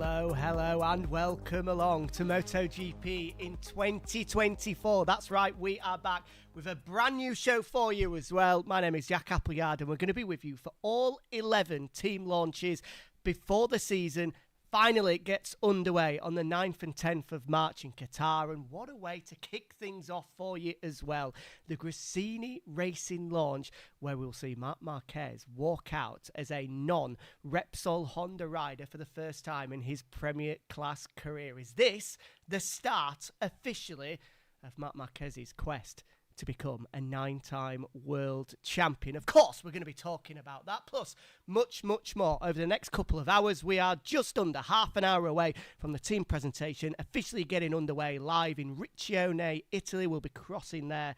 Hello, and welcome along to MotoGP in 2024. That's right, we are back with a brand new show for you as well. My name is Jack Appleyard, and we're going to be with you for all 11 team launches before the season finally gets underway on the 9th and 10th of March in Qatar. And what a way to kick things off for you as well. The Gresini Racing launch, where we'll see Marc Marquez walk out as a non-Repsol Honda rider for the first time in his Premier Class career. Is this the start officially of Marc Marquez's quest to become a 9-time world champion? Of course, we're going to be talking about that, plus much more over the next couple of hours. We are just under half an hour away from the team presentation officially getting underway live in Riccione, Italy. We'll be crossing there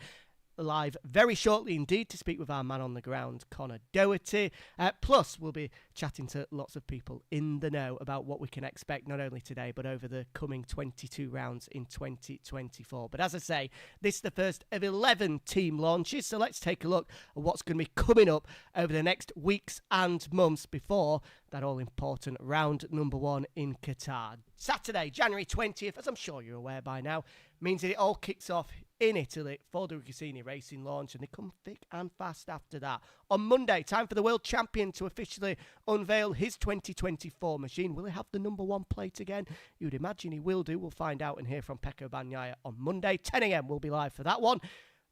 live very shortly indeed to speak with our man on the ground, Conor Doherty. Plus, we'll be chatting to lots of people in the know about what we can expect not only today but over the coming 22 rounds in 2024. But as I say, this is the first of 11 team launches, so let's take a look at what's going to be coming up over the next weeks and months before that all-important round number 1 in Qatar. Saturday, January 20th, as I'm sure you're aware by now, means that it all kicks off in Italy for the Gresini Racing launch, and they come thick and fast after that. On Monday, time for the world champion to officially unveil his 2024 machine. Will he have the number 1 plate again? You would imagine he will do. We'll find out and hear from Pecco Bagnaia on Monday. 10 a.m. we'll be live for that one.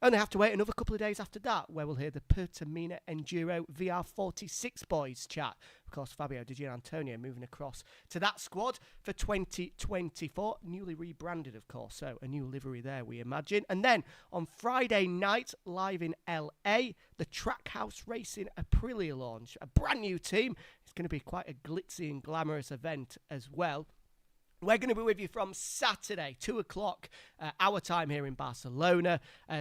Only have to wait another couple of days after that, where we'll hear the Pertamina Enduro VR46 boys chat. Of course, Fabio Di Gianantonio moving across to that squad for 2024. Newly rebranded, of course, so a new livery there, we imagine. And then on Friday night, live in LA, the Trackhouse Racing Aprilia launch. A brand new team. It's going to be quite a glitzy and glamorous event as well. We're going to be with you from Saturday, 2 o'clock, our time here in Barcelona,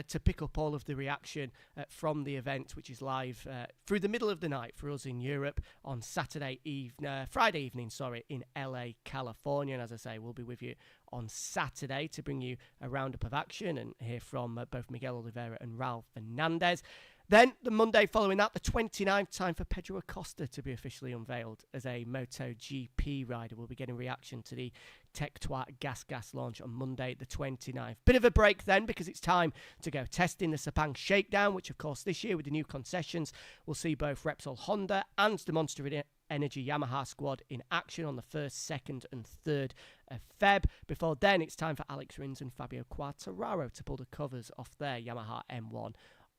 to pick up all of the reaction from the event, which is live through the middle of the night for us in Europe on Friday evening, in LA, California. And as I say, we'll be with you on Saturday to bring you a roundup of action and hear from both Miguel Oliveira and Raul Fernandez. Then, the Monday following that, the 29th, time for Pedro Acosta to be officially unveiled as a MotoGP rider. We'll be getting reaction to the Tech Trois Gas launch on Monday, the 29th. Bit of a break then, because it's time to go testing the Sepang Shakedown, which, of course, this year with the new concessions, we'll see both Repsol Honda and the Monster Energy Yamaha squad in action on the 1st, 2nd and 3rd of Feb. Before then, it's time for Alex Rins and Fabio Quartararo to pull the covers off their Yamaha M1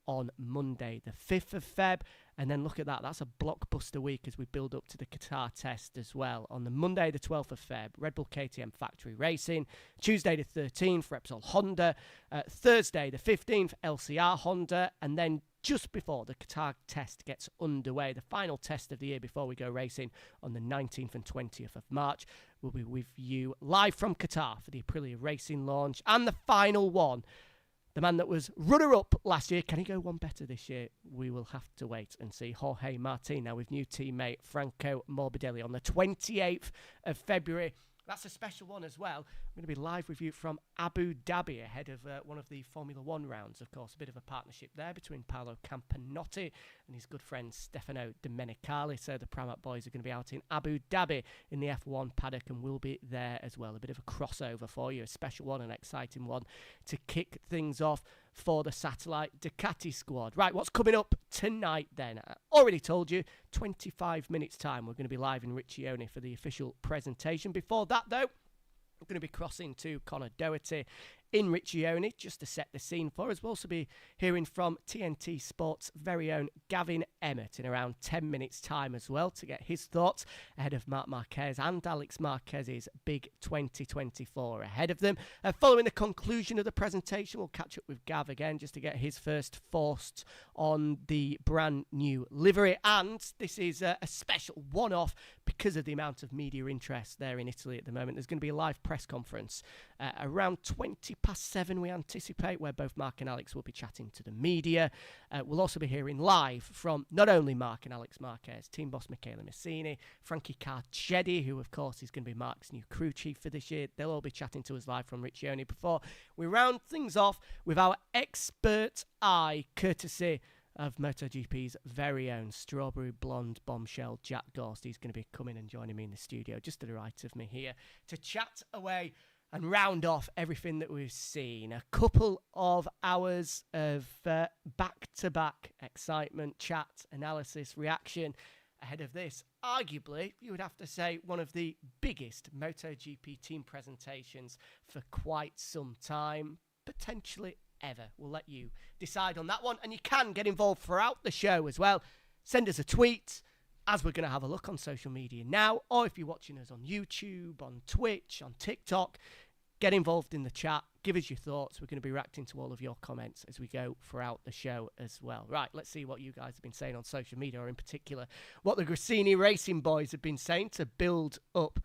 on Monday, the 5th of Feb. And then look at that, that's a blockbuster week as we build up to the Qatar test as well. On the Monday, the 12th of Feb, Red Bull KTM Factory Racing. Tuesday, the 13th, Repsol Honda. Thursday, the 15th, LCR Honda. And then just before the Qatar test gets underway, the final test of the year before we go racing on the 19th and 20th of March, we'll be with you live from Qatar for the Aprilia Racing launch. And the final one, the man that was runner-up last year, can he go one better this year? We will have to wait and see. Jorge Martin now with new teammate Franco Morbidelli on the 28th of February. That's a special one as well. I'm going to be live with you from Abu Dhabi ahead of one of the Formula One rounds, of course. A bit of a partnership there between Paolo Campanotti and his good friend Stefano Domenicali. So the Pramac boys are going to be out in Abu Dhabi in the F1 paddock, and we'll be there as well. A bit of a crossover for you, a special one, an exciting one to kick things off for the satellite Ducati squad. Right, what's coming up tonight then? I already told you, 25 minutes time, we're going to be live in Riccione for the official presentation. Before that, though, we're going to be crossing to Conor Doherty in Riccione just to set the scene for us. We'll also be hearing from TNT Sports' very own Gavin Emmett in around 10 minutes time as well to get his thoughts ahead of Marc Marquez and Alex Marquez's big 2024 ahead of them. Following the conclusion of the presentation, we'll catch up with Gav again just to get his first thoughts on the brand new livery. And this is a special one-off because of the amount of media interest there in Italy at the moment. There's going to be a live press conference around 7:20 we anticipate, where both Marc and Alex will be chatting to the media. We'll also be hearing live from not only Marc and Alex Marquez, team boss Michele Massini, Frankie Carcetti, who of course is going to be Marc's new crew chief for this year. They'll all be chatting to us live from Riccione before we round things off with our expert eye, courtesy of MotoGP's very own strawberry blonde bombshell Jack Gorst. He's going to be coming and joining me in the studio just to the right of me here to chat away and round off everything that we've seen. A couple of hours of back-to-back excitement, chat, analysis, reaction ahead of this. Arguably, you would have to say, one of the biggest MotoGP team presentations for quite some time, potentially ever. We'll let you decide on that one, and you can get involved throughout the show as well. Send us a tweet, as we're going to have a look on social media now, or if you're watching us on YouTube, on Twitch, on TikTok, get involved in the chat, give us your thoughts. We're going to be reacting to all of your comments as we go throughout the show as well. Right, let's see what you guys have been saying on social media, or in particular, what the Gresini Racing boys have been saying to build up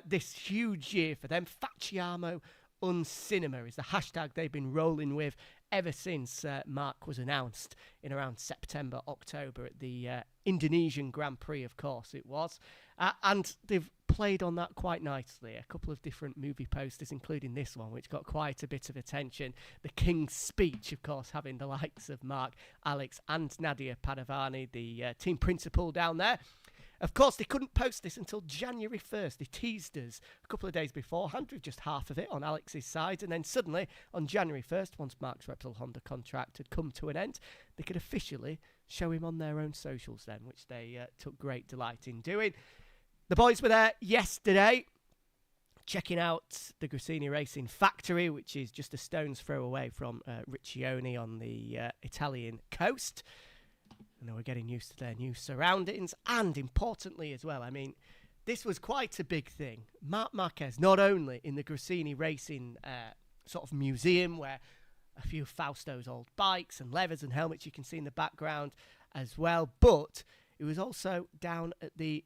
this huge year for them. Facciamo un cinema is the hashtag they've been rolling with ever since Marc was announced in around September, October at the Indonesian Grand Prix, of course it was. And they've played on that quite nicely. A couple of different movie posters, including this one, which got quite a bit of attention. The King's Speech, of course, having the likes of Marc, Alex and Nadia Padovani, the team principal down there. Of course, they couldn't post this until January 1st. They teased us a couple of days beforehand with just half of it on Alex's side. And then suddenly, on January 1st, once Marc's Repsol Honda contract had come to an end, they could officially show him on their own socials then, which they took great delight in doing. The boys were there yesterday, checking out the Gresini Racing factory, which is just a stone's throw away from Riccione on the Italian coast. And they were getting used to their new surroundings. And importantly as well, I mean, this was quite a big thing. Marc Marquez, not only in the Gresini Racing sort of museum, where a few of Fausto's old bikes and levers and helmets you can see in the background as well, but it was also down at the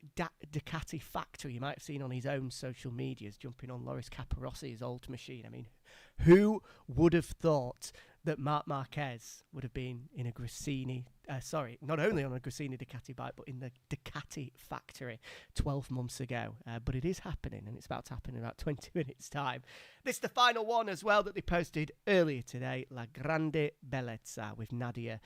Ducati factory. You might have seen on his own social medias, jumping on Loris Capirosi's old machine. I mean, who would have thought that Marc Marquez would have been in a Gresini, not only on a Gresini Ducati bike, but in the Ducati factory 12 months ago. But it is happening, and it's about to happen in about 20 minutes' time. This is the final one as well that they posted earlier today, La Grande Bellezza, with Nadia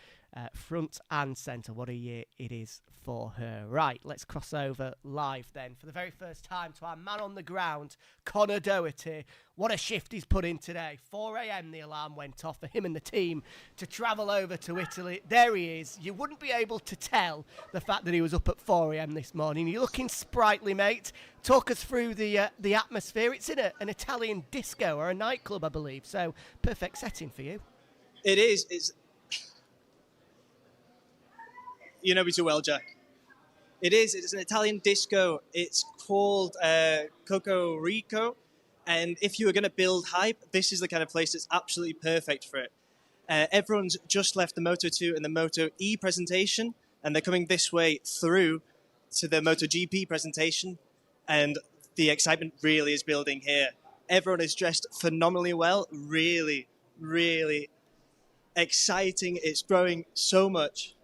front and centre. What a year it is for her. Right, let's cross over live then for the very first time to our man on the ground, Connor Doherty. What a shift he's put in today. 4 a.m. the alarm went off for him and the team to travel over to Italy. There he is. You wouldn't be able to tell the fact that he was up at 4 a.m. this morning. You're looking sprightly, mate. Talk us through the atmosphere. It's in an Italian disco or a nightclub, I believe. So perfect setting for you. It is. You know me too well, Jack. It is. It's an Italian disco. It's called Coco Rico. And if you were going to build hype, this is the kind of place that's absolutely perfect for it. Everyone's just left the Moto2 and the Moto E presentation, and they're coming this way through to the MotoGP presentation. And the excitement really is building here. Everyone is dressed phenomenally well. Really, really exciting. It's growing so much.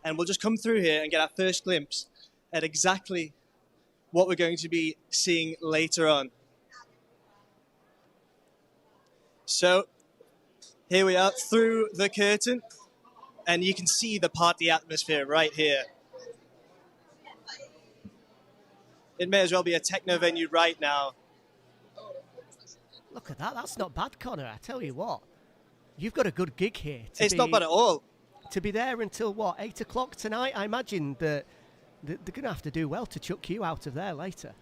And we'll just come through here and get our first glimpse at exactly what we're going to be seeing later on. So here we are through the curtain, and you can see the party atmosphere right here. It may as well be a techno venue right now. Look at that. That's not bad, Connor. I tell you what. You've got a good gig here. It's not bad at all. To be there until, 8 o'clock tonight? I imagine that they're going to have to do well to chuck you out of there later.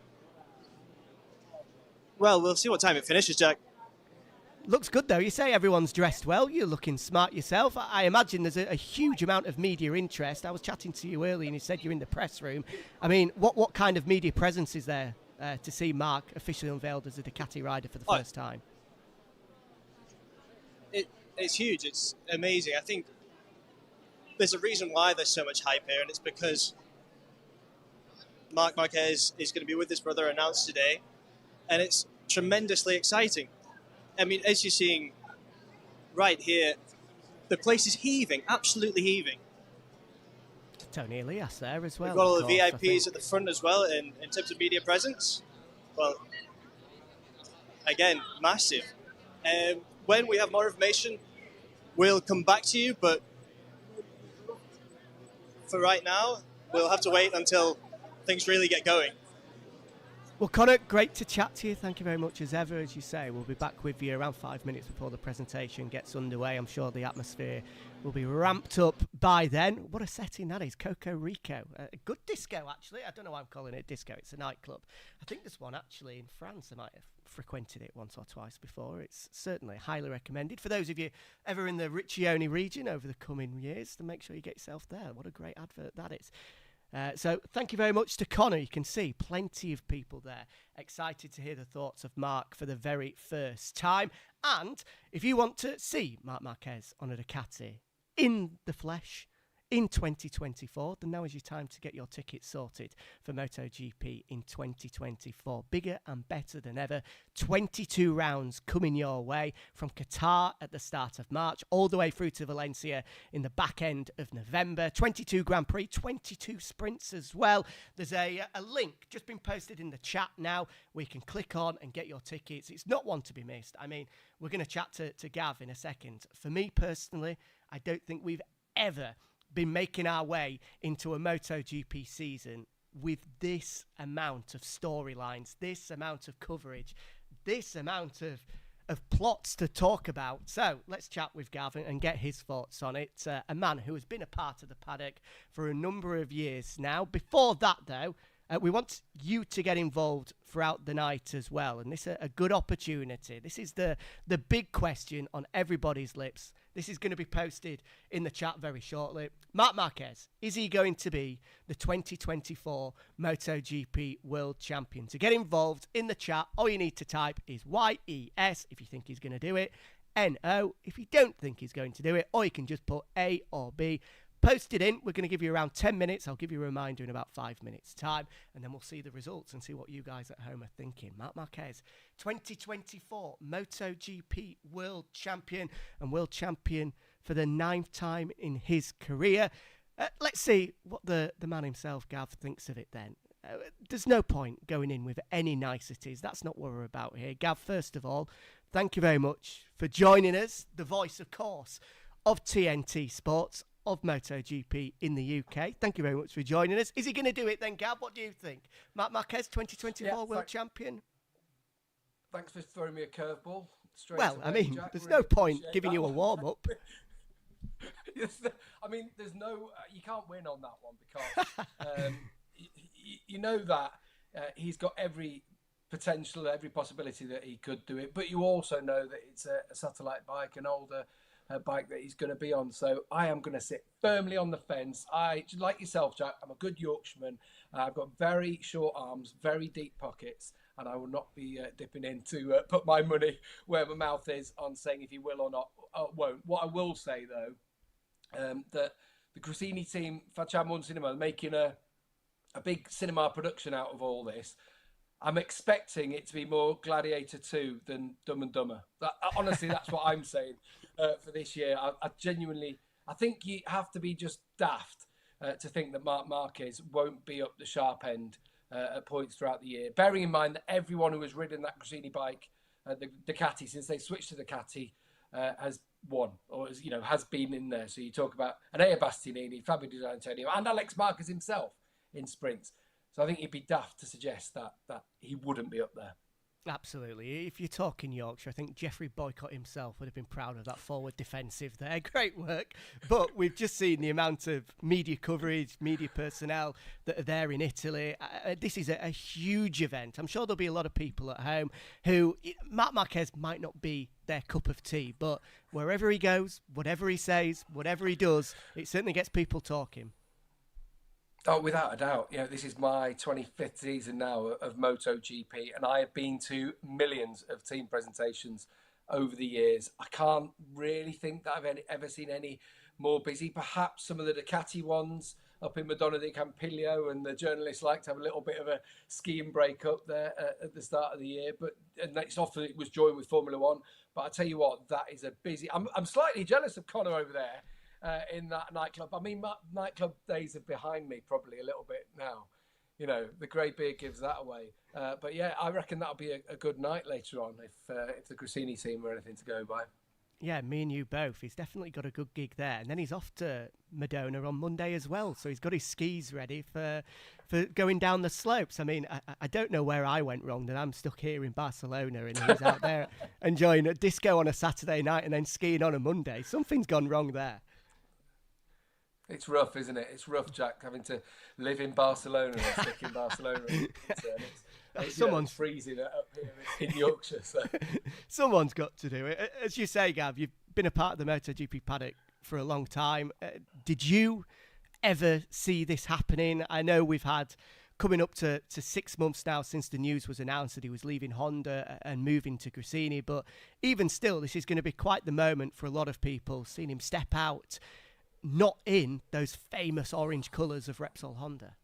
Well, we'll see what time it finishes, Jack. Looks good, though. You say everyone's dressed well. You're looking smart yourself. I imagine there's a huge amount of media interest. I was chatting to you earlier and you said you're in the press room. I mean, what kind of media presence is there to see Marc officially unveiled as a Ducati rider for the first time? It's huge. It's amazing. I think there's a reason why there's so much hype here, and it's because Marc Marquez is going to be with his brother announced today, and it's tremendously exciting. I mean, as you're seeing right here, the place is heaving, absolutely heaving. Tony Elias there as well. We've got all the VIPs at the front as well in terms of media presence. Well, again, massive. When we have more information, we'll come back to you, but for right now, we'll have to wait until things really get going. Well, Connor, great to chat to you. Thank you very much as ever. As you say, we'll be back with you around 5 minutes before the presentation gets underway. I'm sure the atmosphere will be ramped up by then. What a setting that is. Coco Rico. A good disco, actually. I don't know why I'm calling it disco. It's a nightclub. I think there's one actually in France. I might have frequented it once or twice before. It's certainly highly recommended. For those of you ever in the Riccione region over the coming years, then make sure you get yourself there. What a great advert that is. So thank you very much to Connor. You can see plenty of people there excited to hear the thoughts of Marc for the very first time. And if you want to see Marc Marquez on a Ducati in the flesh in 2024, then now is your time to get your tickets sorted for MotoGP in 2024. Bigger and better than ever. 22 rounds coming your way from Qatar at the start of March all the way through to Valencia in the back end of November. 22 Grand Prix, 22 sprints as well. There's a link just been posted in the chat now where you can click on and get your tickets. It's not one to be missed. I mean, we're going to chat to Gav in a second. For me personally, I don't think we've ever been making our way into a MotoGP season with this amount of storylines, this amount of coverage, this amount of plots to talk about. So let's chat with Gavin and get his thoughts on it. A man who has been a part of the paddock for a number of years now. Before that, though, we want you to get involved throughout the night as well. And this is a good opportunity. This is the big question on everybody's lips. This is going to be posted in the chat very shortly. Marc Marquez, is he going to be the 2024 MotoGP World Champion? To get involved in the chat, all you need to type is YES if you think he's going to do it, NO if you don't think he's going to do it, or you can just put A or B. Post it in. We're going to give you around 10 minutes. I'll give you a reminder in about 5 minutes' time, and then we'll see the results and see what you guys at home are thinking. Marc Marquez, 2024 MotoGP World Champion, and World Champion for the 9th time in his career. Let's see what the man himself, Gav, thinks of it then. There's no point going in with any niceties. That's not what we're about here. Gav, first of all, thank you very much for joining us. The voice, of course, of TNT Sports, of MotoGP in the UK. Thank you very much for joining us. Is he going to do it then, Gav? What do you think? Marc Marquez, 2024 World Champion? Thanks for throwing me a curveball. Well, I mean, there's no point giving you a warm-up. I mean, there's no... you can't win on that one because you know that he's got every potential, every possibility that he could do it, but you also know that it's a satellite bike, an older bike that he's going to be on. So I am going to sit firmly on the fence. Like yourself, Jack, I'm a good Yorkshireman. I've got very short arms, very deep pockets, and I will not be dipping in to put my money where my mouth is on saying if he will or not, won't. What I will say, though, that the Gresini team, Facciamo un Cinema, making a big cinema production out of all this. I'm expecting it to be more Gladiator 2 than Dumb and Dumber. Honestly, that's what I'm saying for this year. I genuinely, I think you have to be just daft to think that Marc Marquez won't be up the sharp end at points throughout the year. Bearing in mind that everyone who has ridden that Gresini bike, the Ducati, since they switched to Ducati, has won or has been in there. So you talk about Andrea Bastianini, Fabio Di Antonio, and Alex Marquez himself in sprints. So I think it'd be daft to suggest that he wouldn't be up there. Absolutely. If you're talking Yorkshire, I think Jeffrey Boycott himself would have been proud of that forward defensive there. Great work. But we've just seen the amount of media coverage, media personnel that are there in Italy. This is a huge event. I'm sure there'll be a lot of people at home who, Marc Marquez might not be their cup of tea, but wherever he goes, whatever he says, whatever he does, it certainly gets people talking. Oh, without a doubt. This is my 25th season now of MotoGP, and I have been to millions of team presentations over the years. I can't really think that I've ever seen any more busy. Perhaps some of the Ducati ones up in Madonna di Campiglio, and the journalists like to have a little bit of a skiing break up there at the start of the year. And it's often it was joined with Formula One. But I tell you what, that is a busy. I'm slightly jealous of Connor over there. In that nightclub. I mean, my nightclub days are behind me probably a little bit now. The grey beard gives that away. But yeah, I reckon that'll be a good night later on if the Gresini team are anything to go by. Yeah, me and you both. He's definitely got a good gig there. And then he's off to Madonna on Monday as well. So he's got his skis ready for going down the slopes. I mean, I don't know where I went wrong, that I'm stuck here in Barcelona and he's out there enjoying a disco on a Saturday night and then skiing on a Monday. Something's gone wrong there. It's rough, isn't it? It's rough, Jack, having to live in Barcelona and stick in Barcelona. Someone's freezing up here in Yorkshire. So. Someone's got to do it. As you say, Gav, you've been a part of the MotoGP paddock for a long time. Did you ever see this happening? I know we've had coming up to 6 months now since the news was announced that he was leaving Honda and moving to Gresini. But even still, this is going to be quite the moment for a lot of people, seeing him step out, not in those famous orange colours of Repsol Honda.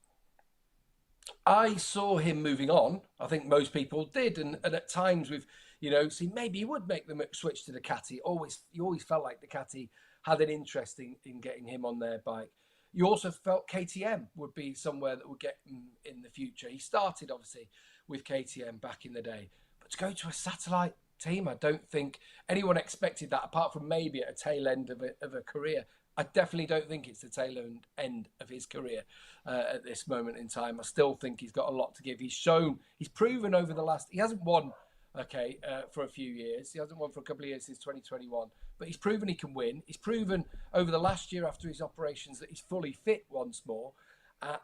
I saw him moving on. I think most people did. And at times we've, seen maybe he would make the switch to Ducati. You always felt like Ducati had an interest in getting him on their bike. You also felt KTM would be somewhere that would get him in the future. He started, obviously, with KTM back in the day. But to go to a satellite team, I don't think anyone expected that, apart from maybe at a tail end of a career. I definitely don't think it's the tail end of his career at this moment in time. I still think he's got a lot to give. He's proven over the last, he hasn't won, for a few years. He hasn't won for a couple of years since 2021, but he's proven he can win. He's proven over the last year after his operations that he's fully fit once more.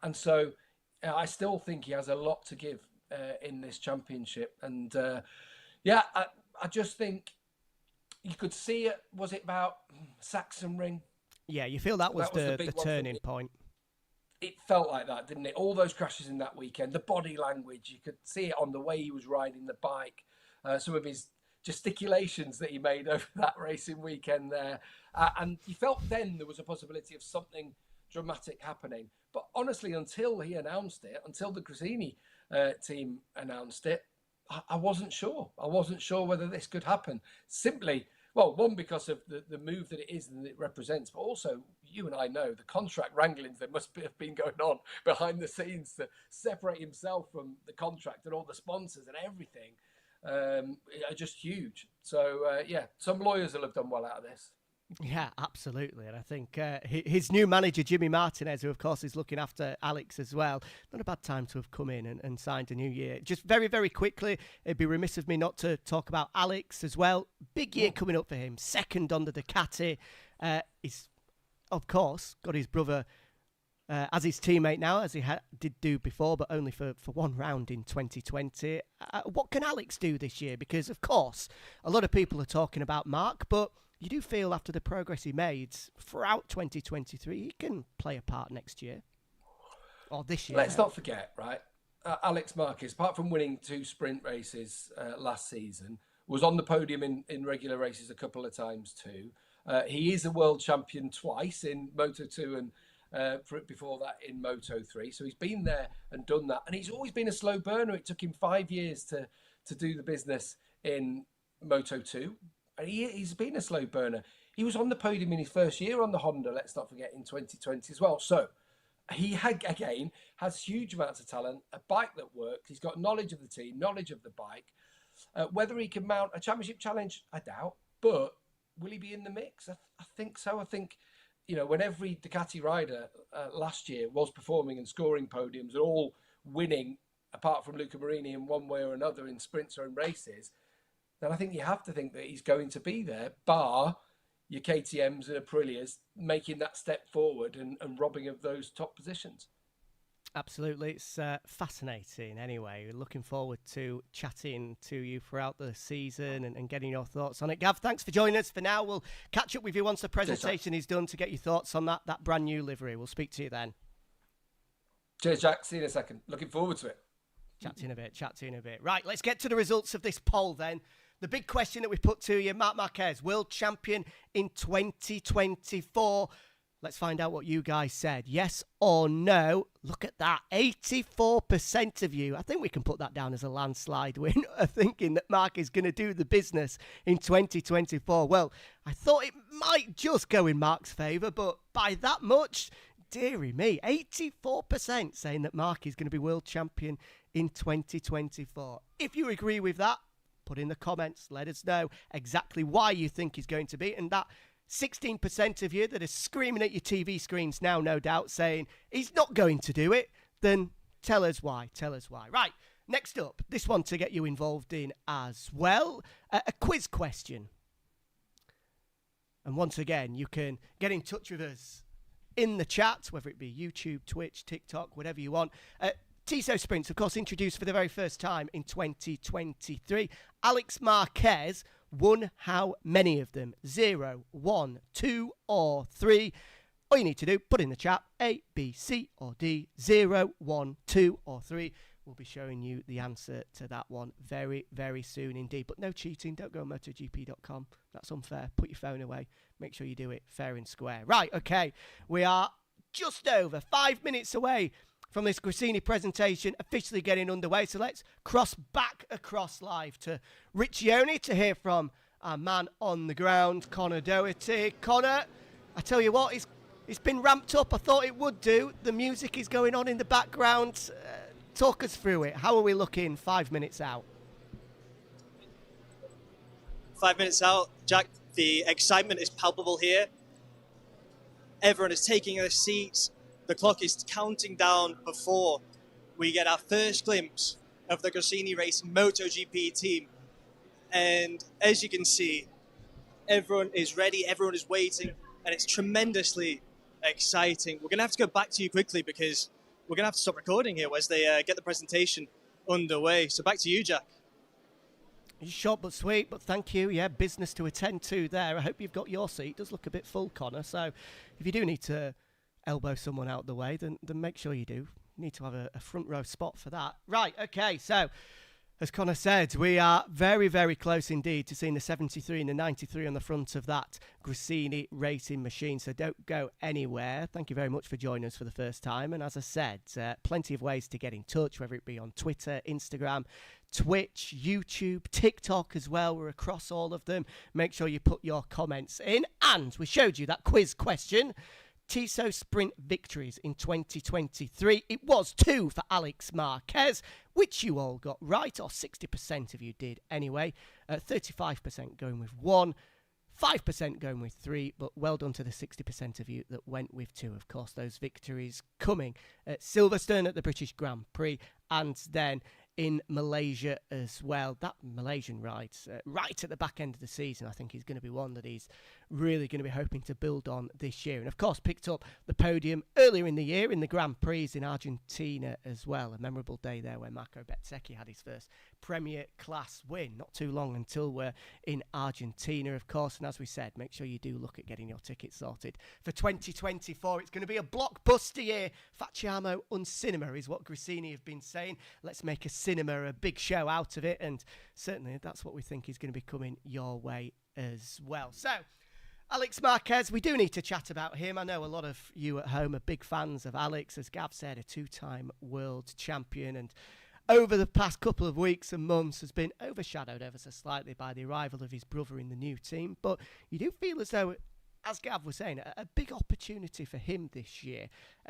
And so I still think he has a lot to give in this championship. And I just think you could see it. Was it about Sachsenring? Yeah, you feel that was the turning point. It felt like that, didn't it? All those crashes in that weekend, the body language, you could see it on the way he was riding the bike, some of his gesticulations that he made over that racing weekend there. And you felt then there was a possibility of something dramatic happening. But honestly, until he announced it, until the Gresini team announced it, I wasn't sure. I wasn't sure whether this could happen. Simply, well, one, because of the move that it is and it represents, but also you and I know the contract wranglings that must have been going on behind the scenes to separate himself from the contract and all the sponsors and everything are just huge. So, some lawyers will have done well out of this. Yeah, absolutely. And I think his new manager, Jimmy Martinez, who, of course, is looking after Alex as well, not a bad time to have come in and signed a new year. Just very, very quickly, it'd be remiss of me not to talk about Alex as well. Big year coming up for him. Second on the Ducati. He's, of course, got his brother as his teammate now, as he did do before, but only for one round in 2020. What can Alex do this year? Because, of course, a lot of people are talking about Marc, but you do feel after the progress he made throughout 2023, he can play a part next year or this year. Let's not forget, right? Alex Marquez, apart from winning 2 sprint races last season, was on the podium in regular races a couple of times too. He is a world champion twice in Moto2 and before that in Moto3. So he's been there and done that. And he's always been a slow burner. It took him 5 years to do the business in Moto2. And he's been a slow burner. He was on the podium in his first year on the Honda, let's not forget, in 2020 as well. So he, has huge amounts of talent, a bike that works. He's got knowledge of the team, knowledge of the bike. Whether he can mount a championship challenge, I doubt. But will he be in the mix? I think so. I think, when every Ducati rider last year was performing and scoring podiums and all winning, apart from Luca Marini in one way or another in sprints or in races, then I think you have to think that he's going to be there, bar your KTMs and Aprilias making that step forward and robbing of those top positions. Absolutely. It's fascinating anyway. We're looking forward to chatting to you throughout the season and getting your thoughts on it. Gav, thanks for joining us. For now, we'll catch up with you once the presentation is done to get your thoughts on that brand new livery. We'll speak to you then. Cheers, Jack. See you in a second. Looking forward to it. Chat to you in a bit. Right, let's get to the results of this poll then. The big question that we put to you, Marc Marquez, world champion in 2024. Let's find out what you guys said. Yes or no? Look at that. 84% of you. I think we can put that down as a landslide win, thinking that Marc is going to do the business in 2024. Well, I thought it might just go in Marc's favour, but by that much, dearie me, 84% saying that Marc is going to be world champion in 2024. If you agree with that, Put in the comments. Let us know exactly why you think he's going to be. And that 16% of you that are screaming at your TV screens now, no doubt, saying he's not going to do it, then tell us why. Tell us why. Right, next up, this one to get you involved in as well, a quiz question. And once again, you can get in touch with us in the chat, whether it be YouTube, Twitch, TikTok, whatever you want. Tissot Sprints, of course, introduced for the very first time in 2023. Alex Marquez won how many of them? 0, 1, 2, or 3? All you need to do, put in the chat A, B, C, or D. 0, 1, 2, or 3. We'll be showing you the answer to that one very, very soon indeed. But no cheating. Don't go on MotoGP.com. That's unfair. Put your phone away. Make sure you do it fair and square. Right, okay. We are just over 5 minutes away from this Gresini presentation officially getting underway. So let's cross back across live to Riccione to hear from our man on the ground, Connor Doherty. Connor, I tell you what, it's been ramped up. I thought it would do. The music is going on in the background. Talk us through it. How are we looking 5 minutes out? 5 minutes out, Jack, the excitement is palpable here. Everyone is taking their seats. The clock is counting down before we get our first glimpse of the Gresini Racing MotoGP team. And as you can see, everyone is ready, everyone is waiting, and it's tremendously exciting. We're going to have to go back to you quickly because we're going to have to stop recording here as they get the presentation underway. So back to you, Jack. Short but sweet, but thank you. Yeah, business to attend to there. I hope you've got your seat. It does look a bit full, Connor. So if you do need to elbow someone out the way, then make sure you do. You need to have a front row spot for that. Right, okay, so as Connor said, we are very, very close indeed to seeing the 73 and the 93 on the front of that Gresini racing machine. So don't go anywhere. Thank you very much for joining us for the first time. And as I said, plenty of ways to get in touch, whether it be on Twitter, Instagram, Twitch, YouTube, TikTok as well. We're across all of them. Make sure you put your comments in. And we showed you that quiz question. Tissot Sprint victories in 2023. It was 2 for Alex Marquez, which you all got right, or 60% of you did anyway. 35% going with 1, 5% going with 3, but well done to the 60% of you that went with 2. Of course, those victories coming at Silverstone at the British Grand Prix, and then in Malaysia as well. That Malaysian ride, right at the back end of the season, I think is going to be one that he's really going to be hoping to build on this year. And of course, picked up the podium earlier in the year in the Grand Prix in Argentina as well. A memorable day there where Marco Bezzecchi had his first Premier Class win. Not too long until we're in Argentina, of course. And as we said, make sure you do look at getting your tickets sorted for 2024. It's going to be a blockbuster year. Facciamo un cinema is what Gresini have been saying. Let's make a cinema, a big show out of it. And certainly that's what we think is going to be coming your way as well. So, Alex Marquez, we do need to chat about him. I know a lot of you at home are big fans of Alex, as Gav said, a 2-time world champion, and over the past couple of weeks and months has been overshadowed ever so slightly by the arrival of his brother in the new team. But you do feel as though, as Gav was saying, a big opportunity for him this year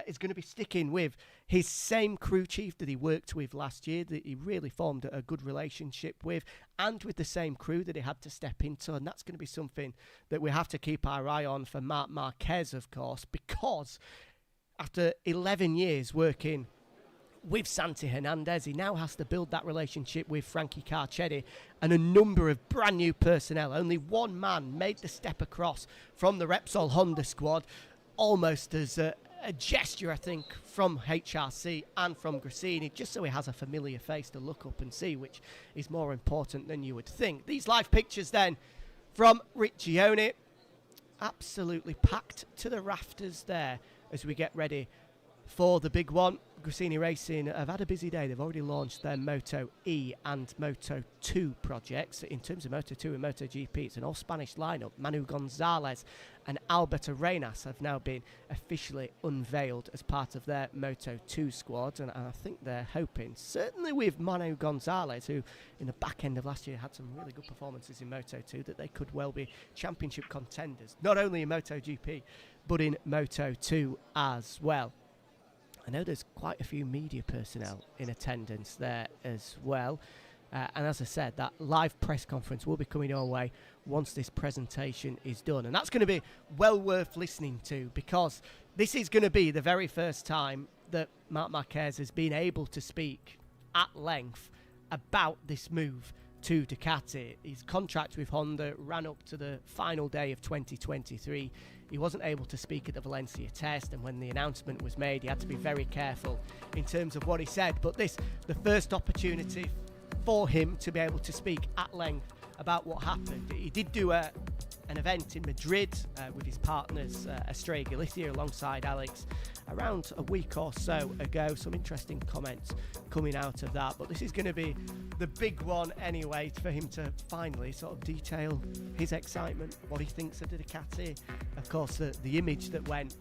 is going to be sticking with his same crew chief that he worked with last year, that he really formed a good relationship with, and with the same crew that he had to step into. And that's going to be something that we have to keep our eye on for Marc Marquez, of course, because after 11 years working with Santi Hernandez, he now has to build that relationship with Frankie Carcetti and a number of brand new personnel. Only one man made the step across from the Repsol Honda squad, almost as a gesture, I think, from HRC and from Gresini, just so he has a familiar face to look up and see, which is more important than you would think. These live pictures then from Riccione, absolutely packed to the rafters there as we get ready for the big one. Gresini Racing have had a busy day. They've already launched their Moto E and Moto 2 projects. In terms of Moto 2 and Moto GP, it's an all-Spanish lineup. Manu Gonzalez and Alberto Arenas have now been officially unveiled as part of their Moto 2 squad, and I think they're hoping, certainly with Manu Gonzalez, who in the back end of last year had some really good performances in Moto 2, that they could well be championship contenders, not only in Moto GP, but in Moto 2 as well. I know there's quite a few media personnel in attendance there as well. And as I said, that live press conference will be coming our way once this presentation is done. And that's going to be well worth listening to, because this is going to be the very first time that Marc Marquez has been able to speak at length about this move to Ducati. His contract with Honda ran up to the final day of 2023. He wasn't able to speak at the Valencia test, and when the announcement was made, he had to be very careful in terms of what he said. But this, the first opportunity for him to be able to speak at length about what happened. He did do an event in Madrid with his partners, Estrella Galicia, alongside Alex, around a week or so ago. Some interesting comments coming out of that, but this is going to be the big one anyway, for him to finally sort of detail his excitement, what he thinks of the Ducati. Of course, the image that went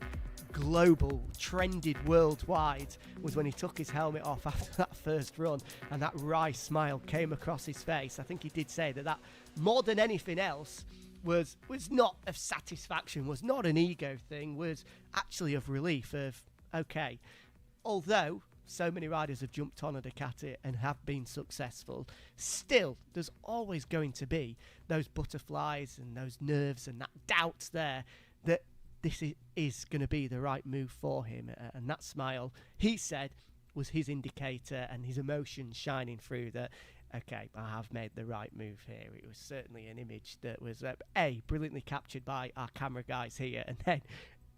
global, trended worldwide, was when he took his helmet off after that first run and that wry smile came across his face. I think he did say that more than anything else was not of satisfaction, was not an ego thing, was actually of relief, of okay, although so many riders have jumped on a Ducati and have been successful, still there's always going to be those butterflies and those nerves and that doubt there that this is going to be the right move for him. And that smile, he said, was his indicator, and his emotions shining through that, okay, I have made the right move here. It was certainly an image that was, brilliantly captured by our camera guys here, and then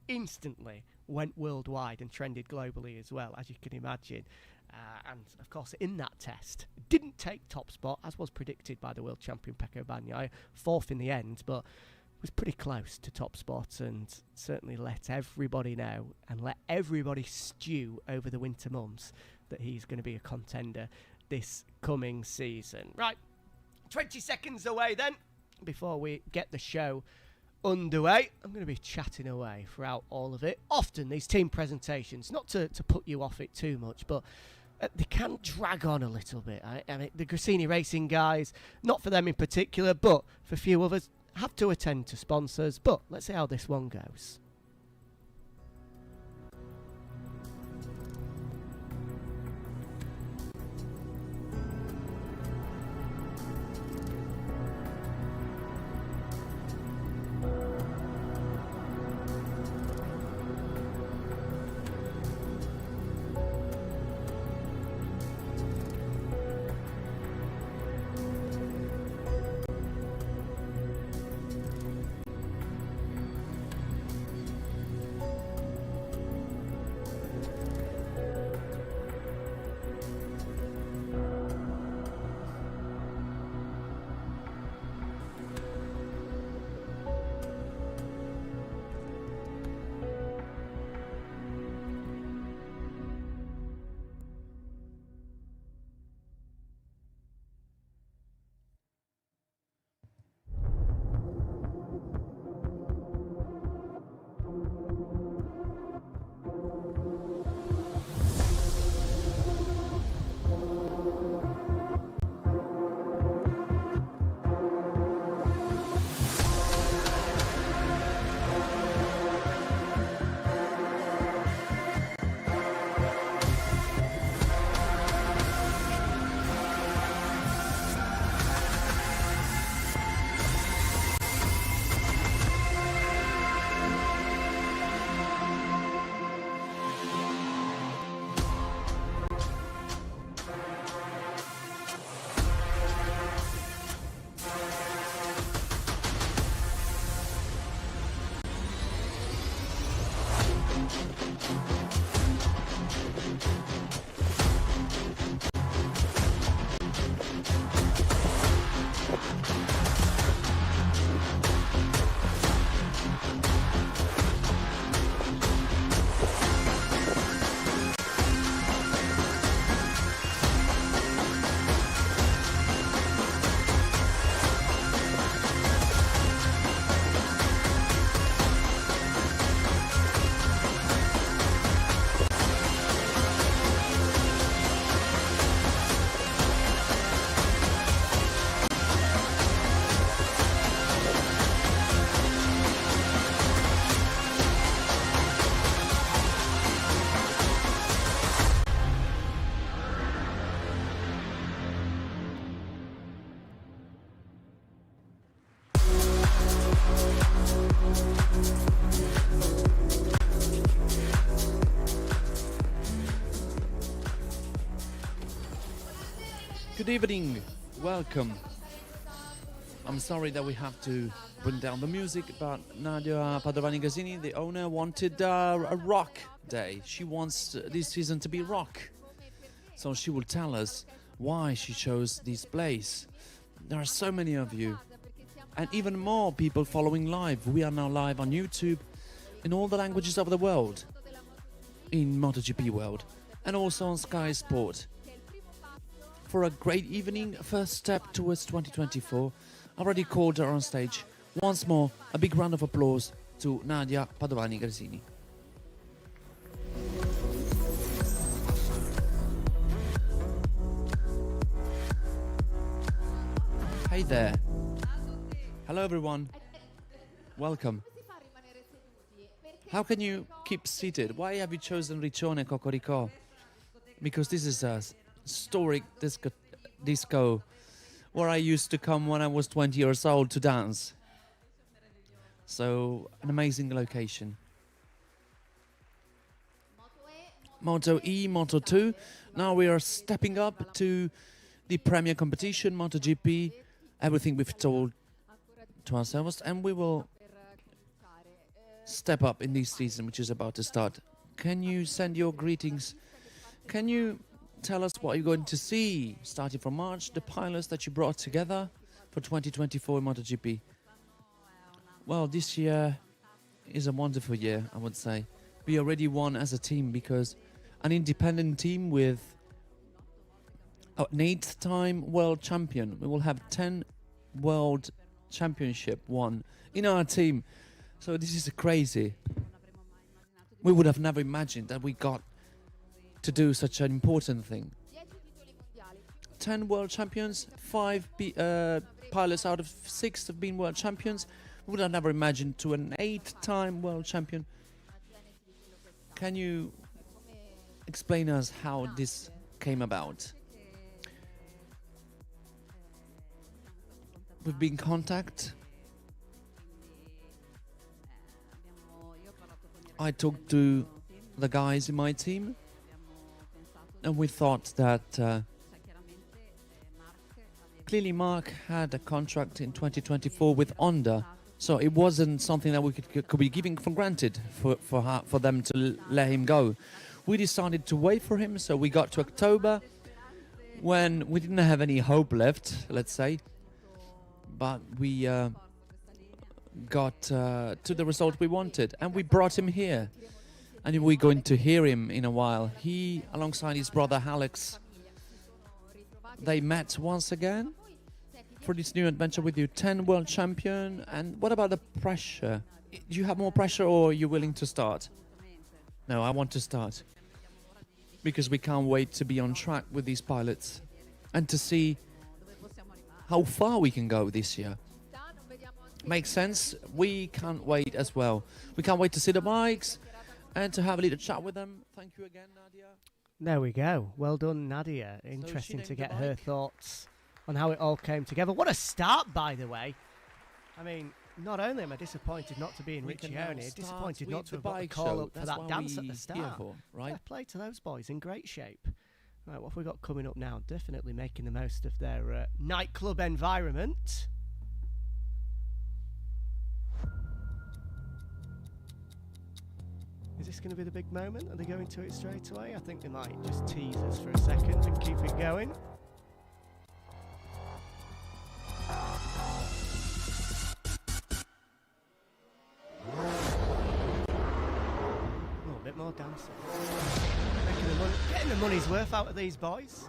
instantly went worldwide and trended globally as well, as you can imagine. And, of course, in that test, didn't take top spot, as was predicted by the world champion Padovani. Fourth in the end, but was pretty close to top spot, and certainly let everybody know and let everybody stew over the winter months that he's going to be a contender this coming season. Right, 20 seconds away then before we get the show underway. I'm going to be chatting away throughout all of it. Often these team presentations, not to put you off it too much, but they can drag on a little bit. I mean, the Gresini Racing guys, not for them in particular, but for a few others, have to attend to sponsors. But let's see how this one goes. Good evening. Welcome. I'm sorry that we have to bring down the music, but Nadia Padovani Gresini, the owner, wanted a rock day. She wants this season to be rock. So she will tell us why she chose this place. There are so many of you, and even more people following live. We are now live on YouTube in all the languages of the world, in MotoGP world, and also on Sky Sport. For a great evening, first step towards 2024. Already called her on stage. Once more, a big round of applause to Nadia Padovani Gresini. Hey there. Hello everyone. Welcome. How can you keep seated? Why have you chosen Riccione Cocorico? Because this is a historic disco where I used to come when I was 20 years old to dance. So, an amazing location. Moto E, Moto 2. Now we are stepping up to the premier competition, MotoGP. Everything we've told to ourselves, and we will step up in this season, which is about to start. Can you send your greetings? Can you tell us what you're going to see starting from March, the pilots that you brought together for 2024 in MotoGP? Well, this year is a wonderful year, I would say. We already won as a team because an independent team with an 8th-time world champion. We will have 10 world championship won in our team. So this is crazy. We would have never imagined that we got to do such an important thing. 10 world champions, 5 pilots out of 6 have been world champions. We would have never imagined to an 8th-time world champion. Can you explain us how this came about? We've been in contact. I talked to the guys in my team, and we thought that clearly Marc had a contract in 2024 with Honda, so it wasn't something that we could be giving for granted for them to let him go. We decided to wait for him, so we got to October when we didn't have any hope left, let's say, but we got to the result we wanted, and we brought him here. And we're going to hear him in a while. He, alongside his brother Alex, they met once again for this new adventure with you. 10 world champion. And what about the pressure? Do you have more pressure, or are you willing to start? No, I want to start. Because we can't wait to be on track with these pilots and to see how far we can go this year. Makes sense? We can't wait as well. We can't wait to see the bikes and to have a little chat with them. Thank you again, Nadia. There we go. Well done, Nadia. Interesting to get her thoughts on how it all came together. What a start, by the way. I mean, not only am I disappointed not to be in Riccione, disappointed not to have got the call up for that dance at the start. Right? Fair play to those boys, in great shape. Right, what have we got coming up now? Definitely making the most of their nightclub environment. Is this going to be the big moment? Are they going to it straight away? I think they might just tease us for a second and keep it going. Oh, a bit more dancing. Getting the money's worth out of these boys.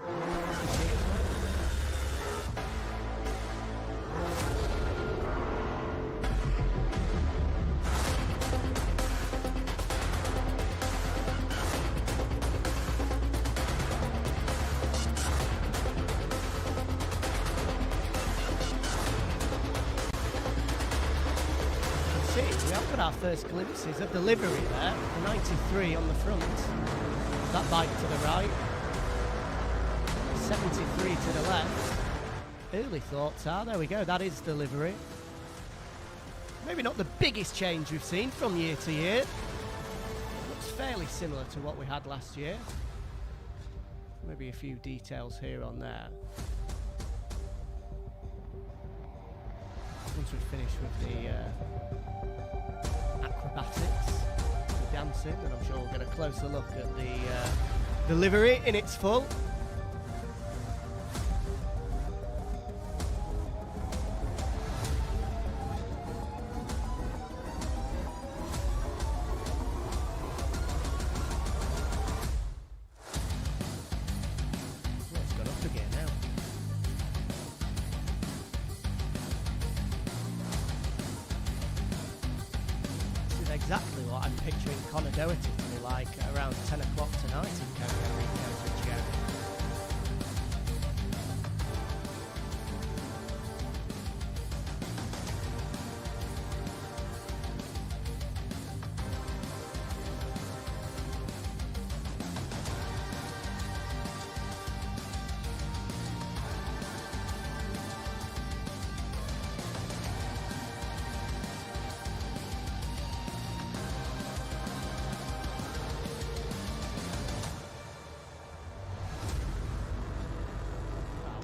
Our first glimpses of the livery there, the 93 on the front, that bike to the right, 73 to the left. Early thoughts are, there we go, that is the livery. Maybe not the biggest change we've seen from year to year. Looks fairly similar to what we had last year. Maybe a few details here on there. once we finish with the acrobatics, the dancing, and I'm sure we'll get a closer look at the livery in its full. Exactly what I'm picturing Conor Doherty to be like around 10 o'clock tonight in Coco Rico's Rich Gavin.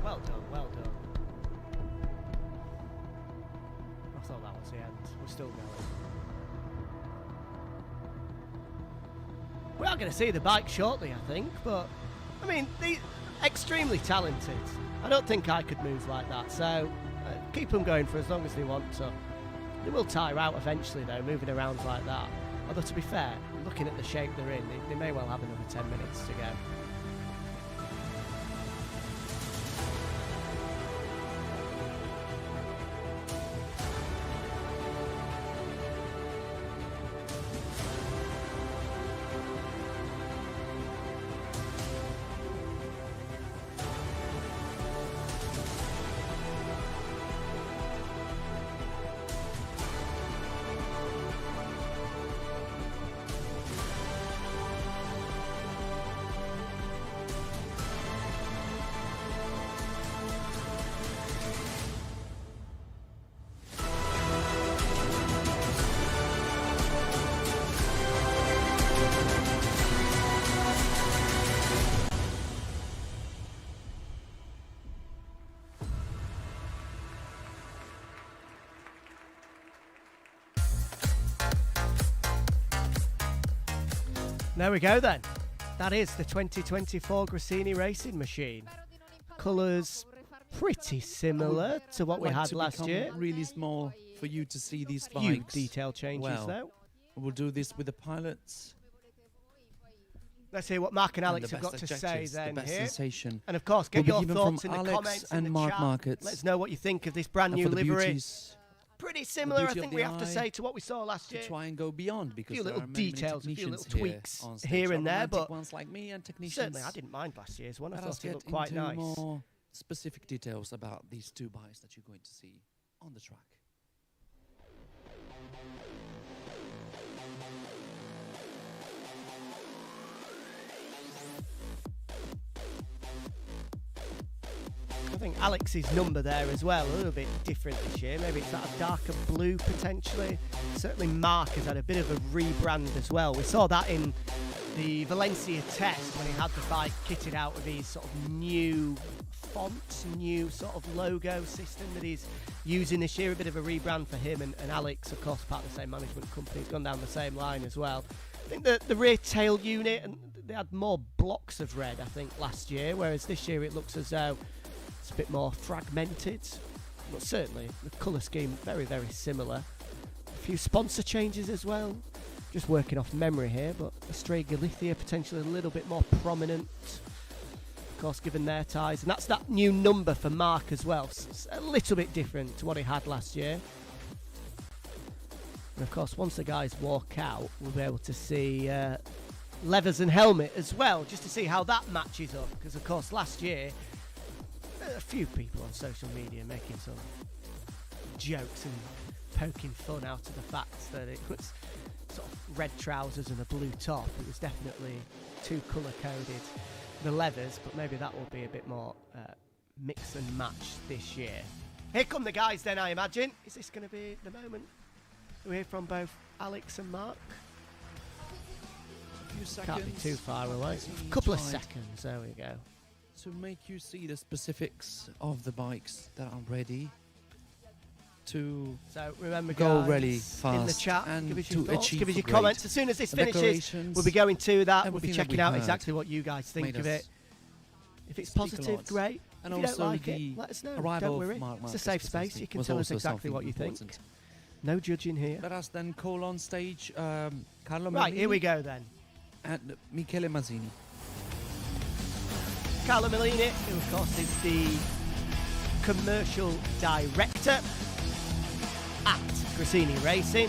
Well done. I thought that was the end. We're still going. We are going to see the bike shortly, I think, but I mean, they're extremely talented. I don't think I could move like that, so keep them going for as long as they want to. They will tire out eventually, though, moving around like that. Although, to be fair, looking at the shape they're in, they may well have another 10 minutes to go. There we go then. That is the 2024 Gresini racing machine. Colours pretty similar to what we had last year. Really small for you to see these bikes. Few detail changes though. We'll do this with the pilots. Let's hear what Marc and Alex have got to say then the best here. Sensation. And of course, get your thoughts in the Alex comments and in the Marc chat. Marquez. Let us know what you think of this brand new for the livery. beauties, Pretty similar, I beauty of think the we have to eye, say, to what we saw last year. to try and go beyond, because few there little are many, details, a many few little technicians tweaks on stage. here and there, Romantic but ones like me and technicians. certainly I didn't mind last year's one. I Let thought us it get looked quite into nice. more specific details about these two bikes that you're going to see on the track. I think Alex's number there as well, a little bit different this year. Maybe it's that darker blue potentially. Certainly Marc has had a bit of a rebrand as well. We saw that in the Valencia test when he had the bike kitted out with these sort of new fonts, new sort of logo system that he's using this year. A bit of a rebrand for him and Alex, of course, part of the same management company. He's gone down the same line as well. I think the rear tail unit, and they had more blocks of red, I think, last year, whereas this year it looks as though it's a bit more fragmented, but certainly the colour scheme very, very similar. A few sponsor changes as well. Just working off memory here, but Astraga Lithia potentially a little bit more prominent, of course, given their ties. And that's that new number for Marc as well. So it's a little bit different to what he had last year. And of course, once the guys walk out, we'll be able to see leathers and helmet as well, just to see how that matches up. Because of course, last year, a few people on social media making some jokes and poking fun out of the fact that it was sort of red trousers and a blue top. It was definitely too colour coded, the leathers, but maybe that will be a bit more mix and match this year. Here come the guys then, I imagine. Is this going to be the moment we hear from both Alex and Marc? A few seconds. Can't be too far away. A couple of seconds, there we go. To make you see the specifics of the bikes that are ready to So remember, go guys, really in the fast chat, and give us your to thoughts, achieve give us your great. comments. As soon as this The finishes, decorations, we'll be going to that. We'll be everything that checking we out heard exactly what you guys think made of us it. If it's speak a positive, lot. great. And If you don't also like it, the let us know. arrival Don't of worry. Marc It's a Marquez safe was space. You can was tell us also exactly something what you think. important. No judging here. Let us then call on stage Carlo Right, here we Merlini go then. and Michele Mazzini. Carlo Merlini, who of course is the commercial director at Gresini Racing,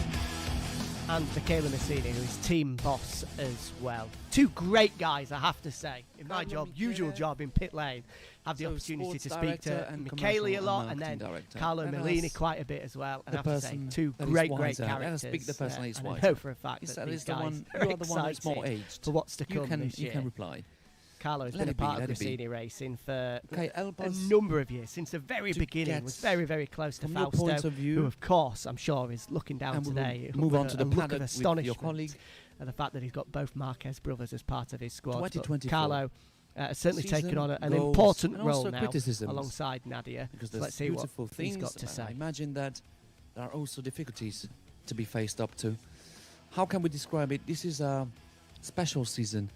and Michele Mazzini, who is team boss as well. Two great guys, I have to say. In my Carlo job, Michele, usual job in pit lane, have the so opportunity to sports speak to director and Michele a commercial lot, and and then marketing director. Carlo And Merlini us, quite a bit as well. And the I have to say, person two that is great wiser. Let us characters. pick the person that is and I wiser. know for a fact Is that that these is the guys one? are You are the one who's more excited aged. for what's to come this You year. can reply. Carlo has Let been a it be, part of let it be. Gresini Racing for Okay, help a us number of years, since the very to beginning. get Was very, very close to from your Fausto, point of view, who of course I'm sure is looking down and we will today. move with on to the a look paddock of with astonishment your colleague. at the fact that he's got both Marquez brothers as part of his squad. But 2024. Carlo has certainly Season, taken on an goals, important and role also now criticisms. alongside Nadia. Because So there's let's see what beautiful he's things. got to I say. imagine that there are also difficulties to be faced up to. How can we describe it? This is a special season.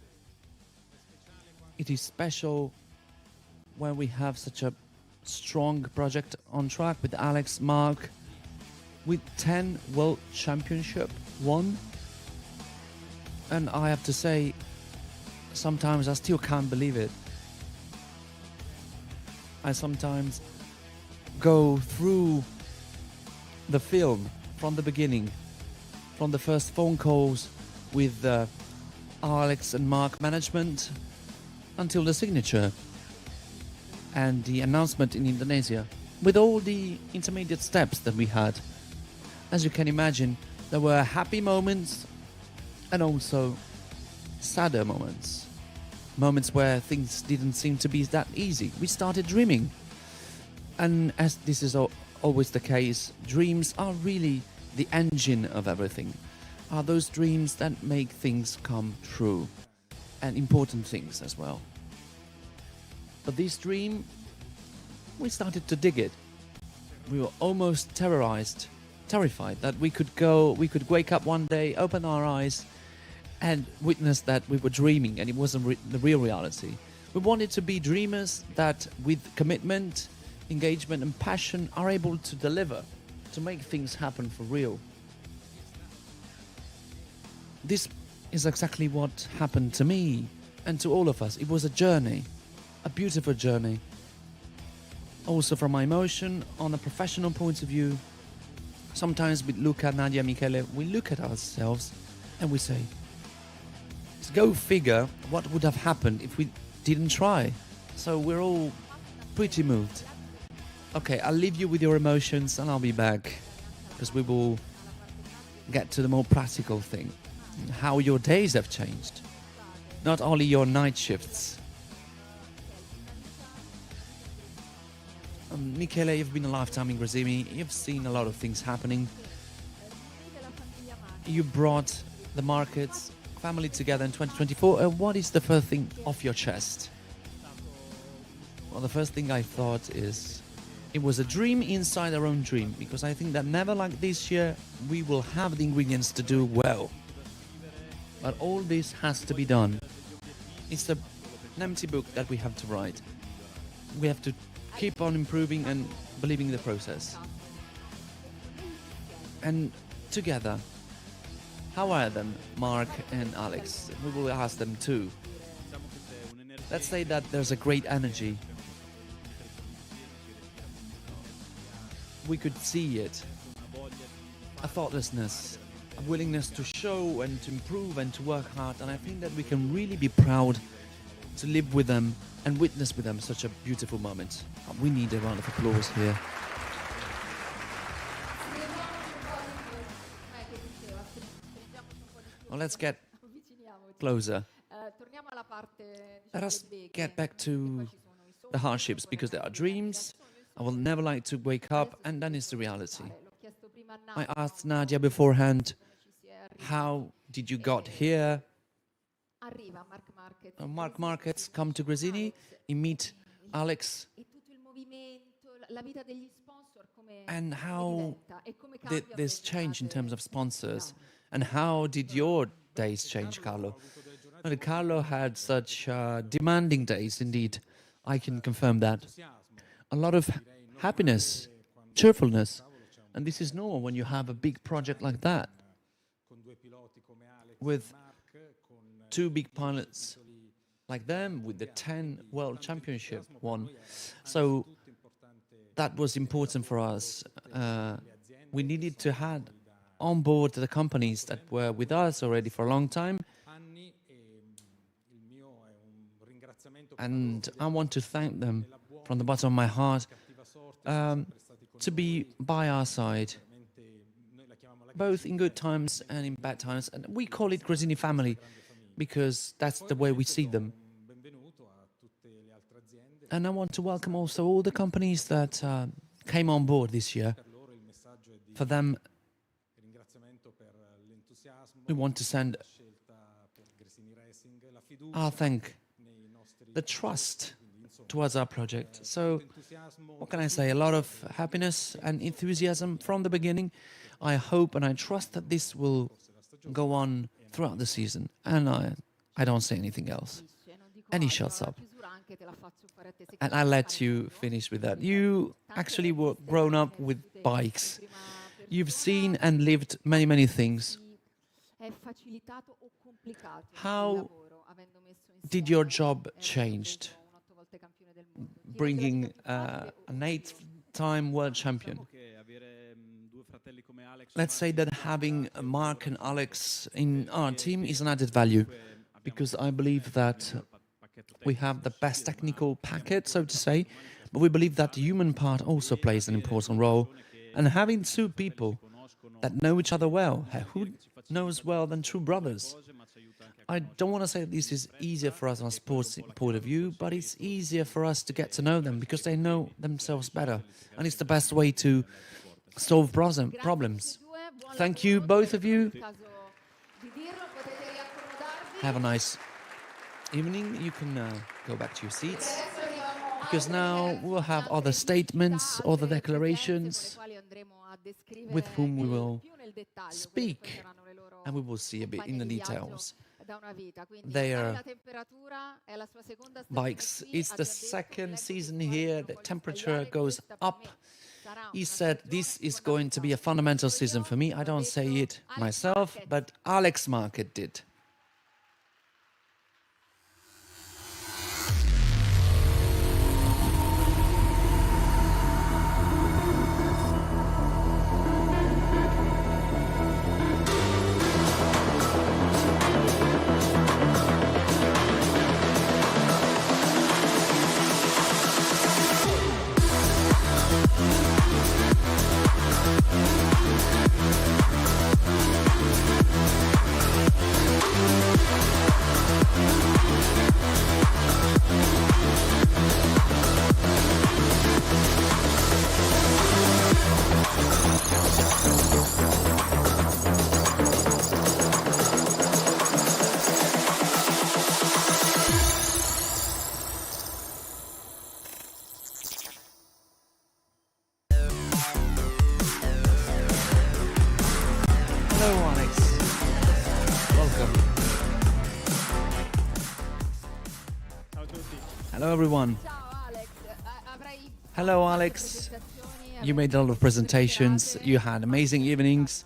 It is special when we have such a strong project on track with Alex, Marc, with 10 World Championship won. And I have to say, sometimes I still can't believe it. I sometimes go through the film from the beginning, from the first phone calls with Alex and Marc management until the signature and the announcement in Indonesia, with all the intermediate steps that we had. As you can imagine, there were happy moments and also sadder moments. Moments where things didn't seem to be that easy. We started dreaming. And as this is always the case, dreams are really the engine of everything. Are those dreams that make things come true. And important things as well. But this dream, we started to dig it. We were almost terrified that we could wake up one day, open our eyes, and witness that we were dreaming and it wasn't the real reality. We wanted to be dreamers that with commitment, engagement and passion are able to deliver, to make things happen for real. This is exactly what happened to me and to all of us. It was a journey, a beautiful journey. Also from my emotion, on a professional point of view, sometimes we look at Nadia, Michele, we look at ourselves and we say, go figure what would have happened if we didn't try. So we're all pretty moved. Okay, I'll leave you with your emotions and I'll be back because we will get to the more practical thing. How your days have changed. Not only your night shifts. Michele, you've been a lifetime in Gresini. You've seen a lot of things happening. You brought the markets, family together in 2024. What is the first thing off your chest? Well, the first thing I thought is it was a dream inside our own dream, because I think that never like this year we will have the ingredients to do well. But all this has to be done. It's an empty book that we have to write. We have to keep on improving and believing in the process. And together, how are them, Marc and Alex? We will ask them too. Let's say that there's a great energy. We could see it. A thoughtlessness, a willingness to show and to improve and to work hard. And I think that we can really be proud to live with them and witness with them such a beautiful moment. We need a round of applause here. Well, let's get closer. Let us get back to the hardships, because there are dreams. I will never like to wake up, and then it's the reality. I asked Nadia beforehand, how did you got here? Marc Marquez come to Gresini, you meet Alex. and how did this change in terms of sponsors? And how did your days change, Carlo? Well, Carlo had such demanding days, indeed. I can confirm that. A lot of happiness, cheerfulness. And this is normal when you have a big project like that, with two big pilots like them, with the 10 World Championship won. So that was important for us. We needed to have on board the companies that were with us already for a long time. And I want to thank them from the bottom of my heart to be by our side, both in good times and in bad times. And we call it Gresini family because that's the way we see them. And I want to welcome also all the companies that came on board this year. For them, we want to send our thank, the trust towards our project. So, what can I say? A lot of happiness and enthusiasm from the beginning. I hope and I trust that this will go on throughout the season. And I don't say anything else. And he shuts up. And I let you finish with that. You actually were grown up with bikes. You've seen and lived many, many things. How did your job change, bringing an 8-time world champion? Let's say that having Marc and Alex in our team is an added value, because I believe that we have the best technical packet, so to say, but we believe that the human part also plays an important role. And having two people that know each other well, who knows well than true brothers? I don't want to say that this is easier for us on a sports point of view, but it's easier for us to get to know them because they know themselves better. And it's the best way to solve problems. Thank you, both of you. Have a nice evening. You can go back to your seats, because now we'll have other statements, other declarations with whom we will speak, and we will see a bit in the details. Their bikes, it's the second season here, the temperature goes up. He said this is going to be a fundamental season for me. I don't say it myself, but Alex Marquez did. Hello everyone. Hello Alex. You made a lot of presentations. You had amazing evenings.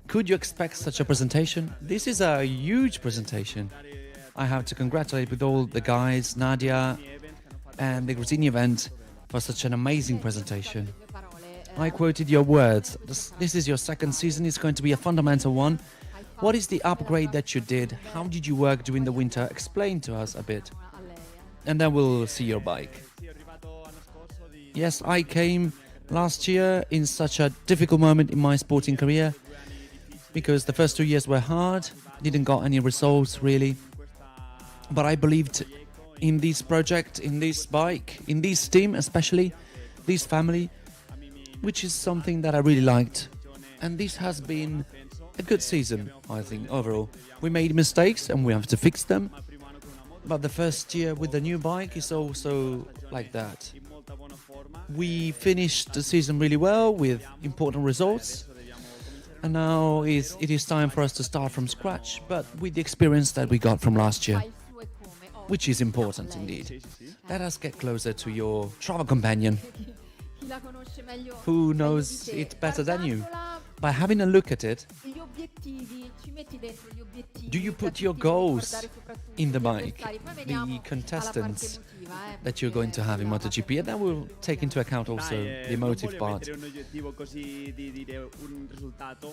Could you expect such a presentation? This is a huge presentation. I have to congratulate with all the guys, Nadia and the Gresini event for such an amazing presentation. I quoted your words. This is your second season. It's going to be a fundamental one. What is the upgrade that you did? How did you work during the winter? Explain to us a bit. And then we'll see your bike. Yes, I came last year in such a difficult moment in my sporting career because the first 2 years were hard, didn't got any results really. But I believed in this project, in this bike, in this team especially, this family, which is something that I really liked. And this has been a good season, I think, overall. We made mistakes and we have to fix them. But the first year with the new bike is also like that. We finished the season really well with important results. And now it is time for us to start from scratch, but with the experience that we got from last year, which is important indeed. Let us get closer to your travel companion, who knows it better than you. By having a look at it, do you put your goals in the mic, the contestants that you're going to have in MotoGP, and that will take into account also the emotive part.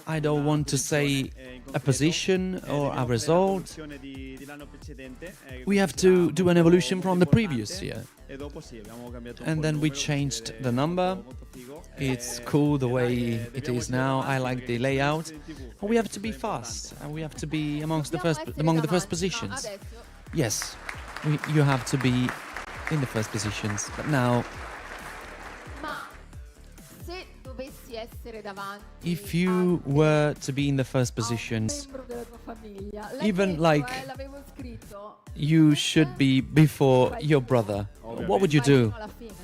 I don't want to say a position or a result. We have to do an evolution from the previous year. And then we changed the number. It's cool the way it is now. I like the layout. And we have to be fast, and we have to be among the first positions. Yes, you have to be in the first positions. But now, if you were to be in the first positions, even like you should be before your brother, what would you do?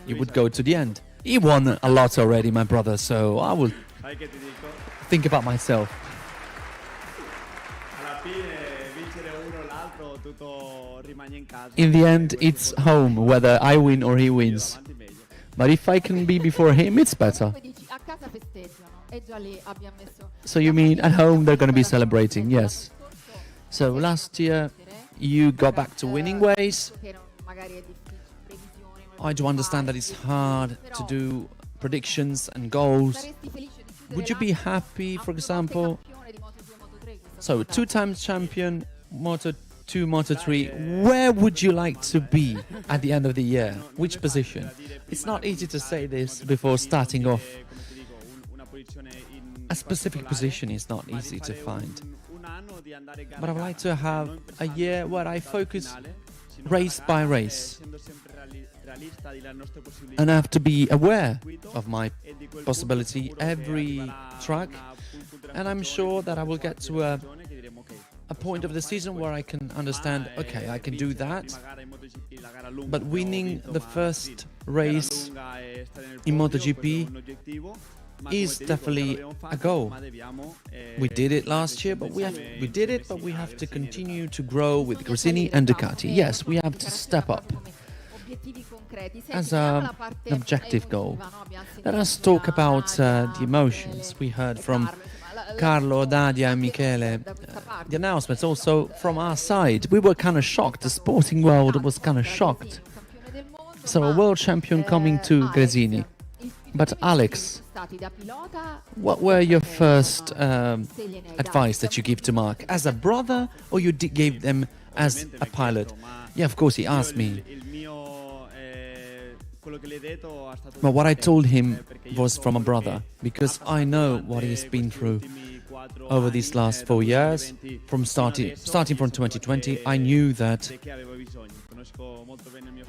You would go to the end. He won a lot already, my brother, so I will think about myself. In the end, it's home, whether I win or he wins. But if I can be before him, it's better. So you mean at home they're going to be celebrating? Yes. So last year you got back to winning ways. I do understand that it's hard to do predictions and goals. Would you be happy, for example, so 2-time champion, Moto2, Moto3, where would you like to be at the end of the year? Which position? It's not easy to say this before starting off. A specific position is not easy to find. But I would like to have a year where I focus race by race. And I have to be aware of my possibility every track. And I'm sure that I will get to a point of the season where I can understand, okay, I can do that. But winning the first race in MotoGP is definitely a goal. We did it last year, but we have to continue to grow with Gresini and Ducati. Yes, we have to step up as an objective goal. Let us talk about the emotions. We heard from Carlo, Nadia and Michele the announcements also from our side. We were kind of shocked. The sporting world was kind of shocked. So a world champion coming to Gresini. But Alex, what were your first advice that you give to Marc? As a brother, or you gave them as a pilot? Yeah, of course, he asked me. But what I told him was from a brother, because I know what he's been through over these last 4 years. From starting from 2020, I knew that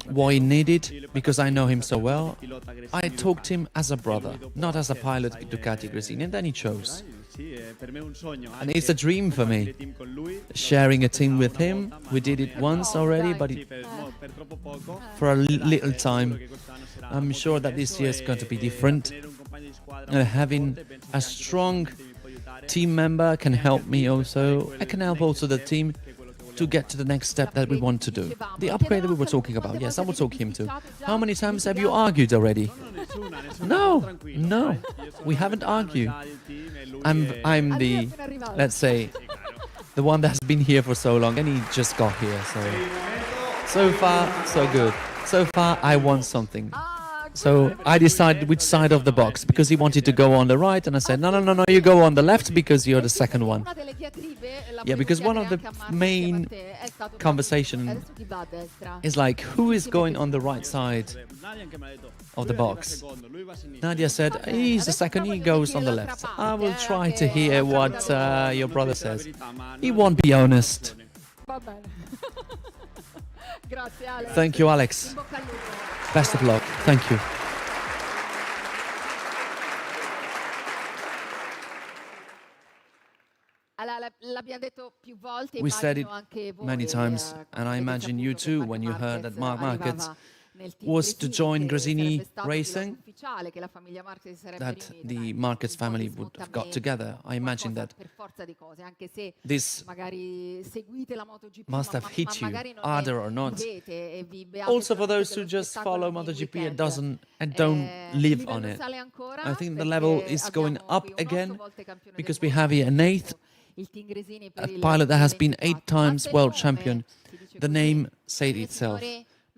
what he needed, because I know him so well, I talked to him as a brother, not as a pilot at Ducati Gresini, and then he chose. And it's a dream for me, sharing a team with him. We did it once already, but for a little time. I'm sure that this year is going to be different. Having a strong team member can help me also. I can help also the team to get to the next step that we want to do. The upgrade that we were talking about, yes, I will talk him too. How many times have you argued already? No, we haven't argued. I'm the, let's say, the one that's been here for so long, and he just got here. So far, so good. So far, I want something. So I decided which side of the box, because he wanted to go on the right, and I said, no, you go on the left because you're the second one. Yeah, because one of the main conversation is like, who is going on the right side of the box? Nadia said, he's the second, he goes on the left. I will try to hear what your brother says. He won't be honest. Thank you, Alex. Best of luck. Thank you. We said it many times, and I imagine you too, when you heard that Marquez was to join Gresini Racing, that the Marquez family would have got together. I imagine that this must have hit you, either or not. Also for those who just follow MotoGP and don't live on it. I think the level is going up again because we have here an eighth, a pilot that has been 8 times world champion. The name said itself.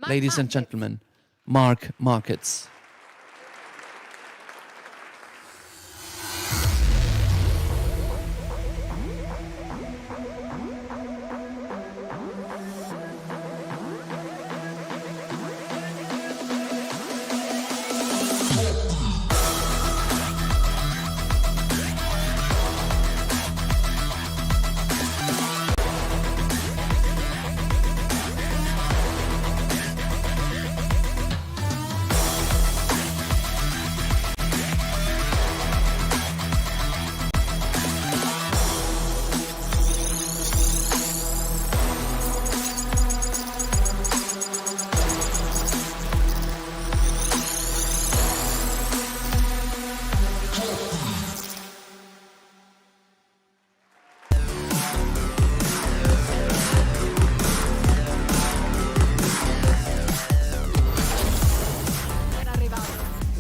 Ladies and gentlemen, Marc Marquez.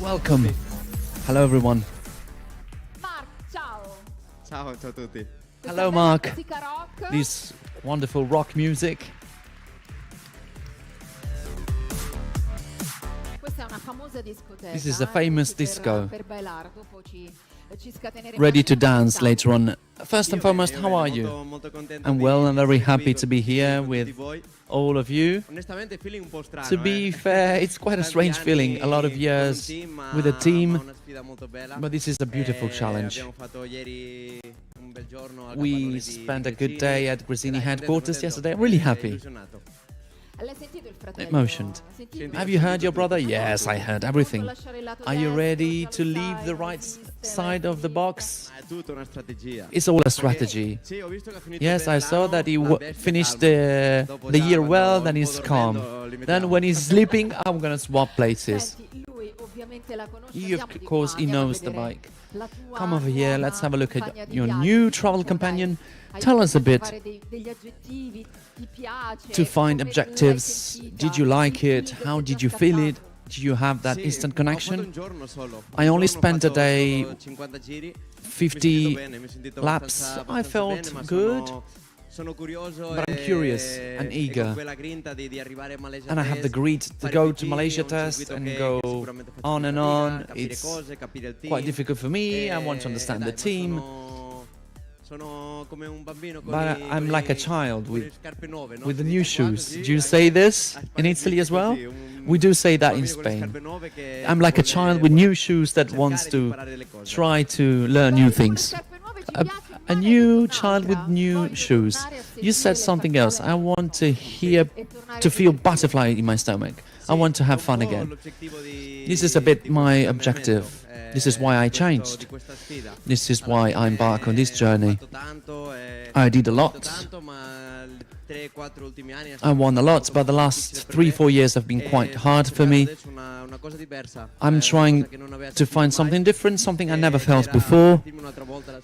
Welcome. Hello everyone. Marc, ciao. Ciao, ciao a tutti. Hello Marc. This wonderful rock music. This is a famous disco. Ready to dance later on. First and foremost, how are you? I'm well and very happy to be here with all of you. To be fair, it's quite a strange feeling. A lot of years with a team, but this is a beautiful challenge. We spent a good day at Gresini headquarters yesterday. I'm really happy. Emotioned. Have you heard your brother? Yes, I heard everything. Are you ready to leave the right side of the box? It's all a strategy. Yes, I saw that he finished the year well, then he's calm. Then when he's sleeping, I'm gonna swap places. Of course, he knows the bike. Come over here, let's have a look at your new travel companion. Tell us a bit to find objectives. Did you like it? How did you feel it? Did you have that instant connection? I only spent a day, 50 laps. I felt good, but I'm curious and eager. And I have the greed to go to Malaysia test and go on and on. It's quite difficult for me. I want to understand the team. But I'm like a child with the new shoes. Do you say this in Italy as well? We do say that in Spain. I'm like a child with new shoes that wants to try to learn new things. A new child with new shoes. You said something else. I want to feel butterfly in my stomach. I want to have fun again. This is a bit my objective. This is why I changed. This is why I embark on this journey. I did a lot. I won a lot, but the last 3-4 years have been quite hard for me. I'm trying to find something different, something I never felt before.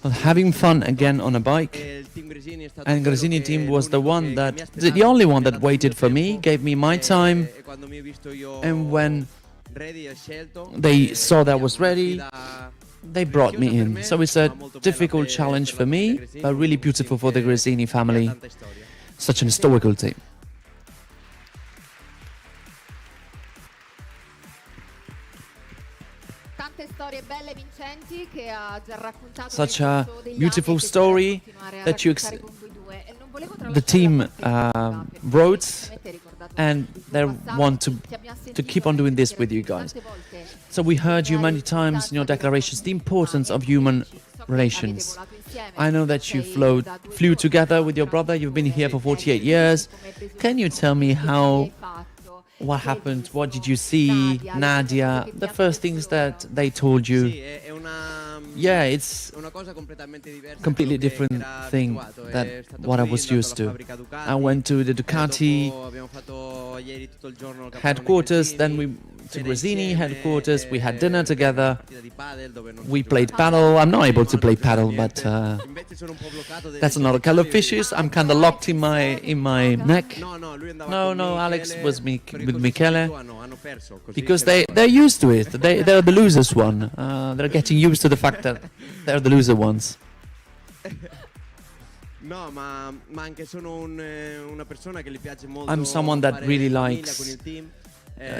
Having fun again on a bike. And Gresini team was the only one that waited for me, gave me my time. And when they saw that I was ready, they brought me in. So it's a difficult challenge for me, but really beautiful for the Gresini family. Such an historical team. Such a beautiful story that the team wrote, and they want to keep on doing this with you guys. So we heard you many times in your declarations the importance of human relations. I know that you flew together with your brother. You've been here for 48 years. Can you tell me what happened? What did you see? Nadia, the first things that they told you. yeah, it's completely different thing than what I was used to. I went to the Ducati headquarters, then we to Gresini headquarters, we had dinner together, we played paddle. I'm not able to play paddle, but that's another color of fishes. I'm kind of locked in my neck. No, Alex was with Michele, because they're used to it. They're the losers one. They're getting used to the fact that they're the loser ones. I'm someone that really likes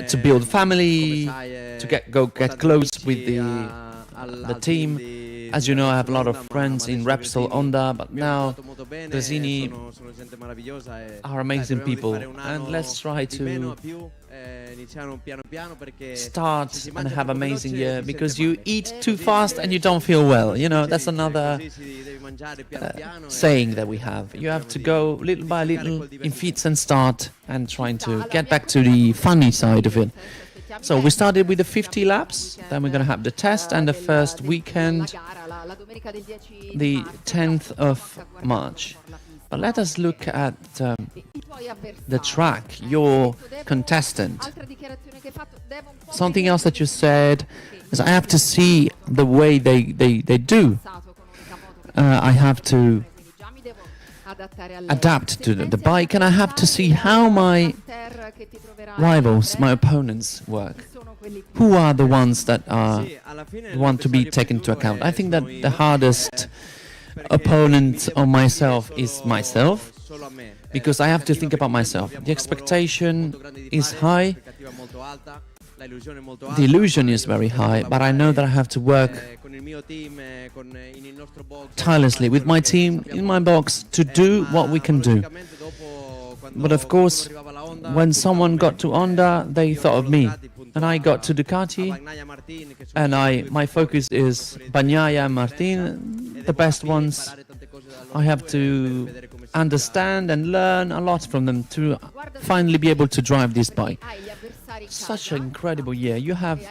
to build family, to get close with the team. As you know, I have a lot of friends in Repsol, Honda, but now Gresini are amazing people, and let's try to start and have amazing year, because you eat too fast and you don't feel well. You know, that's another saying that we have. You have to go little by little in feats and start and trying to get back to the funny side of it. So we started with the 50 laps, then we're going to have the test and the first weekend, the 10th of March. But let us look at the track, your contestant. Something else that you said is I have to see the way they do. I have to adapt to the bike, and I have to see how my rivals, my opponents work. Who are the ones that want to be taken into account? I think that the hardest opponent on myself is myself, because I have to think about myself. The expectation is high, the illusion is very high, but I know that I have to work tirelessly with my team in my box to do what we can do. But of course, when someone got to Honda, they thought of me, and I got to Ducati, and my focus is Bagnaia and Martin, the best ones. I have to understand and learn a lot from them to finally be able to drive this bike. Such an incredible year. You have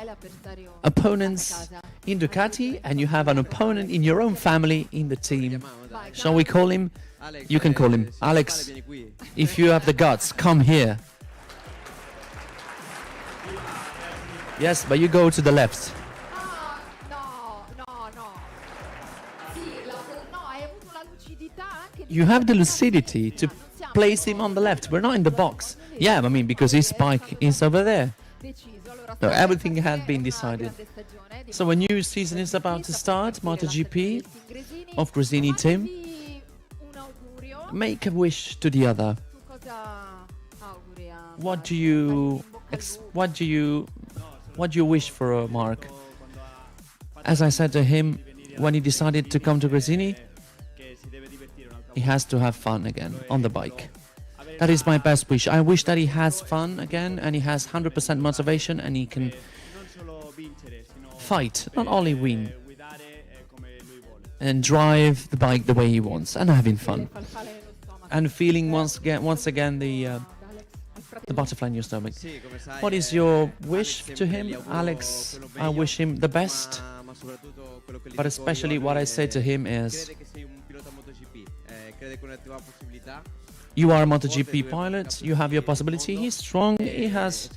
opponents in Ducati, and you have an opponent in your own family in the team. Shall we call him? You can call him Alex. If you have the guts, come here. Yes, but you go to the left. You have the lucidity to place him on the left. We're not in the box. Yeah, I mean, because his bike is over there. So everything had been decided. So a new season is about to start. MotoGP of Gresini team. Make a wish to the other. What do you wish for, Marc? As I said to him when he decided to come to Gresini, he has to have fun again on the bike. That is my best wish. I wish that he has fun again, and he has 100% motivation, and he can fight, not only win, and drive the bike the way he wants, and having fun, and feeling once again the butterfly in your stomach. What is your wish to him, Alex? I wish him the best, but especially what I say to him is, you are a MotoGP pilot, you have your possibility, he's strong, he has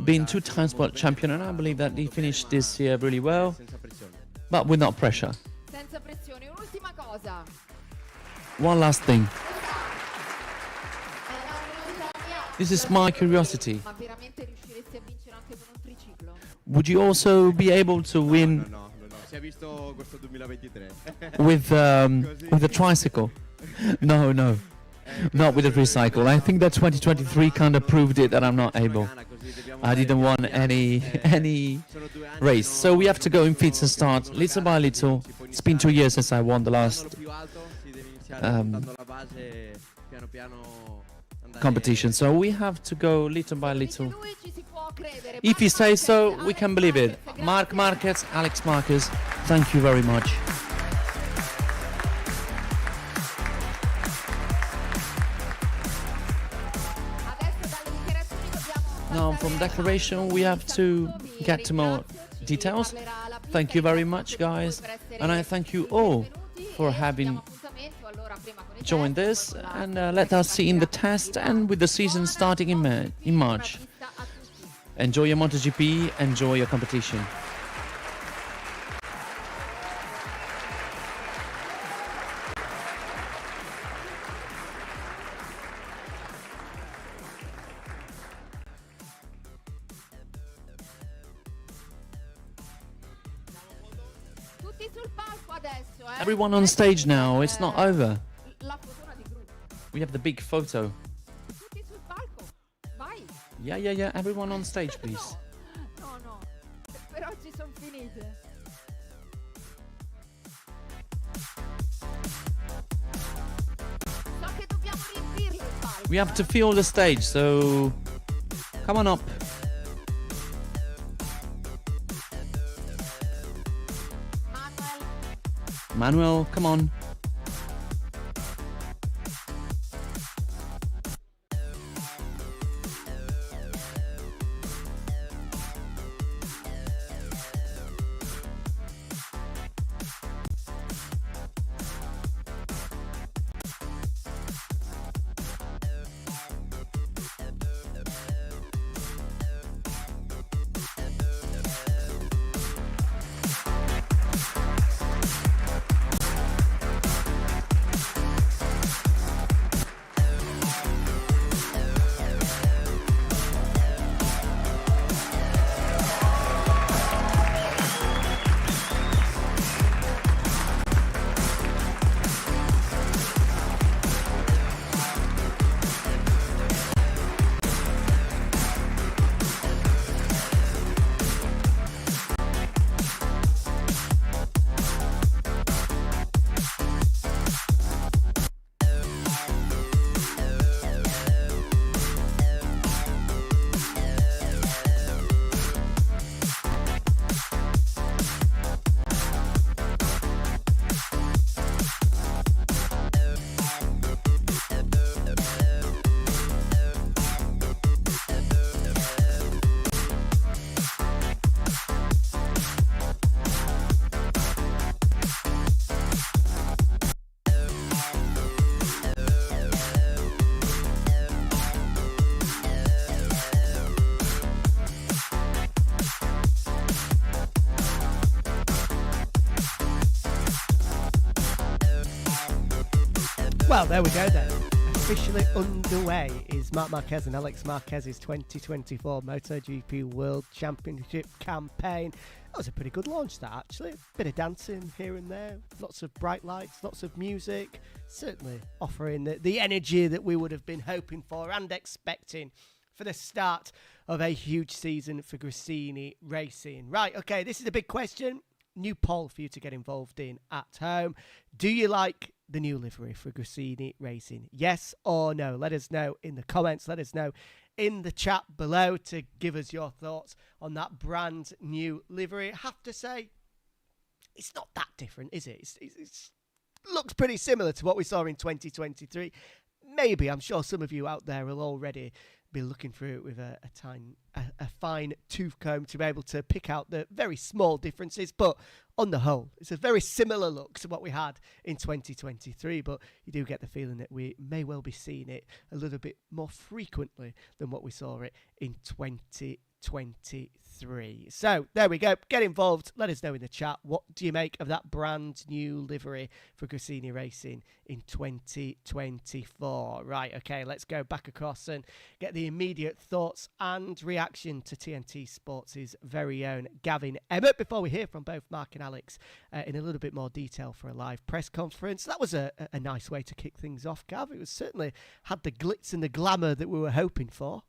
been 2 times world champion, and I believe that he finished this year really well, but without pressure. One last thing. This is my curiosity. Would you also be able to win with a tricycle? No, not with a tricycle. I think that 2023 kind of proved it that I'm not able. I didn't want any race, so we have to go in feats and start little by little. It's been 2 years since I won the last competition, so we have to go little by little. If he says so, we can believe it. Marc Marquez, Alex Marquez, thank you very much. Now from declaration we have to get to more details. Thank you very much, guys. And I thank you all for having joined this. And let us see in the test and with the season starting in March. Enjoy your MotoGP, enjoy your competition. Everyone on stage now, it's not over. We have the big photo. Yeah, everyone on stage, please. No, per oggi sono finite. So che dobbiamo riempirlo il palco. We have to fill the stage, so come on up. Manuel, come on. Well, there we go then. Officially underway is Marc Marquez and Alex Marquez's 2024 MotoGP World Championship campaign. That was a pretty good launch, that actually. Bit of dancing here and there, lots of bright lights, lots of music, certainly offering the energy that we would have been hoping for and expecting for the start of a huge season for Gresini Racing. Right, okay, this is a big question. New poll for you to get involved in at home. Do you like the new livery for Gresini Racing? Yes or no? Let us know in the comments. Let us know in the chat below to give us your thoughts on that brand new livery. I have to say, it's not that different, is it? It looks pretty similar to what we saw in 2023. Maybe, I'm sure some of you out there will already be looking through it with a fine tooth comb to be able to pick out the very small differences, but on the whole it's a very similar look to what we had in 2023, but you do get the feeling that we may well be seeing it a little bit more frequently than what we saw it in 2023. So there we go. Get involved. Let us know in the chat. What do you make of that brand new livery for Gresini Racing in 2024? Right, okay, let's go back across and get the immediate thoughts and reaction to TNT Sports' very own Gavin Emmett before we hear from both Marc and Alex in a little bit more detail for a live press conference. That was a nice way to kick things off, Gav. It was certainly had the glitz and the glamour that we were hoping for.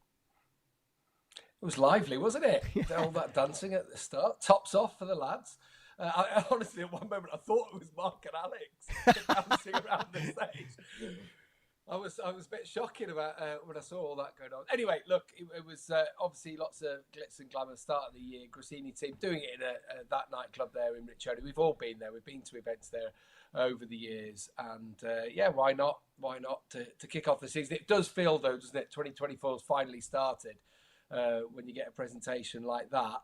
It was lively, wasn't it? All that dancing at the start. Tops off for the lads. I honestly, at one moment, I thought it was Marc and Alex dancing around the stage. I was a bit shocking about when I saw all that going on. Anyway, look, it was obviously lots of glitz and glamour start of the year. Gresini team doing it in that nightclub there in Riccioli. We've all been there. We've been to events there over the years. And yeah, why not? Why not to kick off the season? It does feel, though, doesn't it? 2024 has finally started. When you get a presentation like that.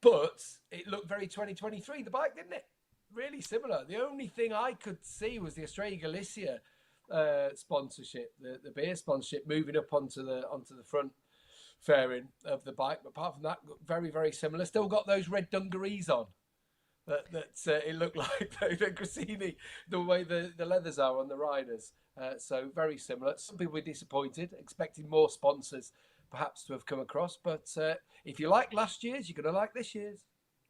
But it looked very 2023, the bike, didn't it? Really similar. The only thing I could see was the Australia Galicia sponsorship, the beer sponsorship, moving up onto the front fairing of the bike. But apart from that, very, very similar. Still got those red dungarees on. That it looked like the Gresini, the way the leathers are on the riders. So very similar. Some people were disappointed, expecting more sponsors perhaps to have come across. But if you like last year's, you're going to like this year's.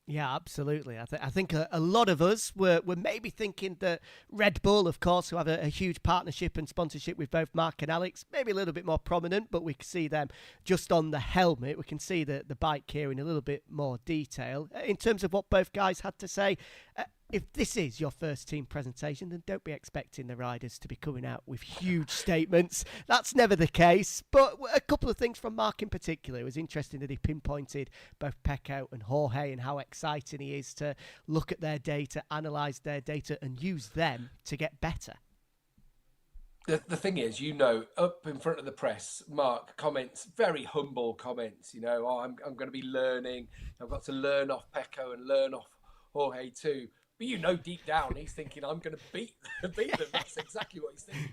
Yeah, absolutely. I think a lot of us were maybe thinking that Red Bull, of course, who have a huge partnership and sponsorship with both Marc and Alex, maybe a little bit more prominent, but we can see them just on the helmet. We can see the bike here in a little bit more detail. In terms of what both guys had to say, if this is your first team presentation, then don't be expecting the riders to be coming out with huge statements. That's never the case. But a couple of things from Marc in particular. It was interesting that he pinpointed both Pecco and Jorge and how exciting he is to look at their data, analyse their data and use them to get better. The thing is, up in front of the press, Marc comments, very humble comments, I'm going to be learning. I've got to learn off Pecco and learn off Jorge too. But deep down, he's thinking, I'm going to beat them. That's exactly what he's thinking.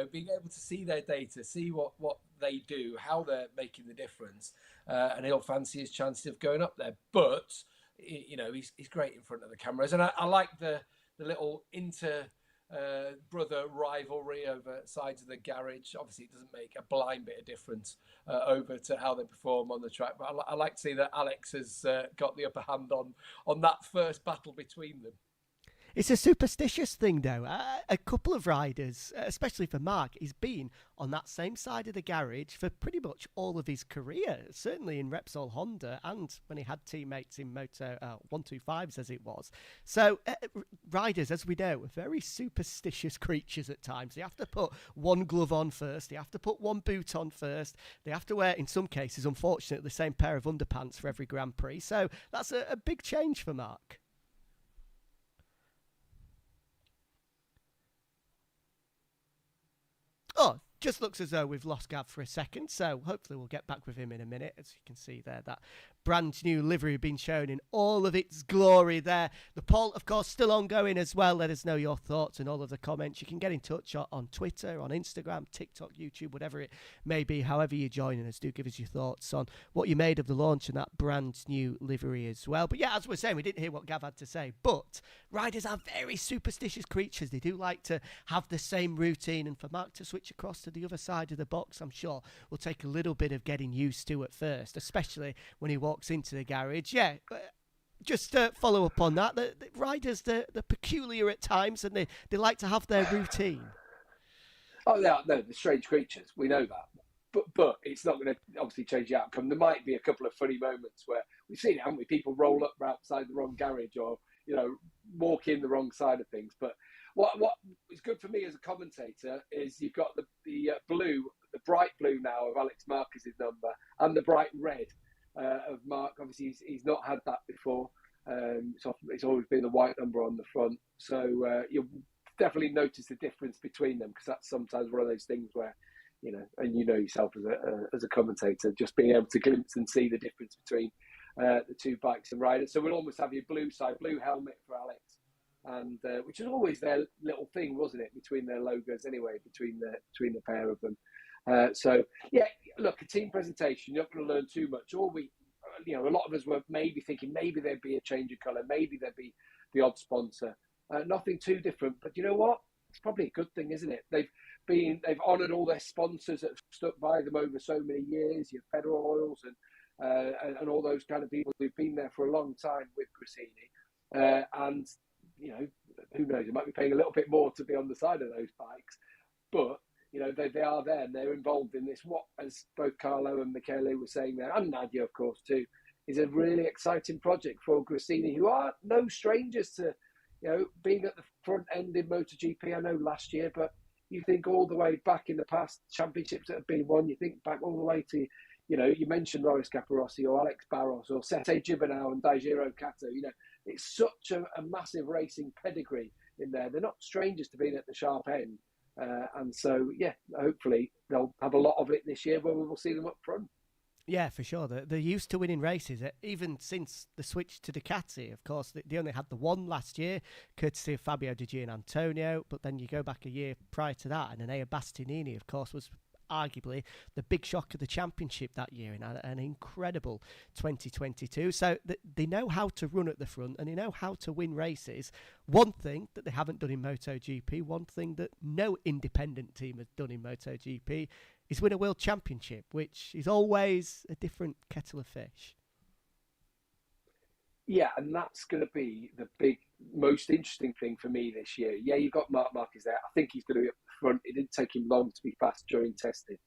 Being able to see their data, see what they do, how they're making the difference, and he'll fancy his chances of going up there. But, he's great in front of the cameras. And I like the little brother rivalry over sides of the garage. Obviously, it doesn't make a blind bit of difference over to how they perform on the track. But I like to see that Alex has got the upper hand on that first battle between them. It's a superstitious thing, though. A couple of riders, especially for Marc, he's been on that same side of the garage for pretty much all of his career, certainly in Repsol Honda and when he had teammates in Moto 125s as it was. So riders, as we know, are very superstitious creatures at times. They have to put one glove on first. They have to put one boot on first. They have to wear, in some cases, unfortunately, the same pair of underpants for every Grand Prix. So that's a big change for Marc. Oh, just looks as though we've lost Gav for a second, so hopefully we'll get back with him in a minute. As you can see there, that brand new livery being shown in all of its glory there. The poll, of course, still ongoing as well. Let us know your thoughts and all of the comments. You can get in touch on Twitter, on Instagram, TikTok, YouTube, whatever it may be. However you're joining us, do give us your thoughts on what you made of the launch and that brand new livery as well. But yeah, as we're saying, we didn't hear what Gav had to say, but riders are very superstitious creatures. They do like to have the same routine, and for Marc to switch across to the other side of the box, I'm sure will take a little bit of getting used to at first, especially when he walks into the garage. Yeah, just to follow up on that, the riders, they're peculiar at times, and they like to have their routine. Oh, no, they're strange creatures. We know that. But it's not going to obviously change the outcome. There might be a couple of funny moments where we've seen it, haven't we? People roll up outside the wrong garage or, walk in the wrong side of things. But what is good for me as a commentator is you've got the blue, the bright blue now of Alex Marquez's number, and the bright red of Marc. Obviously, he's not had that before. It's always been the white number on the front. So you'll definitely notice the difference between them, because that's sometimes one of those things where, and yourself as a commentator, just being able to glimpse and see the difference between the two bikes and riders. So we'll almost have your blue side, blue helmet for Alex, and which is always their little thing, wasn't it, between their logos anyway, between the pair of them. So yeah, look, a team presentation, you're not going to learn too much. Or a lot of us were maybe thinking maybe there'd be a change of colour, maybe there'd be the odd sponsor. Nothing too different, but you know what? It's probably a good thing, isn't it? They've honoured all their sponsors that have stuck by them over so many years. Your Federal Oils and all those kind of people who've been there for a long time with Gresini. And who knows? They might be paying a little bit more to be on the side of those bikes, but they are there and they're involved in this. What, as both Carlo and Michele were saying there, and Nadia, of course, too, is a really exciting project for Gresini, who are no strangers to being at the front end in MotoGP. I know last year, but you think all the way back in the past, championships that have been won, you think back all the way to, you mentioned Loris Capirossi or Alex Barros or Sete Gibernau and Daijiro Kato. It's such a massive racing pedigree in there. They're not strangers to being at the sharp end. And so, yeah, hopefully they'll have a lot of it this year where we will see them up front. Yeah, for sure. They're used to winning races, even since the switch to Ducati. Of course, they only had the one last year, courtesy of Fabio Di Gianantonio. But then you go back a year prior to that, and Enea Bastianini, of course, was arguably the big shock of the championship that year and had an incredible 2022. So they know how to run at the front and they know how to win races. One thing that they haven't done in MotoGP, one thing that no independent team has done in MotoGP is win a world championship, which is always a different kettle of fish. Yeah, and that's going to be the big, most interesting thing for me this year. Yeah, you've got Marquez there. I think he's going to be up front. It didn't take him long to be fast during testing.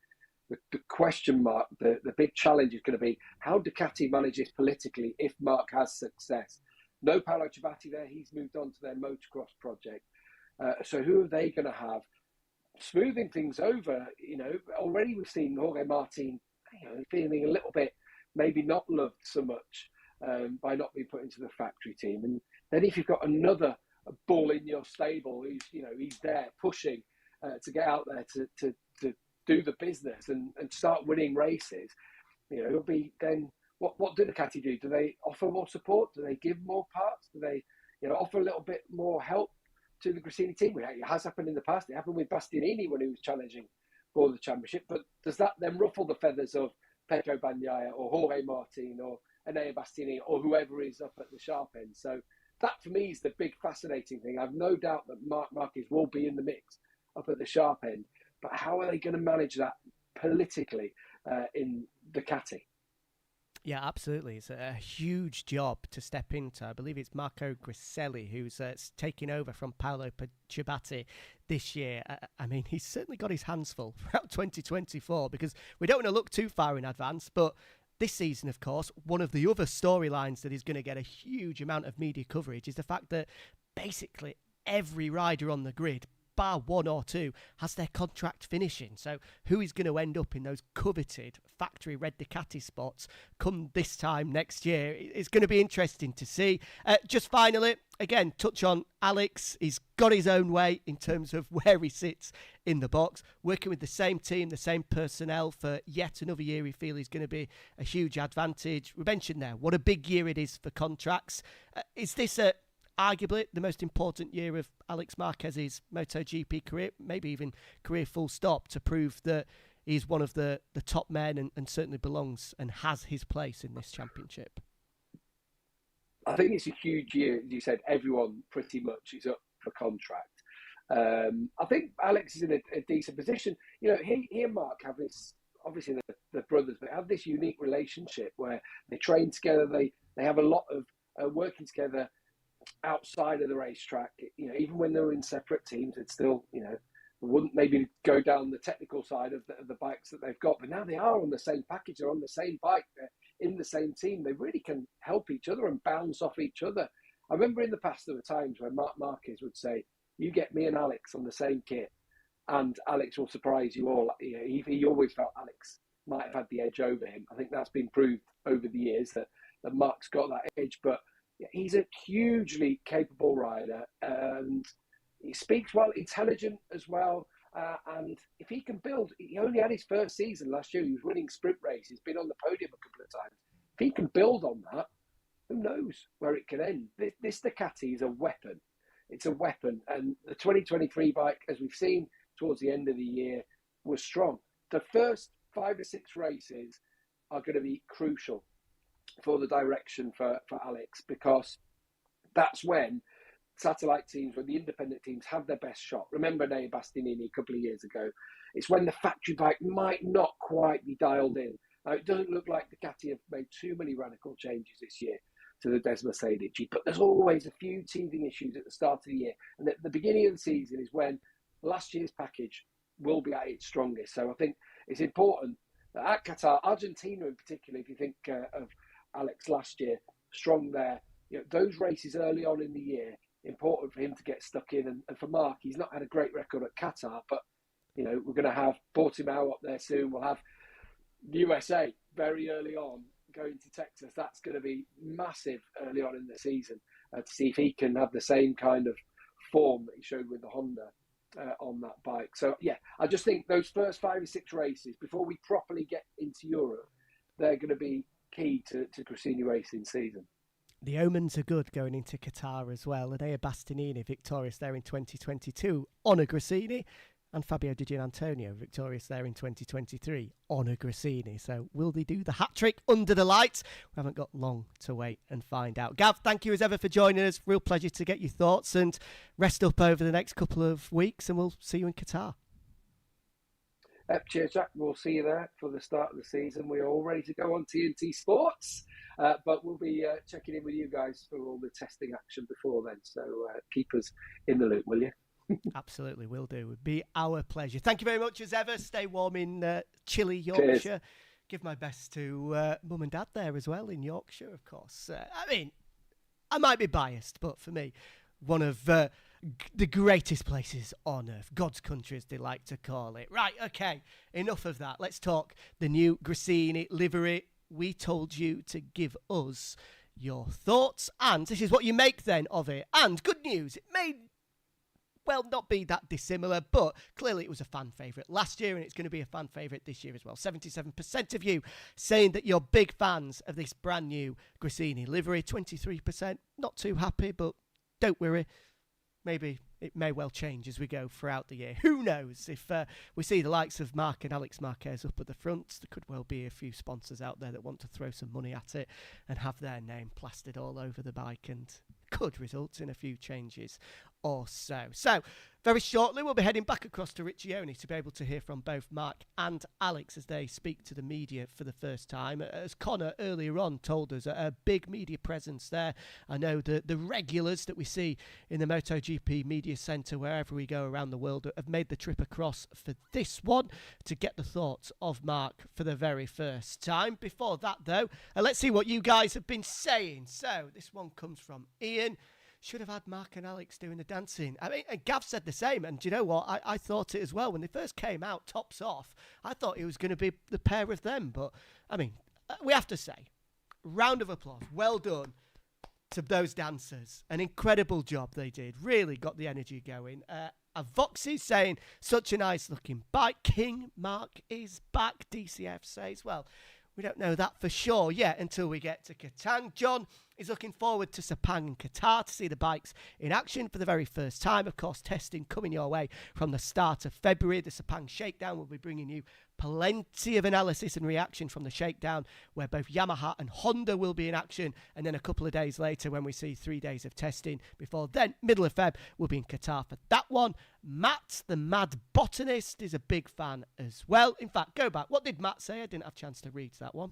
The question mark, the big challenge is going to be how Ducati manages politically if Marc has success. No Paolo Ciabatti there. He's moved on to their motocross project. So who are they going to have? Smoothing things over, already we've seen Jorge Martin, feeling a little bit maybe not loved so much by not being put into the factory team. And then if you've got another bull in your stable who's, he's there pushing to get out there to do the business and start winning races, it'll be then what do Ducati do? Do they offer more support? Do they give more parts? Do they, offer a little bit more help to the Gresini team? It has happened in the past. It happened with Bastianini when he was challenging for the championship. But does that then ruffle the feathers of Pecco Bagnaia or Jorge Martin or Enea Bastianini or whoever is up at the sharp end? So that for me is the big fascinating thing. I've no doubt that Marquez will be in the mix up at the sharp end. But how are they going to manage that politically in Ducati? Yeah, absolutely. It's a huge job to step into. I believe it's Marco Griselli who's taking over from Paolo Ciabatti this year. I mean, he's certainly got his hands full throughout 2024 because we don't want to look too far in advance, but this season, of course, one of the other storylines that is going to get a huge amount of media coverage is the fact that basically every rider on the grid, bar one or two, has their contract finishing. So who is going to end up in those coveted factory red Ducati spots come this time next year? It's going to be interesting to see. Just finally, again, touch on Alex. He's got his own way in terms of where he sits in the box, working with the same team, the same personnel for yet another year. We feel he's going to be a huge advantage. We mentioned there what a big year it is for contracts. Is this arguably the most important year of Alex Marquez's MotoGP career, maybe even career full stop, to prove that he's one of the top men and certainly belongs and has his place in this championship? I think it's a huge year. As you said, everyone pretty much is up for contract. I think Alex is in a decent position. He and Marc have this, obviously the brothers, but have this unique relationship where they train together. They have a lot of working together outside of the racetrack. Even when they were in separate teams, it's still, wouldn't maybe go down the technical side of the bikes that they've got, but now they are on the same package. They're on the same bike. They're in the same team. They really can help each other and bounce off each other. I remember in the past there were times where Marc Marquez would say, "You get me and Alex on the same kit, and Alex will surprise you all." He always felt Alex might have had the edge over him. I think that's been proved over the years that Marc's got that edge, but he's a hugely capable rider, and he speaks well, intelligent as well. And if he can build, he only had his first season last year. He was winning sprint races. He's been on the podium a couple of times. If he can build on that, who knows where it can end? This Ducati is a weapon. It's a weapon. And the 2023 bike, as we've seen towards the end of the year, was strong. The first 5 or 6 races are going to be crucial for the direction for Alex, because that's when satellite teams, when the independent teams have their best shot. Remember Enea Bastianini a couple of years ago. It's when the factory bike might not quite be dialed in. Now, it doesn't look like Ducati have made too many radical changes this year to the Desmosedici, but there's always a few teething issues at the start of the year. And at the beginning of the season is when last year's package will be at its strongest. So I think it's important that at Qatar, Argentina in particular, if you think of Alex last year, strong there. Those races early on in the year, important for him to get stuck in. And for Marc, he's not had a great record at Qatar, but we're going to have Portimao up there soon. We'll have USA very early on going to Texas. That's going to be massive early on in the season to see if he can have the same kind of form that he showed with the Honda on that bike. So yeah, I just think those first 5 or 6 races before we properly get into Europe, they're going to be key to Gresini Racing season. The omens are good going into Qatar as well. Adea Bastianini victorious there in 2022 on a Gresini, and Fabio Di Gianantonio victorious there in 2023 on a Gresini. So will they do the hat-trick under the lights? We haven't got long to wait and find out. Gav, thank you as ever for joining us. Real pleasure to get your thoughts, and rest up over the next couple of weeks, and we'll see you in Qatar. Cheers, Jack. We'll see you there for the start of the season. We're all ready to go on TNT Sports, but we'll be checking in with you guys for all the testing action before then. So keep us in the loop, will you? Absolutely, will do. It would be our pleasure. Thank you very much as ever. Stay warm in chilly Yorkshire. Cheers. Give my best to Mum and Dad there as well in Yorkshire, of course. I mean, I might be biased, but for me, one of the greatest places on earth. God's country, as they like to call it. Right, okay, enough of that. Let's talk the new Gresini livery. We told you to give us your thoughts, and this is what you make then of it. And good news, it may well not be that dissimilar, but clearly it was a fan favourite last year, and it's going to be a fan favourite this year as well. 77% of you saying that you're big fans of this brand new Gresini livery. 23% not too happy, but don't worry. Maybe it may well change as we go throughout the year. Who knows? If we see the likes of Marc and Alex Marquez up at the front, there could well be a few sponsors out there that want to throw some money at it and have their name plastered all over the bike, and could result in a few changes or so. So, very shortly, we'll be heading back across to Riccione to be able to hear from both Marc and Alex as they speak to the media for the first time. As Connor earlier on told us, a big media presence there. I know the regulars that we see in the MotoGP Media Centre wherever we go around the world have made the trip across for this one to get the thoughts of Marc for the very first time. Before that, though, let's see what you guys have been saying. So, this one comes from Ian. Should have had Marc and Alex doing the dancing. I mean, and Gav said the same, and do you know what? I thought it as well. When they first came out, tops off, I thought it was going to be the pair of them. But, I mean, we have to say, round of applause. Well done to those dancers. An incredible job they did. Really got the energy going. Voxy saying, such a nice looking bike. King Marc is back, DCF says. Well, we don't know that for sure yet until we get to Qatar. John is looking forward to Sepang and Qatar to see the bikes in action for the very first time. Of course, testing coming your way from the start of February. The Sepang Shakedown will be bringing you plenty of analysis and reaction from the Shakedown, where both Yamaha and Honda will be in action. And then a couple of days later, when we see 3 days of testing, before then, middle of Feb, we'll be in Qatar for that one. Matt, the mad botanist, is a big fan as well. In fact, go back. What did Matt say? I didn't have a chance to read that one.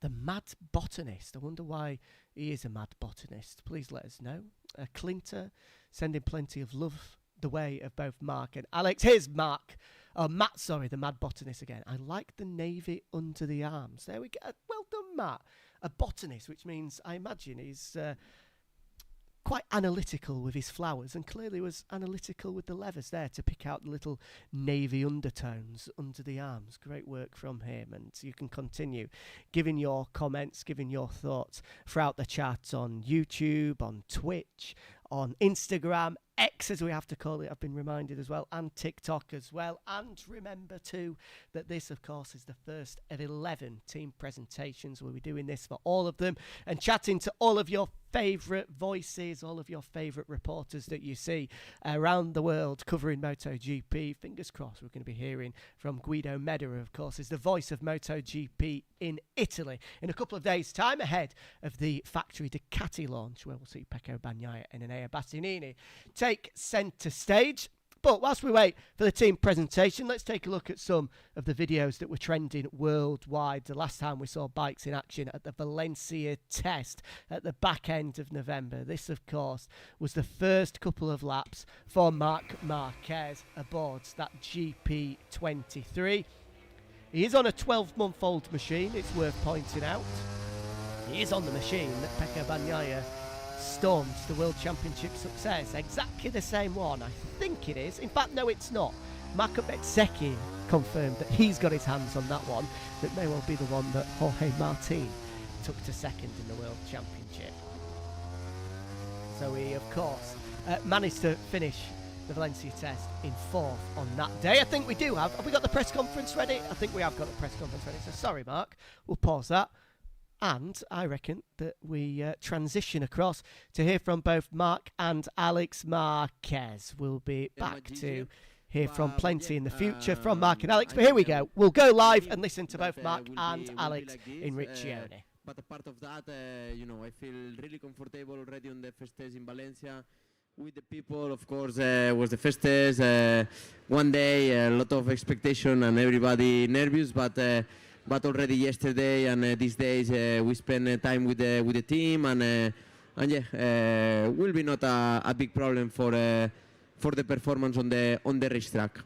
The mad botanist. I wonder why he is a mad botanist. Please let us know. Clinter sending plenty of love the way of both Marc and Alex. Here's Marc. Oh, Matt, sorry, the mad botanist again. I like the navy under the arms. There we go. Well done, Matt. A botanist, which means, I imagine, he's quite analytical with his flowers, and clearly was analytical with the levers there to pick out the little navy undertones under the arms. Great work from him, and you can continue giving your comments, giving your thoughts throughout the chat on YouTube, on Twitch, on Instagram, X as we have to call it, I've been reminded as well, and TikTok as well. And remember too that this, of course, is the first of 11 team presentations. We'll be doing this for all of them and chatting to all of your favourite voices, all of your favourite reporters that you see around the world covering MotoGP. Fingers crossed we're going to be hearing from Guido Medera, of course, is the voice of MotoGP in Italy in a couple of days' time, ahead of the factory Ducati launch, where we'll see Pecco Bagnaia and Enea Bastianini take centre stage. But whilst we wait for the team presentation, let's take a look at some of the videos that were trending worldwide. The last time we saw bikes in action at the Valencia test at the back end of November. This, of course, was the first couple of laps for Marc Marquez aboard that GP23. He is on a 12-month-old machine, it's worth pointing out. He is on the machine that Pecco Bagnaia stormed the World Championship success. Exactly the same one, I think it is. In fact, no, it's not. Marco Bezzecchi confirmed that he's got his hands on that one. That may well be the one that Jorge Martin took to second in the World Championship. So he, of course, managed to finish the Valencia test in 4th on that day. I think we do have we got the press conference ready? I think we have got the press conference ready. So sorry, Marc. We'll pause that. And I reckon that we transition across to hear from both Marc and Alex Marquez. We'll be back to hear from plenty in the future from Marc and Alex. But here we go. We'll go live and listen to both Marc and Alex in Riccione. But apart of that, I feel really comfortable already on the first test in Valencia. With the people, of course, was the first test. One day, a lot of expectation and everybody nervous, but already yesterday and these days we spend time with the team, and yeah, will be not a big problem for the performance on the racetrack.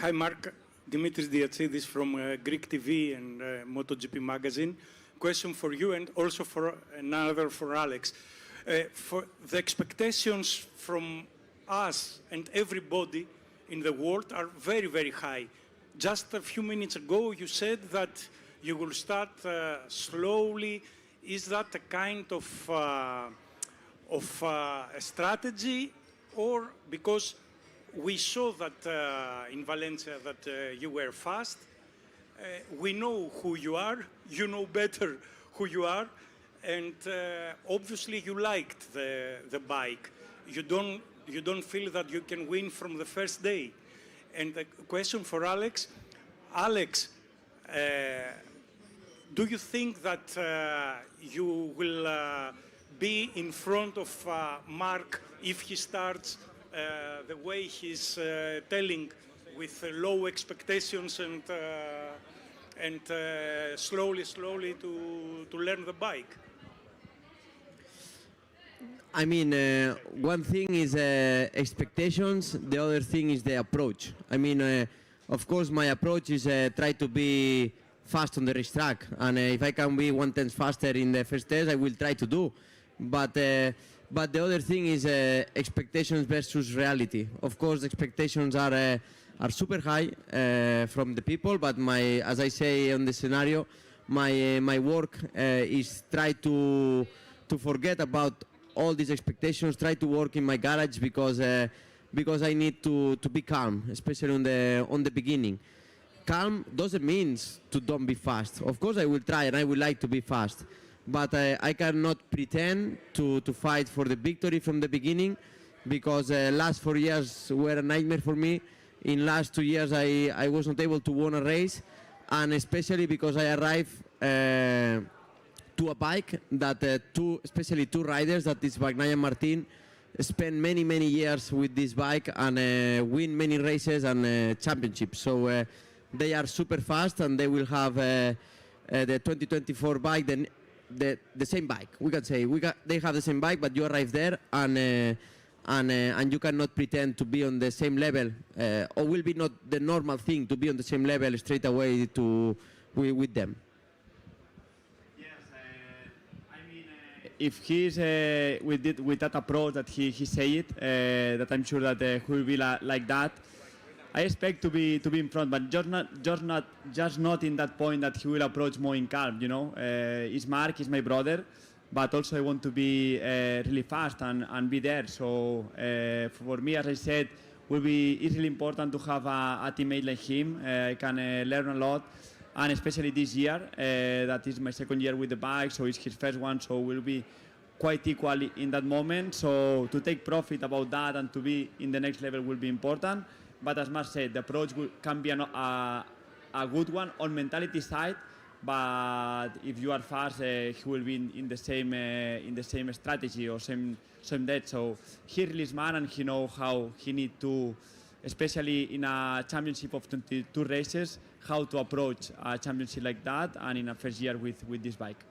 Hi, Marc. Dimitris Diatsidis from Greek TV and MotoGP magazine. Question for you and also for another for Alex. For the expectations from us and everybody in the world are very, very high. Just a few minutes ago, you said that you will start slowly. Is that a kind of a strategy, or because we saw that in Valencia that you were fast? We know who you are. You know better who you are. And obviously you liked the bike. You don't feel that you can win from the first day. And the question for Alex. Alex, do you think that you will be in front of Marc if he starts the way he's telling, with low expectations and slowly to learn the bike? I mean, one thing is expectations, the other thing is the approach. I mean, of course, my approach is try to be fast on the racetrack, and if I can be 1/10 faster in the first test, I will try to do. But the other thing is expectations versus reality. Of course, expectations are super high from the people, but as I say on the scenario, my work is try to forget about all these expectations, try to work in my garage because I need to be calm, especially on the beginning. Calm doesn't mean to don't be fast. Of course I will try and I would like to be fast, but I cannot pretend to fight for the victory from the beginning, because last 4 years were a nightmare for me. In last 2 years I was not able to win a race, and especially because I arrived to a bike that especially two riders, that is Bagnaia and Martin, spend many years with this bike and win many races and championships. So they are super fast, and they will have the 2024 bike, the same bike. We can say they have the same bike, but you arrive there and you cannot pretend to be on the same level, or will be not the normal thing to be on the same level straight away with them. If he's with that approach that he say it, that I'm sure that he will be like that. I expect to be in front, but just not in that point that he will approach more in calm. You know, it's Marc, he's my brother, but also I want to be really fast and be there. So for me, as I said, it's really important to have a teammate like him. I can learn a lot. And especially this year, that is my second year with the bike, so it's his first one, so we'll be quite equally in that moment. So to take profit about that and to be in the next level will be important. But as Marc said, the approach can be a good one on mentality side. But if you are fast, he will be in the same strategy or same depth. So he really smart, and he knows how he need to, especially in a championship of 22 races, how to approach a championship like that, and in a first year with this bike.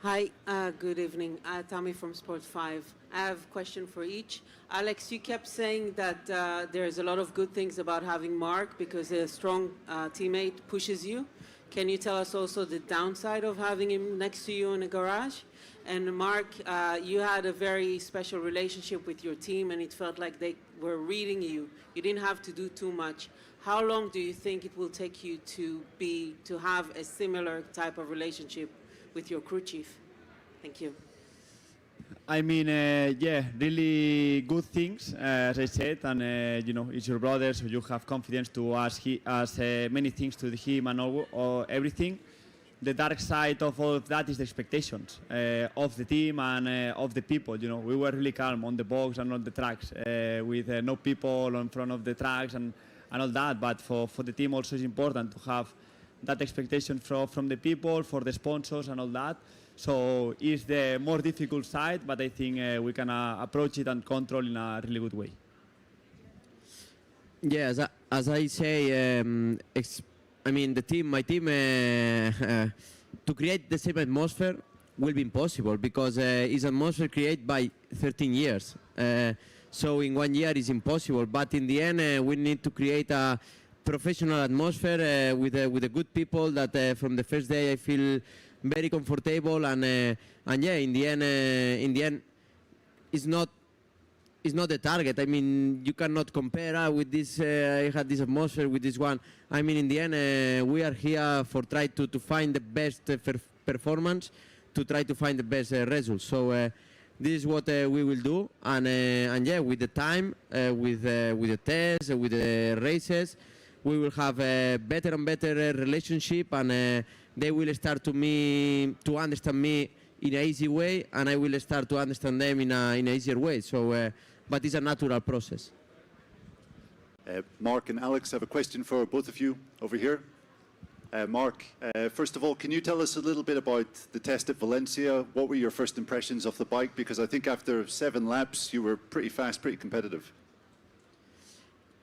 Hi, good evening. Tammy from Sport 5. I have a question for each. Alex, you kept saying that there's a lot of good things about having Marc, because a strong teammate pushes you. Can you tell us also the downside of having him next to you in a garage? And Marc, you had a very special relationship with your team, and it felt like they were reading you. You didn't have to do too much. How long do you think it will take you to have a similar type of relationship with your crew chief? Thank you. I mean, yeah, really good things, as I said, and you know, it's your brother, so you have confidence to ask many things to him and all everything. The dark side of all of that is the expectations of the team and of the people. You know, we were really calm on the box and on the tracks, with no people in front of the tracks and all that. But for the team also it's important to have that expectation from the people, for the sponsors and all that. So it's the more difficult side, but I think we can approach it and control in a really good way. Yeah, as I say, I mean, my team, to create the same atmosphere will be impossible because it's atmosphere created by 13 years. So in 1 year it's impossible. But in the end, we need to create a professional atmosphere with the good people that from the first day I feel very comfortable, and yeah, in the end, it's not the target. I mean, you cannot compare with this. I had this atmosphere with this one. I mean, in the end, we are here for try to find the best performance, to try to find the best results. So this is what we will do, and yeah, with the time, with the tests, with the races, we will have a better and better relationship, and they will start to understand me in an easy way, and I will start to understand them in an easier way. So, but it's a natural process. Marc and Alex, I have a question for both of you over here. Marc, first of all, can you tell us a little bit about the test at Valencia? What were your first impressions of the bike? Because I think after 7 laps, you were pretty fast, pretty competitive.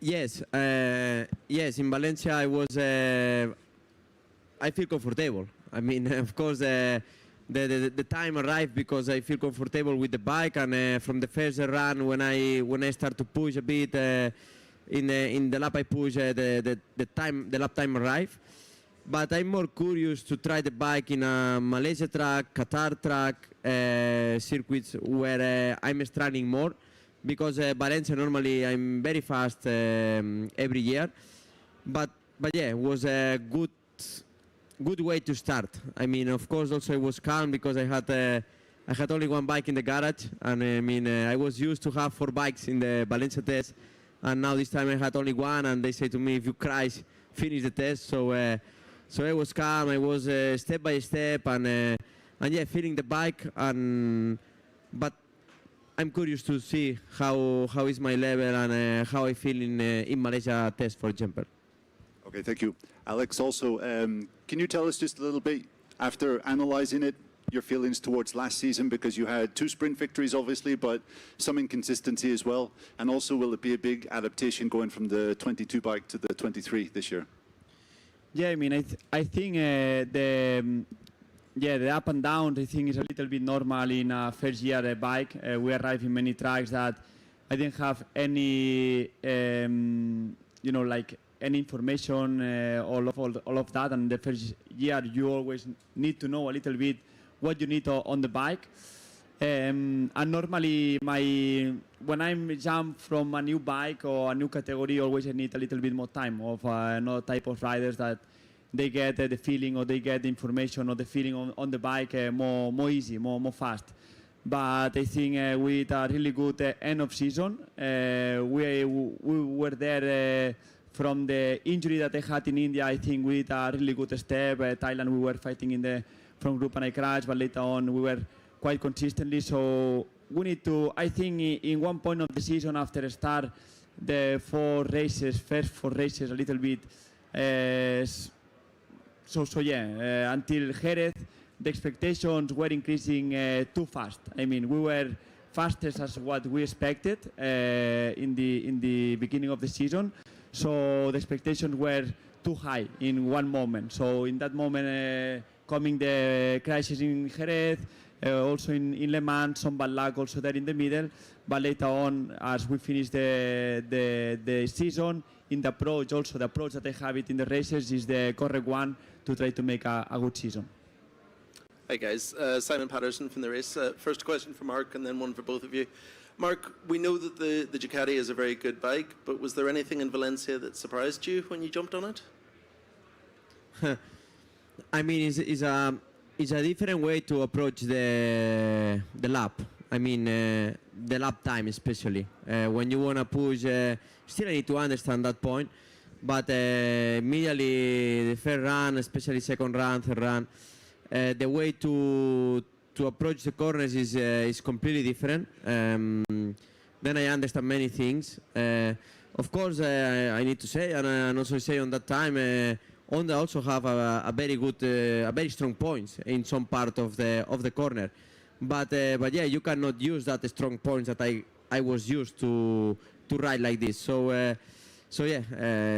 Yes, yes. In Valencia, I feel comfortable. I mean, of course, the time arrived because I feel comfortable with the bike, and from the first run, when I start to push a bit in the lap I push, the lap time arrived. But I'm more curious to try the bike in a Malaysia track, Qatar track, circuits where I'm struggling more, because Valencia normally I'm very fast every year. But yeah, it was a good way to start. I mean, of course, also I was calm because I had only one bike in the garage, and I mean, I was used to have 4 bikes in the Valencia test, and now this time I had only one, and they say to me, if you crash, finish the test. So I was calm. I was step by step, and yeah, feeling the bike, but I'm curious to see how is my level and how I feel in Malaysia test, for example. Okay, thank you. Alex, also, can you tell us just a little bit, after analysing it, your feelings towards last season? Because you had 2 sprint victories, obviously, but some inconsistency as well. And also, will it be a big adaptation going from the 22 bike to the 23 this year? Yeah, I mean, I think the up and down, I think, is a little bit normal in a first year bike. We arrived in many tracks that I didn't have any, you know, like any information, all of that. And the first year, you always need to know a little bit what you need on the bike. And normally, when I jump from a new bike or a new category, always I need a little bit more time of another type of riders that they get the feeling, or they get the information or the feeling on the bike more easy, more fast. But I think with a really good end of season, we were there from the injury that I had in India. I think with a really good step. Thailand, we were fighting in the front group and I crashed, but later on we were quite consistently. So we need to, I think in one point of the season, after start the first 4 races a little bit, so yeah, until Jerez, the expectations were increasing too fast. I mean, we were fastest as what we expected in the beginning of the season. So the expectations were too high in one moment. So in that moment, coming the crisis in Jerez, also in Le Mans, some bad luck also there in the middle. But later on, as we finish the season, in the approach, also the approach that I have it in the races is the correct one to try to make a good season. Hi guys, Simon Patterson from the race. First question for Marc and then one for both of you. Marc, we know that the Ducati is a very good bike, but was there anything in Valencia that surprised you when you jumped on it? I mean, it's a different way to approach the lap. I mean, the lap time especially. When you want to push, still I need to understand that point. But immediately the first run, especially second run, third run, the way to approach the corners is completely different. Then I understand many things. Of course, I need to say, and also say on that time, Honda also have a very good, a very strong points in some part of the corner. But yeah, you cannot use that strong points that I was used to ride like this. So yeah,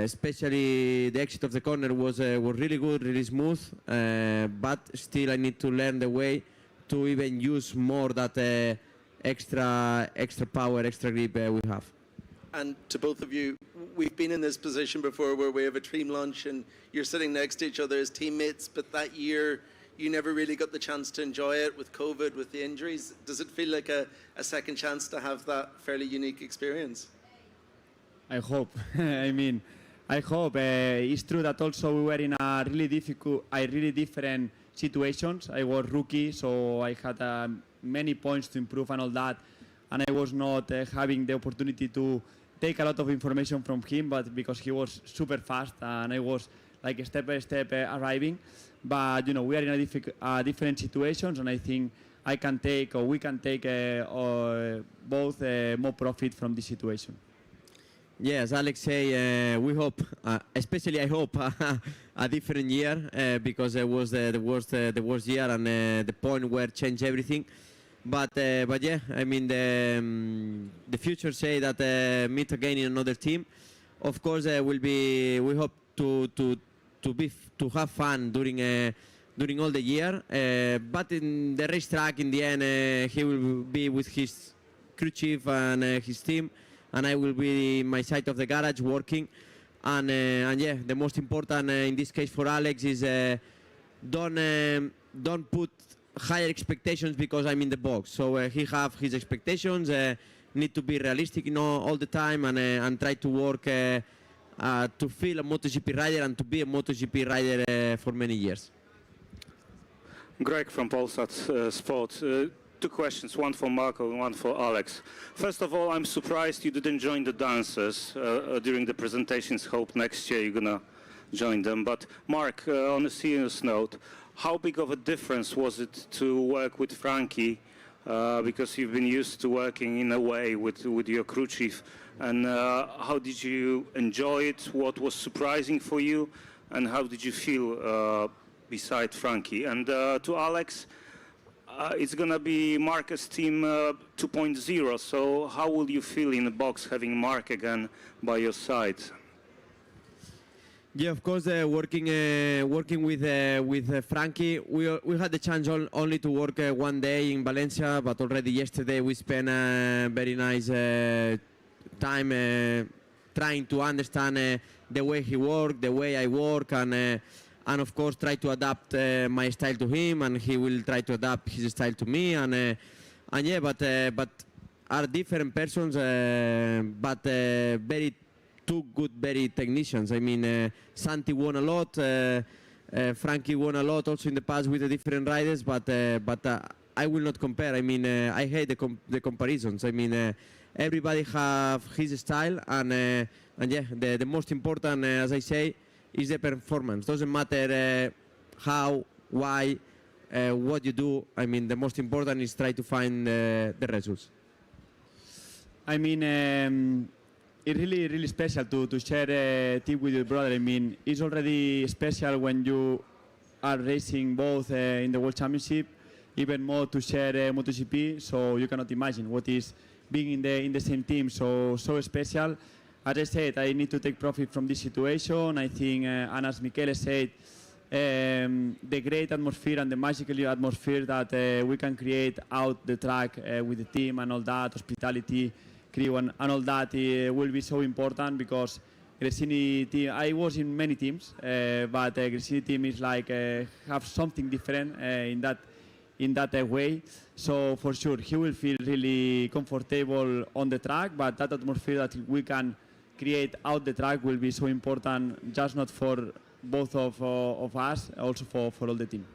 especially the exit of the corner was really good, really smooth. But still, I need to learn the way to even use more that extra power, extra grip we have. And to both of you, we've been in this position before where we have a team lunch and you're sitting next to each other as teammates, but that year you never really got the chance to enjoy it with COVID, with the injuries. Does it feel like a second chance to have that fairly unique experience? I hope. I mean, I hope. It's true that also we were in a really different situations. I was rookie, so I had many points to improve and all that. And I was not having the opportunity to take a lot of information from him, but because he was super fast and I was like step by step arriving. But you know, we are in a different situations, and I think I can take, or we can take both more profit from this situation. Yes, Alex say we hope, especially I hope a different year because it was the worst year and the point where change everything. But yeah, I mean the future say that meet again in another team. Of course, we hope to have fun during all the year. But in the racetrack, in the end, he will be with his crew chief and his team, and I will be in my side of the garage working. And yeah, the most important in this case for Alex is don't put higher expectations because I'm in the box. So he have his expectations, need to be realistic, you know, all the time, and try to work to feel a MotoGP rider and to be a MotoGP rider for many years. Greg from Polsat Sport. Two questions, one for Marco and one for Alex. First of all, I'm surprised you didn't join the dancers during the presentations. Hope next year you're gonna join them. But Marc, on a serious note, how big of a difference was it to work with Frankie? Because you've been used to working in a way with your crew chief. And how did you enjoy it? What was surprising for you? And how did you feel beside Frankie? And to Alex, it's going to be Marquez team 2.0. So how will you feel in the box having Marc again by your side? Yeah, of course, working with Frankie, we had the chance only to work one day in Valencia, but already yesterday we spent a very nice time trying to understand the way he worked, the way I work, and of course try to adapt my style to him, and he will try to adapt his style to me, and yeah, but are different persons, but very two good, very technicians. I mean, Santi won a lot, Frankie won a lot also in the past with the different riders, but I will not compare. I mean, I hate the comparisons. I mean, everybody have his style, and yeah, the most important, as I say, is the performance. Doesn't matter how, why, what you do. I mean, the most important is try to find the results. I mean, it's really special to share a team with your brother. I mean, it's already special when you are racing both in the World Championship, even more to share MotoGP. So you cannot imagine what is being in the same team. So special. As I said, I need to take profit from this situation. I think, and as Michele said, the great atmosphere and the magical atmosphere that we can create out the track with the team and all that, hospitality, crew and all that will be so important, because Gresini team, I was in many teams, but Gresini team is like have something different in that way. So for sure he will feel really comfortable on the track, but that atmosphere that we can create out the track will be so important, just not for both of us, also for all the team.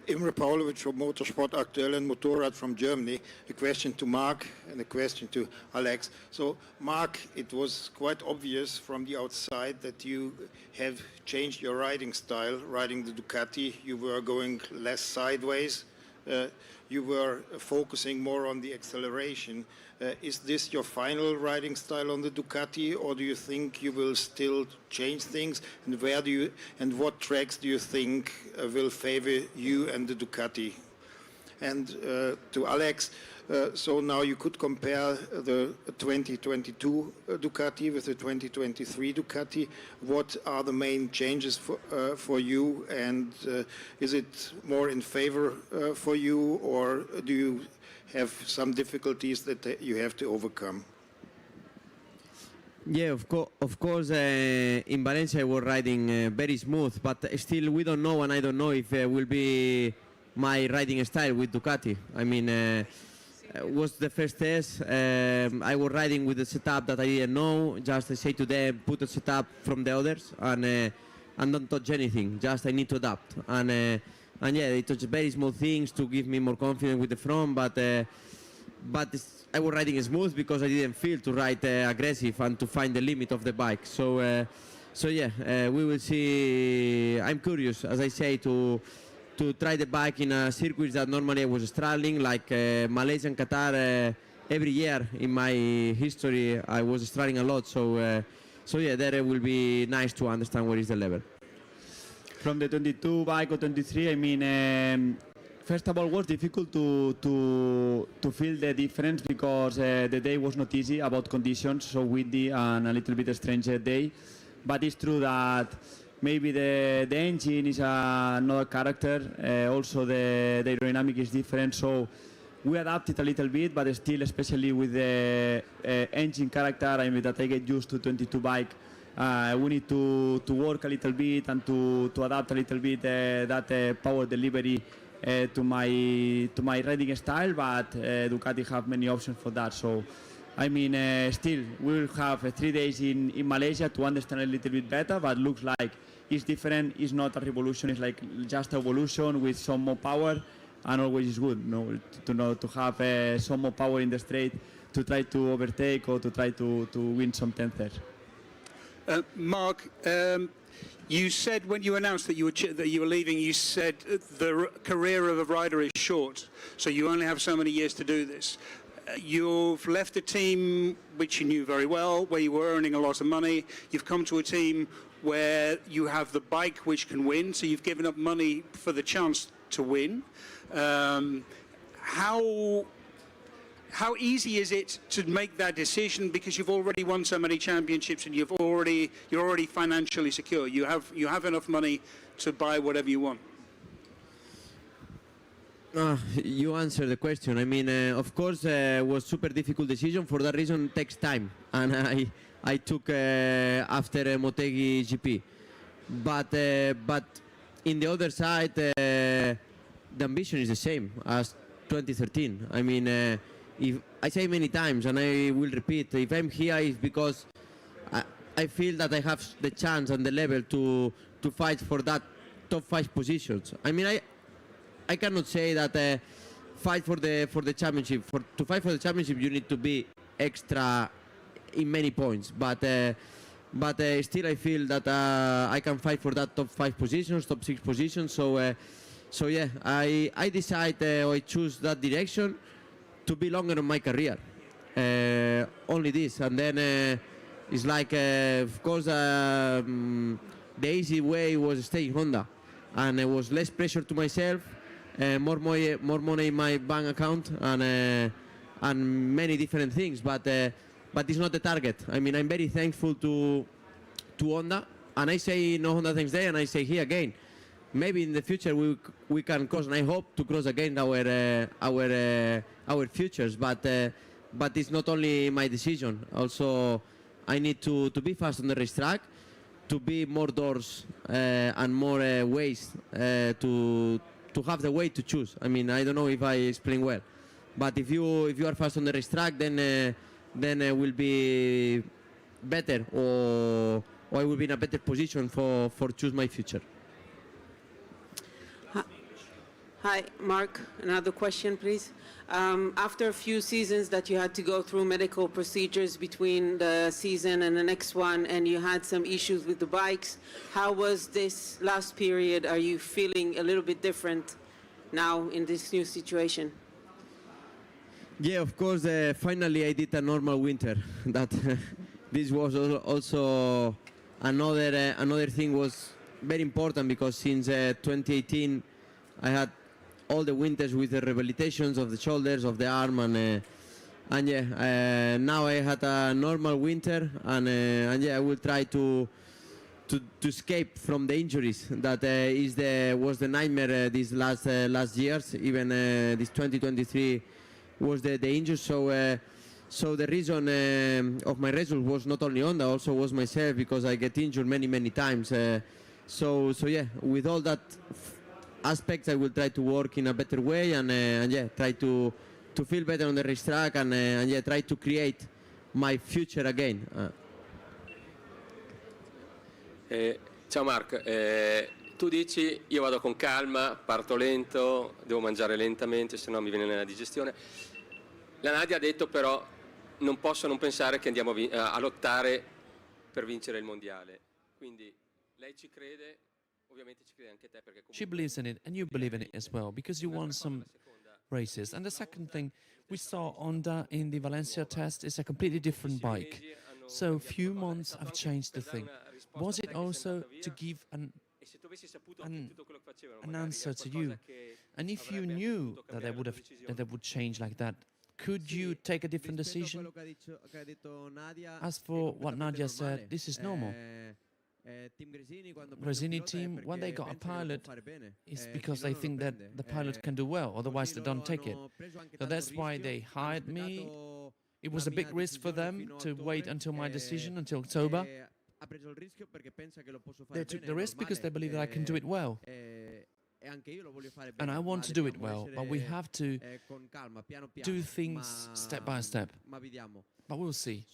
Imre Paulovic from Motorsport Aktuell and Motorrad from Germany. A question to Marc and a question to Alex. So, Marc, it was quite obvious from the outside that you have changed your riding style, riding the Ducati. You were going less sideways. You were focusing more on the acceleration. Is this your final riding style on the Ducati, or do you think you will still change things? And what tracks do you think will favor you and the Ducati? And to Alex, so now you could compare the 2022 Ducati with the 2023 Ducati. What are the main changes for you, and is it more in favor for you, or do you have some difficulties that you have to overcome? Yeah, of course. In Valencia, I was riding very smooth, but still, we don't know, and I don't know if it will be my riding style with Ducati. I mean, was the first test. I was riding with a setup that I didn't know. Just I say to them, put a setup from the others, and don't touch anything. Just I need to adapt. And yeah, they touch very small things to give me more confidence with the front, but I was riding smooth because I didn't feel to ride aggressive and to find the limit of the bike. So yeah, we will see. I'm curious, as I say, to try the bike in a circuit that normally I was struggling, like Malaysia and Qatar. Every year in my history, I was struggling a lot. So yeah, that will be nice to understand what is the level. From the 22 bike or 23, I mean, first of all, it was difficult to feel the difference because the day was not easy about conditions, so windy and a little bit strange day. But it's true that maybe the engine is another character. Also, the aerodynamic is different. So we adapted a little bit, but still, especially with the engine character, I mean, that I get used to 22 bike. We need to work a little bit and to adapt a little bit that power delivery to my riding style, but Ducati have many options for that. So, I mean, still, we will have 3 days in Malaysia to understand a little bit better, but looks like it's different. It's not a revolution. It's like just evolution with some more power, and always is good, to have some more power in the straight to try to overtake or to try to win some tenths there. Marc, you said when you announced that you were leaving, you said the career of a rider is short, so you only have so many years to do this. You've left a team which you knew very well, where you were earning a lot of money. You've come to a team where you have the bike which can win, so you've given up money for the chance to win. How easy is it to make that decision, because you've already won so many championships and you're already financially secure? You have enough money to buy whatever you want. You answered the question. I mean, of course, it was super difficult decision. For that reason, it takes time, and I took after Motegi GP. But in the other side, the ambition is the same as 2013. I mean. If I say many times, and I will repeat, if I'm here, it's because I feel that I have the chance and the level to fight for that top 5 positions. I mean, I cannot say that fight for the championship. To fight for the championship, you need to be extra in many points. But still, I feel that I can fight for that top 5 positions, top 6 positions. So yeah, I decide or I choose that direction to be longer in my career. Only this, and then it's like, of course, the easy way was staying Honda, and it was less pressure to myself, more money in my bank account, and many different things. But it's not the target. I mean, I'm very thankful to Honda, and I say no Honda thanks day, and I say here again. Maybe in the future we can cross, and I hope to cross again our futures. But it's not only my decision. Also, I need to be fast on the racetrack, to be more doors and more ways to have the way to choose. I mean, I don't know if I explain well, but if you are fast on the racetrack, then it will be better, or I will be in a better position for choose my future. Hi, Marc. Another question, please. After a few seasons that you had to go through medical procedures between the season and the next one, and you had some issues with the bikes, how was this last period? Are you feeling a little bit different now in this new situation? Yeah, of course. Finally, I did a normal winter. That this was also another thing was very important because since 2018 I had all the winters with the rehabilitations of the shoulders, of the arm, and yeah, now I had a normal winter, and yeah, I will try to escape from the injuries that was the nightmare these last years. Even this 2023 was the injury. So the reason of my result was not only Honda, also was myself, because I get injured many times. So yeah, with all that aspects, I will try to work in a better way, and yeah, try to feel better on the racetrack, and yeah, try to create my future again. Ciao Marc, tu dici io vado con calma, parto lento, devo mangiare lentamente, se no mi viene la digestione. La Nadia ha detto però non posso non pensare che andiamo a lottare per vincere il mondiale, quindi lei ci crede, ovviamente ci crede anche te perché comunque... She believes in it, and you believe in it as well, because you won some races. And the second thing, we saw Honda in the Valencia test is a completely different bike. So few months have changed the thing. Was it also to give an answer to you? And if you knew that they would change like that, could you take a different decision? As for what Nadia said, this is normal. Gresini team, when they got a pilot, it's because they think that the pilot can do well, otherwise they don't take it. So that's why they hired me. It was a big risk for them to wait until my decision, until October. They took the risk because they believe that I can do it well. And I want to do it well, but we have to do things step by step. But we'll see.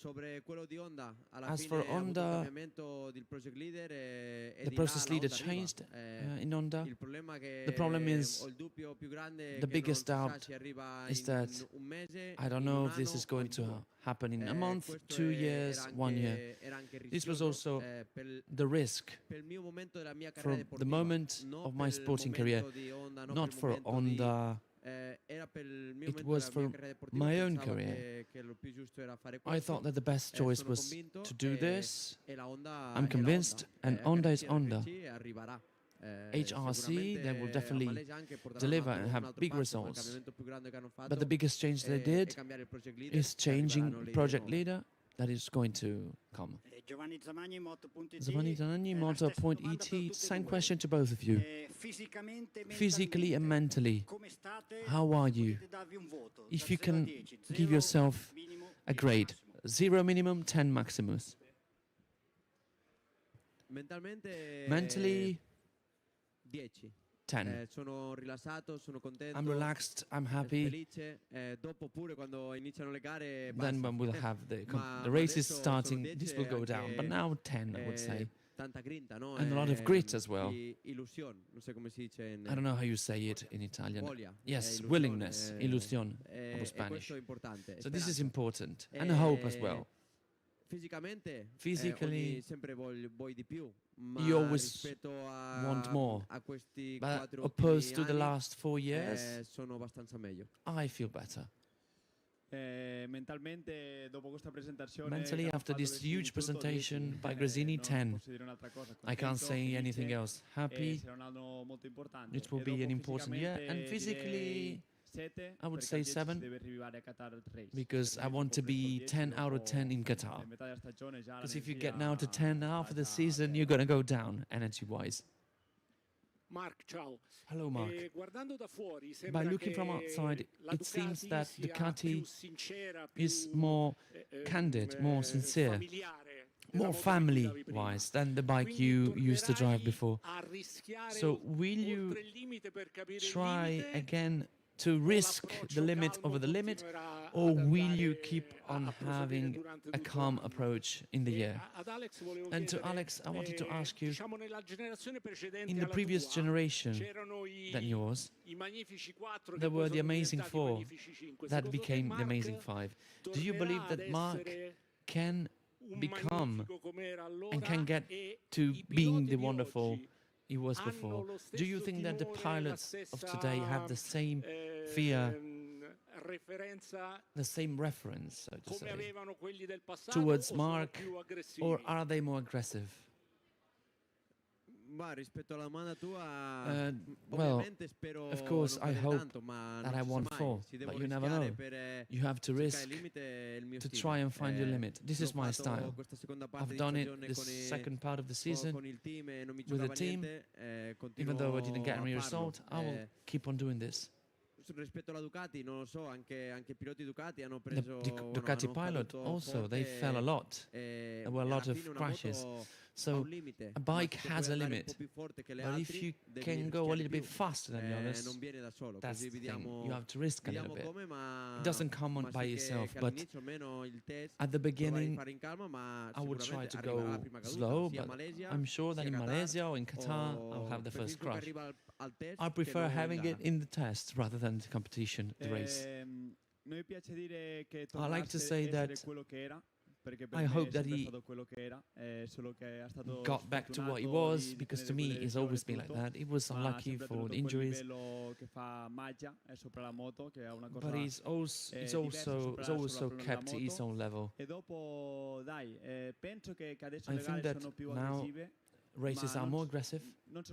As for Honda, the process leader changed in Honda. The problem is, the biggest doubt is that I don't know if this is going to happen in a month, 2 years, 1 year. This was also the risk from the moment of my sporting career, not for Honda. It was for my own career. I thought that the best choice was to do this. I'm convinced, and Honda is Honda. HRC, they will definitely deliver and have big results. But the biggest change they did is changing project leader. That is going to come. Giovanni Zanagni, Moto.et, same question to both of you. Physically and mentally, how are you? If you can give yourself a grade, 0 minimum, 10 maximus. Mentally, 10. I'm relaxed, I'm happy. Then when we'll have the races starting, this will go down. But now 10, I would say. And a lot of grit as well. I don't know how you say it in Italian. Yes, willingness, ilusión, or Spanish. So this is important. And hope as well. Physically, you always want more, but opposed to the last 4 years, I feel better. Mentally, after this huge presentation by Gresini, 10. I can't say anything else. Happy, it will be an important year, and physically, I would say 7, because I want to be 10 out of 10 in Qatar. Because if you get now to 10 half of the season, you're going to go down energy-wise. Hello, Marc. By looking from outside, it seems that Ducati is more candid, more sincere, more family-wise than the bike you used to drive before. So will you try again to risk the limit over the limit, or will you keep on having a calm approach in the year? And to Alex, I wanted to ask you, in the previous generation than yours, there were the Amazing Four that became the Amazing Five. Do you believe that Marc can become and can get to being the wonderful he was before? Do you think that the pilots of today have the same fear, the same reference, so to say, towards Marc, or are they more aggressive? Well, of course, I hope that I won 4, but you never know. You have to risk to try and find your limit. This is my style. I've done it the second part of the season with the team. Even though I didn't get any result, I will keep on doing this. Rispetto alla Ducati, non lo so, anche piloti Ducati hanno The preso Ducati pilot also, they fell a lot. There were a lot of crashes. So a bike has a limit, but if you can go a little bit faster than the others, that's the thing. You have to risk a little bit. It doesn't come on by yourself, but at the beginning, I would try to go slow, but I'm sure that in Malaysia or in Qatar, I'll have the first crash. I prefer having it in the test rather than the competition, the race. I like to say that I hope that he got back to what he was, because to me he's always been like that. He was unlucky for the injuries, but he's also kept his own level. I think that now races are more aggressive, but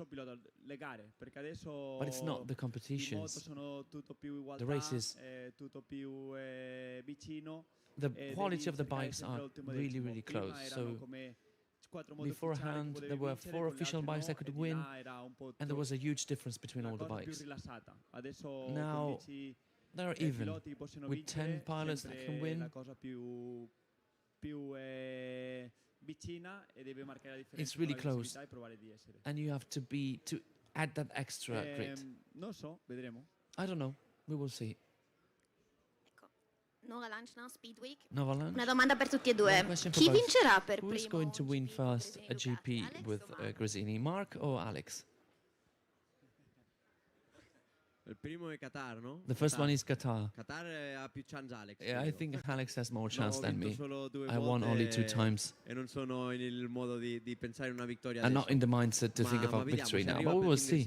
it's not the competitions. The races, the quality of the bikes are really, really close. So beforehand, there were 4 official bikes that could win, and there was a huge difference between all the bikes. Now, they're even, with 10 pilots that can win. It's really close, and you have to add that extra grit. I don't know, we will see. Nuova Launch now, Speed Week. Nova Launch. Una domanda per tutti e due. Question for Chi both. vincerà per Who's primo going to win first a GP with Gresini, Marc or Alex? Il primo è Qatar, no? The first one is Qatar. Qatar ha più chance Alex. Yeah, I think Alex has more chance than me. Solo 2 I won only 2 times. E non sono nel modo di pensare una vittoria I'm adesso. not in the mindset to think about victory now, but we will see.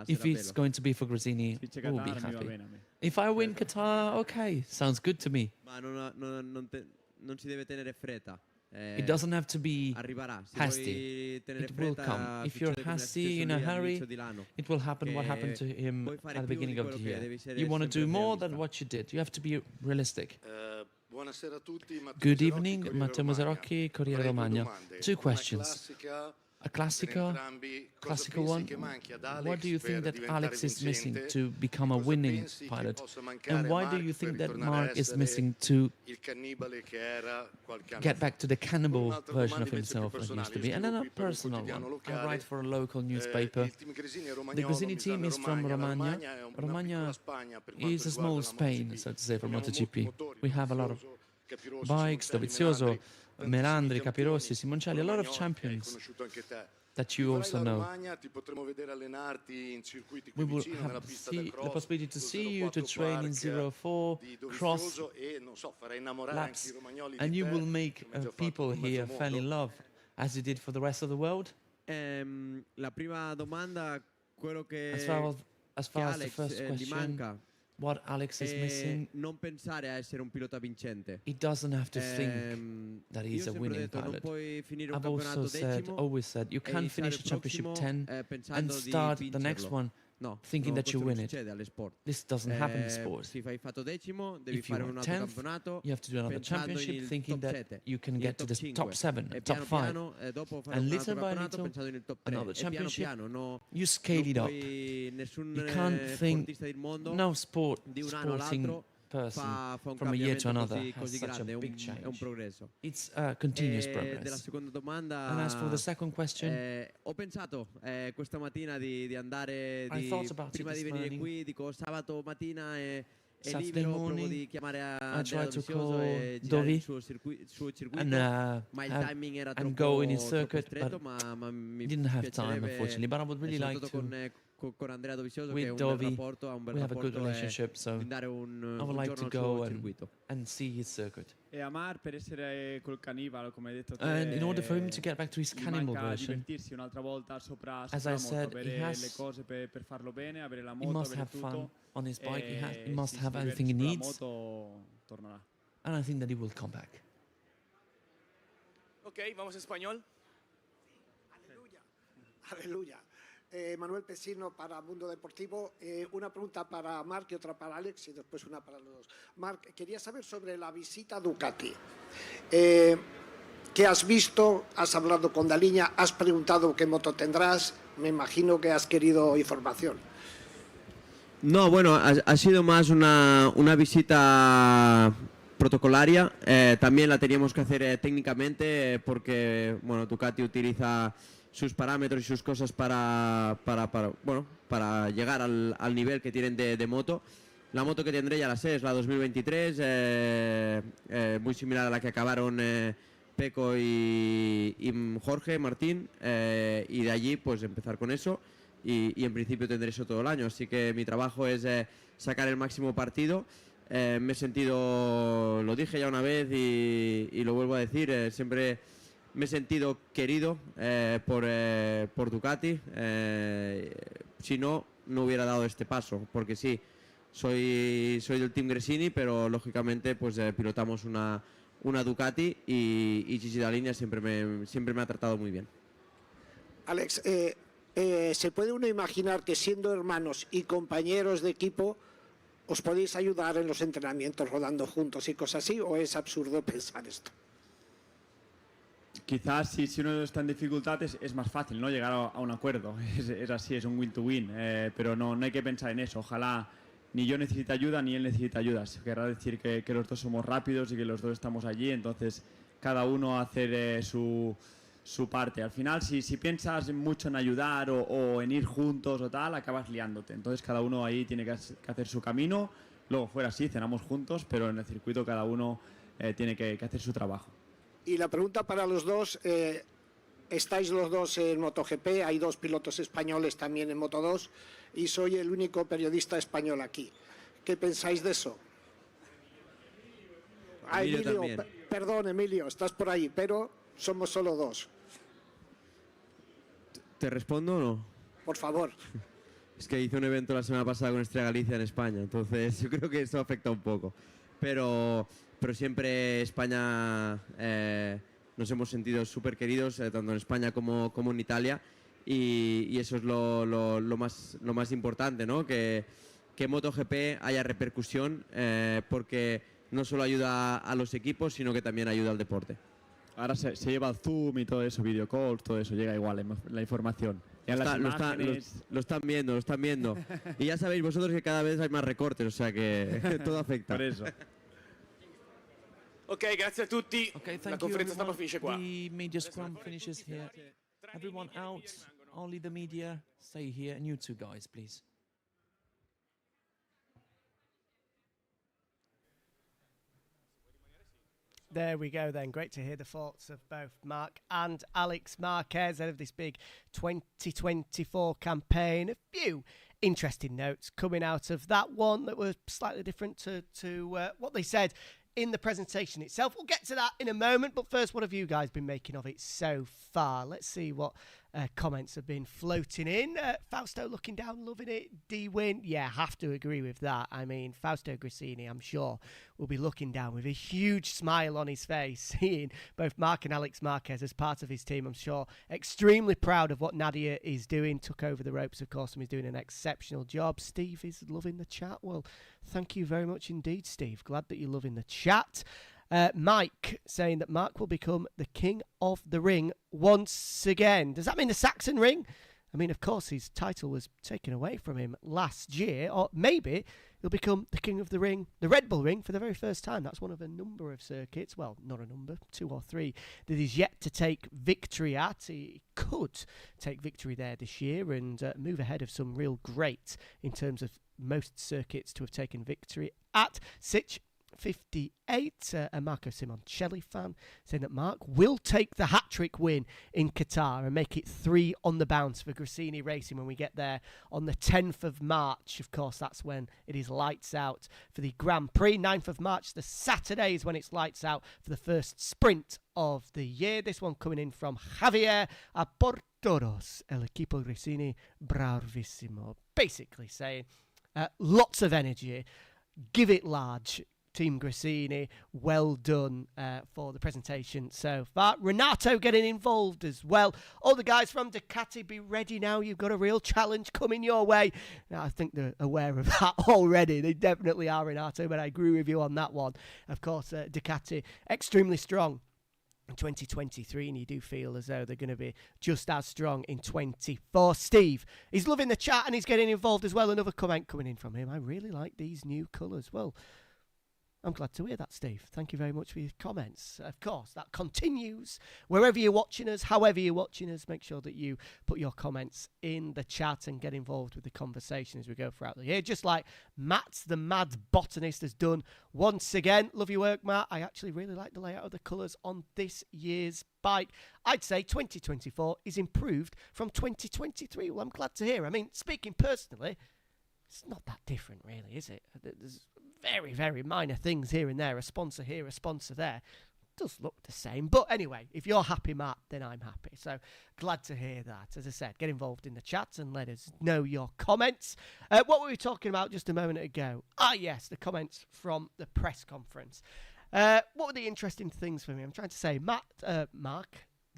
If it's going to be for Gresini, we'll be happy. If I win Qatar, okay, sounds good to me. Ma non si deve tenere fretta. It doesn't have to be hasty. It will come. If you're hasty in a hurry, it will happen what happened to him at the beginning of the year. You want to do more than what you did. You have to be realistic. Good evening, Matteo Maserocchi, Corriere Romagna. 2 questions. A classical one. What do you think that Alex is missing to become a winning pilot? And why do you think that Marc is missing to get back to the cannibal version of himself that he used to be? And then a personal one. I write for a local newspaper. The Gresini team is from Romagna. Romagna is a small Spain, so to say, for MotoGP. We have a lot of bikes, Dovizioso, Melandri, Capirossi, Simoncelli, a lot of champions that you also know. We will have the possibility to see you, to train in 04, cross laps, and you will make people here fall in love, as you did for the rest of the world. La prima domanda, quello che as far as the first question, what Alex is missing, non pensare a essere un pilota vincente. He doesn't have to think that he's a winning pilot. I've also always said, you can finish a championship 10 and start the next one thinking that you win it. This doesn't happen in sports. If you win 10th, you have to do another championship thinking that you can get to the top 7, top 5. And little by little, another championship, you scale it up. You can't think, no sporting person fa un from a year to cambiamento another così has such a grande, big è un change. progresso. It's continuous Della progress. seconda domanda, And as for the second question, ho pensato questa mattina di andare, I thought about it prima di this venire morning. qui, dico sabato mattina è Saturday libero, provo morning, di chiamare I a tried to Dovizioso call e girare Dovi il suo circuito, and, ma il have- timing era and go in his troppo circuit, stretto, but ma mi didn't have time, piacerebbe, unfortunately. But I would really like soprattutto to. con Andrea Dovizioso, che With è un bel Dovi, rapporto, ha un bel we have a good rapporto, relationship, so quindi dare un I would like giorno to al suo go circuito. and see his circuit. E a Marc, per essere col cannibale, come hai detto te, And in order for him to get back to his gli cannibal manca version, divertirsi un'altra volta sopra as la I moto, said, avere he has- le cose per farlo bene, avere la he moto, must avere have fun tutto. on his bike. He E must si have diverte everything he sulla needs, moto, tornerà. and I think that he will come back. Ok, vamos a español. Aleluya. Manuel Pesino para Mundo Deportivo. Una pregunta para Marc y otra para Alex y después una para los dos. Marc, quería saber sobre la visita a Ducati. ¿Qué has visto? ¿Has hablado con Daliña? ¿Has preguntado qué moto tendrás? Me imagino que has querido información. No, bueno, ha sido más una visita protocolaria. También la teníamos que hacer técnicamente porque, bueno, Ducati utiliza sus parámetros y sus cosas para llegar al nivel que tienen de moto. La moto que tendré ya la sé, es la 2023, muy similar a la que acabaron Peco y Jorge Martín, y de allí pues empezar con eso y en principio tendré eso todo el año, así que mi trabajo es sacar el máximo partido. Me he sentido, lo dije ya una vez y lo vuelvo a decir, siempre me he sentido querido por Ducati. Si no hubiera dado este paso, porque sí, soy del team Gresini, pero lógicamente pues pilotamos una Ducati y Gigi Daliña siempre me ha tratado muy bien. Alex, ¿se puede uno imaginar que siendo hermanos y compañeros de equipo os podéis ayudar en los entrenamientos rodando juntos y cosas así, o es absurdo pensar esto? Quizás si uno está en dificultades es más fácil, ¿no?, llegar a un acuerdo. Es así, es un win-to-win, pero no hay que pensar en eso. Ojalá ni yo necesite ayuda ni él necesita ayuda. Querrá decir que los dos somos rápidos y que los dos estamos allí, entonces cada uno hacer su parte. Al final, si piensas mucho en ayudar o en ir juntos o tal, acabas liándote. Entonces cada uno ahí tiene que hacer su camino. Luego fuera sí, cenamos juntos, pero en el circuito cada uno tiene que hacer su trabajo. Y la pregunta para los dos, estáis los dos en MotoGP, hay dos pilotos españoles también en Moto2 y soy el único periodista español aquí. ¿Qué pensáis de eso? Emilio, perdón Emilio, estás por ahí, pero somos solo dos. ¿Te respondo o no? Por favor. Es que hice un evento la semana pasada con Estrella Galicia en España, entonces yo creo que eso afecta un poco. Pero siempre España nos hemos sentido súper queridos, tanto en España como en Italia, y eso es lo más importante, ¿no? Que MotoGP haya repercusión, porque no solo ayuda a los equipos, sino que también ayuda al deporte. Ahora se lleva el Zoom y todo eso, video calls, todo eso, llega igual la información. Lo están viendo. Y ya sabéis vosotros que cada vez hay más recortes, o sea que todo afecta. Por eso. Ok, grazie a tutti. La conferenza stampa finisce qua. The media scrum finishes here. Everyone out, only the media stay here, and you two guys, please. There we go then. Great to hear the thoughts of both Marc and Alex Marquez out of this big 2024 campaign. A few interesting notes coming out of that one that were slightly different to what they said in the presentation itself. We'll get to that in a moment, but first, what have you guys been making of it so far? Let's see what comments have been floating in. Fausto looking down, loving it. D-Win, yeah, have to agree with that. I mean, Fausto Gresini, I'm sure, will be looking down with a huge smile on his face, seeing both Marc and Alex Marquez as part of his team, I'm sure. Extremely proud of what Nadia is doing. Took over the ropes, of course, and he's doing an exceptional job. Steve is loving the chat. Well, thank you very much indeed, Steve. Glad that you're loving the chat. Mike saying that Marc will become the king of the ring once again. Does that mean the Saxon ring? I mean, of course, his title was taken away from him last year, or maybe he'll become the King of the Ring, the Red Bull Ring, for the very first time. That's one of a number of circuits, well, not a number, 2 or 3, that he's yet to take victory at. He could take victory there this year and move ahead of some real greats in terms of most circuits to have taken victory at. Sitch 58, a Marco Simoncelli fan, saying that Marc will take the hat-trick win in Qatar and make it 3 on the bounce for Gresini Racing when we get there on the 10th of March. Of course, that's when it is lights out for the Grand Prix. 9th of March, the Saturday, is when it's lights out for the first sprint of the year. This one coming in from Javier a por todos, el equipo Gresini bravissimo. Basically saying lots of energy, give it large, Team Gresini, well done for the presentation so far. Renato getting involved as well. All the guys from Ducati, be ready now. You've got a real challenge coming your way. Now, I think they're aware of that already. They definitely are, Renato, but I agree with you on that one. Of course, Ducati, extremely strong in 2023, and you do feel as though they're going to be just as strong in 24. Steve, he's loving the chat and he's getting involved as well. Another comment coming in from him. I really like these new colours. Well, I'm glad to hear that, Steve. Thank you very much for your comments. Of course, that continues. Wherever you're watching us, however you're watching us, make sure that you put your comments in the chat and get involved with the conversation as we go throughout the year. Just like Matt, the mad botanist, has done once again. Love your work, Matt. I actually really like the layout of the colours on this year's bike. I'd say 2024 is improved from 2023. Well, I'm glad to hear. I mean, speaking personally, it's not that different, really, is it? There's very, very minor things here and there. A sponsor here, a sponsor there. Does look the same. But anyway, if you're happy, Matt, then I'm happy. So glad to hear that. As I said, get involved in the chat and let us know your comments. What were we talking about just a moment ago? Yes, the comments from the press conference. What were the interesting things for me? I'm trying to say, Marc,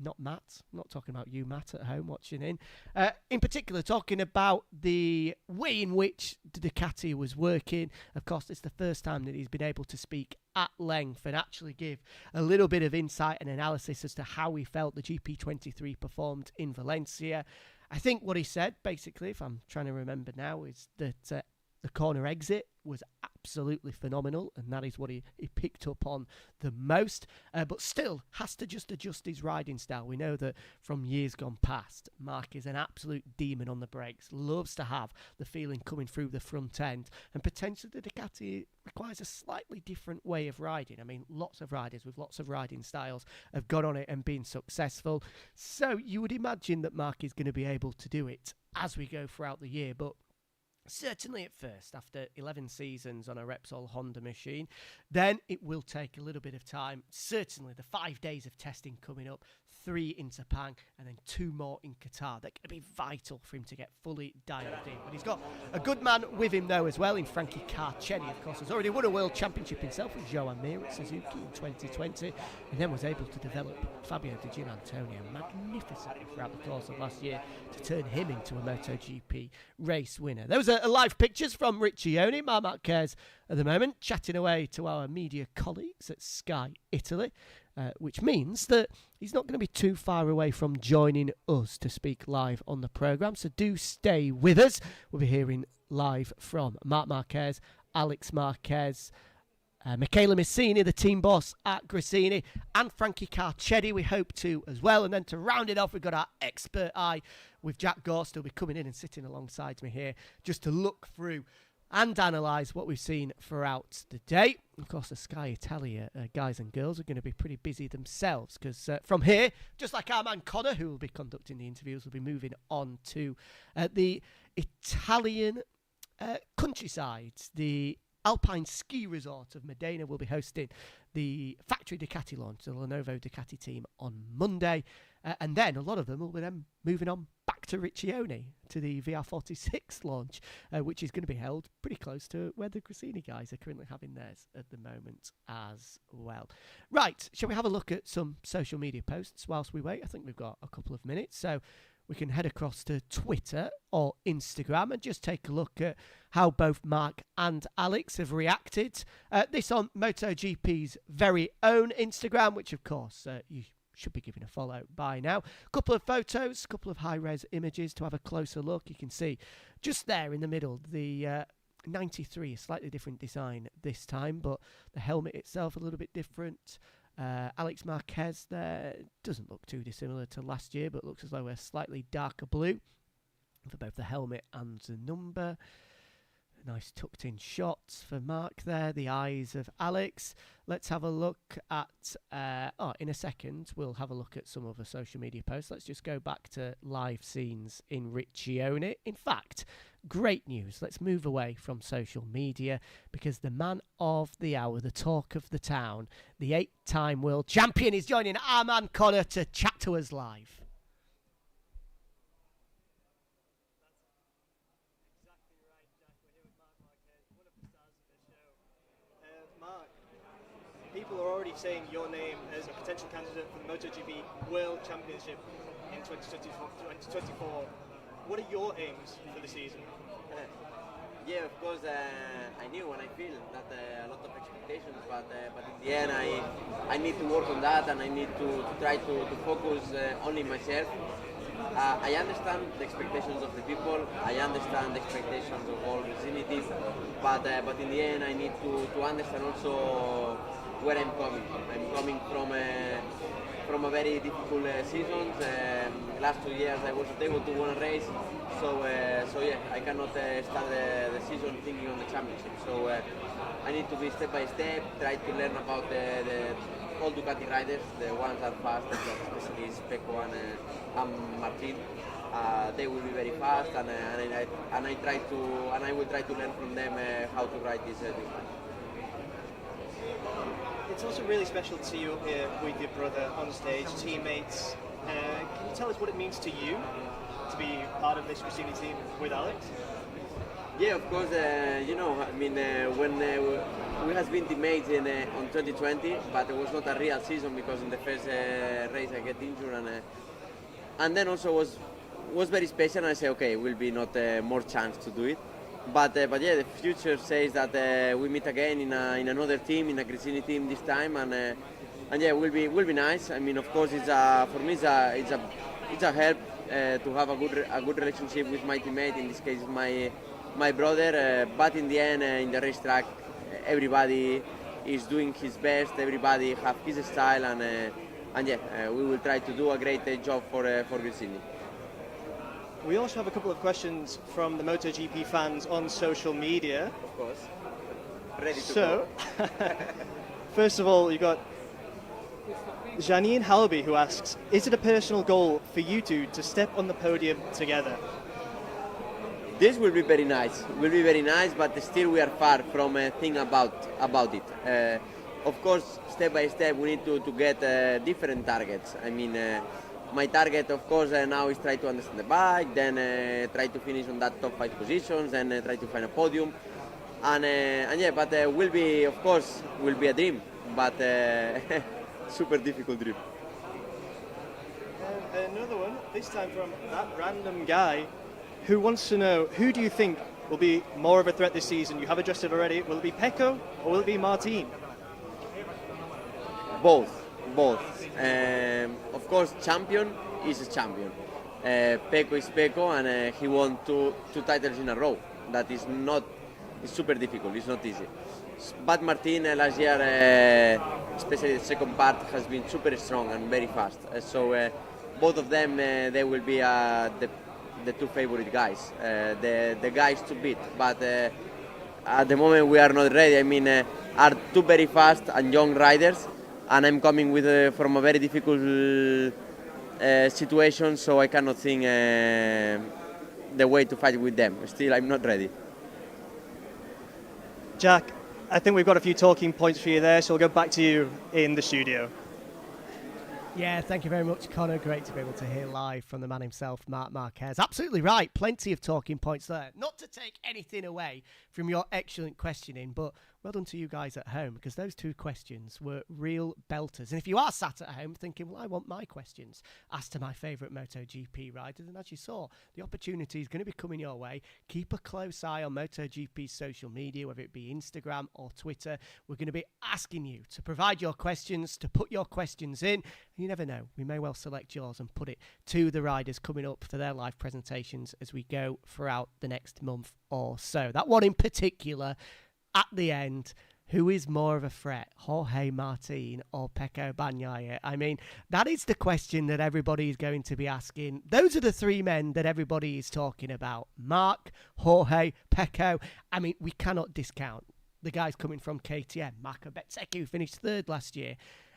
not Matt. I'm not talking about you, Matt, at home watching in particular, talking about the way in which the Ducati was working. Of course, it's the first time that he's been able to speak at length and actually give a little bit of insight and analysis as to how he felt the GP23 performed in Valencia. I think what he said, basically, if I'm trying to remember now, is that the corner exit was absolutely phenomenal, and that is what he picked up on the most, but still has to just adjust his riding style. We know that from years gone past, Marc is an absolute demon on the brakes, loves to have the feeling coming through the front end, and potentially the Ducati requires a slightly different way of riding. I mean, lots of riders with lots of riding styles have gone on it and been successful, so you would imagine that Marc is going to be able to do it as we go throughout the year, but certainly at first, after 11 seasons on a Repsol Honda machine, then it will take a little bit of time. Certainly the 5 days of testing coming up, 3 in Sepang and then 2 more in Qatar. They're going to be vital for him to get fully dialed in. But he's got a good man with him though as well in Frankie Carceni, of course, has already won a World Championship himself with Joan Mir at Suzuki in 2020 and then was able to develop Fabio Di Gianantonio magnificently throughout the course of last year to turn him into a MotoGP race winner. There was a live pictures from Riccione, Marquez at the moment, chatting away to our media colleagues at Sky Italy, which means that he's not going to be too far away from joining us to speak live on the programme, so do stay with us. We'll be hearing live from Marc Marquez, Alex Marquez, Michele Messini, the team boss at Gresini, and Frankie Carceni, we hope to as well. And then to round it off, we've got our expert eye with Jack Gorst, who'll be coming in and sitting alongside me here just to look through and analyse what we've seen throughout the day. Of course, the Sky Italia guys and girls are going to be pretty busy themselves because from here, just like our man Connor, who will be conducting the interviews, will be moving on to the Italian countryside. The Alpine ski resort of Modena will be hosting the factory Ducati launch, the Lenovo Ducati team, on Monday. And then a lot of them will be then moving on back to Riccione, to the VR46 launch, which is going to be held pretty close to where the Gresini guys are currently having theirs at the moment as well. Right, shall we have a look at some social media posts whilst we wait? I think we've got a couple of minutes, so we can head across to Twitter or Instagram and just take a look at how both Marc and Alex have reacted. This on MotoGP's very own Instagram, which of course you should be giving a follow by now. Couple of photos, couple of high-res images to have a closer look. You can see just there in the middle, the 93, a slightly different design this time, but the helmet itself a little bit different. Alex Marquez there doesn't look too dissimilar to last year, but looks as though a slightly darker blue for both the helmet and the number. Nice tucked in shots for Marc there, the eyes of Alex. Let's have a look at, in a second, we'll have a look at some other social media posts. Let's just go back to live scenes in Riccione. In fact, great news. Let's move away from social media because the man of the hour, the talk of the town, the 8-time world champion is joining our man Connor to chat to us live. People are already saying your name as a potential candidate for the MotoGP World Championship in 2024. What are your aims for the season? Yeah, of course, I knew and I feel that a lot of expectations, but in the end I need to work on that and I need to try to focus only myself. I understand the expectations of the people, I understand the expectations of all Gresini team, but in the end I need to understand also where I'm coming. I'm coming from a very difficult season. Last 2 years I wasn't able to win a race, so yeah, I cannot start the season thinking on the championship. So I need to be step by step, try to learn about the all Ducati riders, the ones that are fast, especially Pecco and Martin. They will be very fast, and I will try to learn from them how to ride this Ducati. It's also really special to see you here with your brother on stage, teammates. Can you tell us what it means to you to be part of this Gresini team with Alex? Yeah, of course. When we has been teammates on 2020, but it was not a real season because in the first race I get injured, and then also was very special. And I say, okay, will be not more chance to do it. But yeah, the future says that we meet again in another team, in a Gresini team this time, and yeah, will be nice. I mean, of course, for me it's a help to have a good relationship with my teammate. In this case, my brother. But in the end, in the racetrack, everybody is doing his best. Everybody have his style, and yeah, we will try to do a great job for Gresini. We also have a couple of questions from the MotoGP fans on social media. Of course. Ready to go. First of all, you've got Janine Halby who asks, is it a personal goal for you two to step on the podium together? This will be very nice. But still we are far from thinking about it. Of course, step by step we need to get different targets. I mean, my target, of course, now is try to understand the bike, then try to finish on that top 5 positions, and try to find a podium. And yeah, but will be a dream, but super difficult dream. Another one, this time from that random guy, who wants to know, who do you think will be more of a threat this season? You have addressed it already. Will it be Pecco or will it be Martin? Both. Of course, champion is a champion. Pecco is Pecco, and he won two titles in a row. That is not. It's super difficult. It's not easy. But Martin last year, especially the second part, has been super strong and very fast. So both of them, they will be the two favorite guys, the guys to beat. But at the moment we are not ready. I mean, are two very fast and young riders. And I'm coming from a very difficult situation, so I cannot think the way to fight with them. Still, I'm not ready. Jack, I think we've got a few talking points for you there, so we'll go back to you in the studio. Yeah, thank you very much, Connor. Great to be able to hear live from the man himself, Marc Marquez. Absolutely right. Plenty of talking points there. Not to take anything away from your excellent questioning, but well done to you guys at home, because those two questions were real belters. And if you are sat at home thinking, well, I want my questions asked to my favourite MotoGP rider, then as you saw, the opportunity is going to be coming your way. Keep a close eye on MotoGP's social media, whether it be Instagram or Twitter. We're going to be asking you to provide your questions, to put your questions in. You never know, we may well select yours and put it to the riders coming up for their live presentations as we go throughout the next month or so. That one in particular, at the end, who is more of a threat, Jorge Martin or Pecco Bagnaia? I mean, that is the question that everybody is going to be asking. Those are the three men that everybody is talking about. Marc, Jorge, Pecco. I mean, we cannot discount the guys coming from KTM. Marco Bezzecchi, who finished third last year.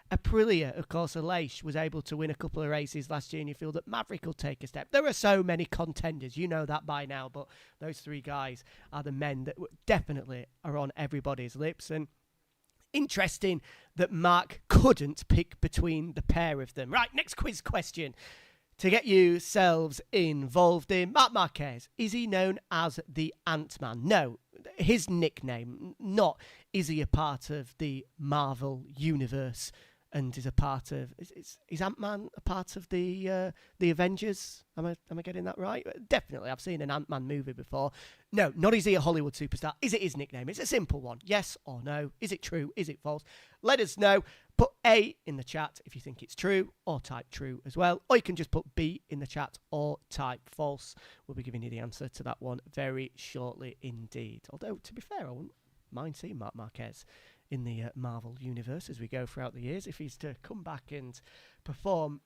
Aprilia, of course, Aleix was able to win a couple of races last year, and you feel that Maverick will take a step. There are so many contenders, you know that by now, but those three guys are the men that definitely are on everybody's lips. And interesting that Marc couldn't pick between the pair of them. Right, next quiz question to get yourselves involved in. Marc Marquez, is he known as the Ant-Man? No, his nickname, not is he a part of the Marvel universe and is a part of... Is Ant-Man a part of the Avengers? Am I getting that right? Definitely, I've seen an Ant-Man movie before. No, not is he a Hollywood superstar. Is it his nickname? It's a simple one. Yes or no? Is it true? Is it false? Let us know. Put A in the chat if you think it's true, or type true as well. Or you can just put B in the chat or type false. We'll be giving you the answer to that one very shortly indeed. Although, to be fair, I wouldn't mind seeing Marc Marquez in the Marvel universe as we go throughout the years. If he's to come back and perform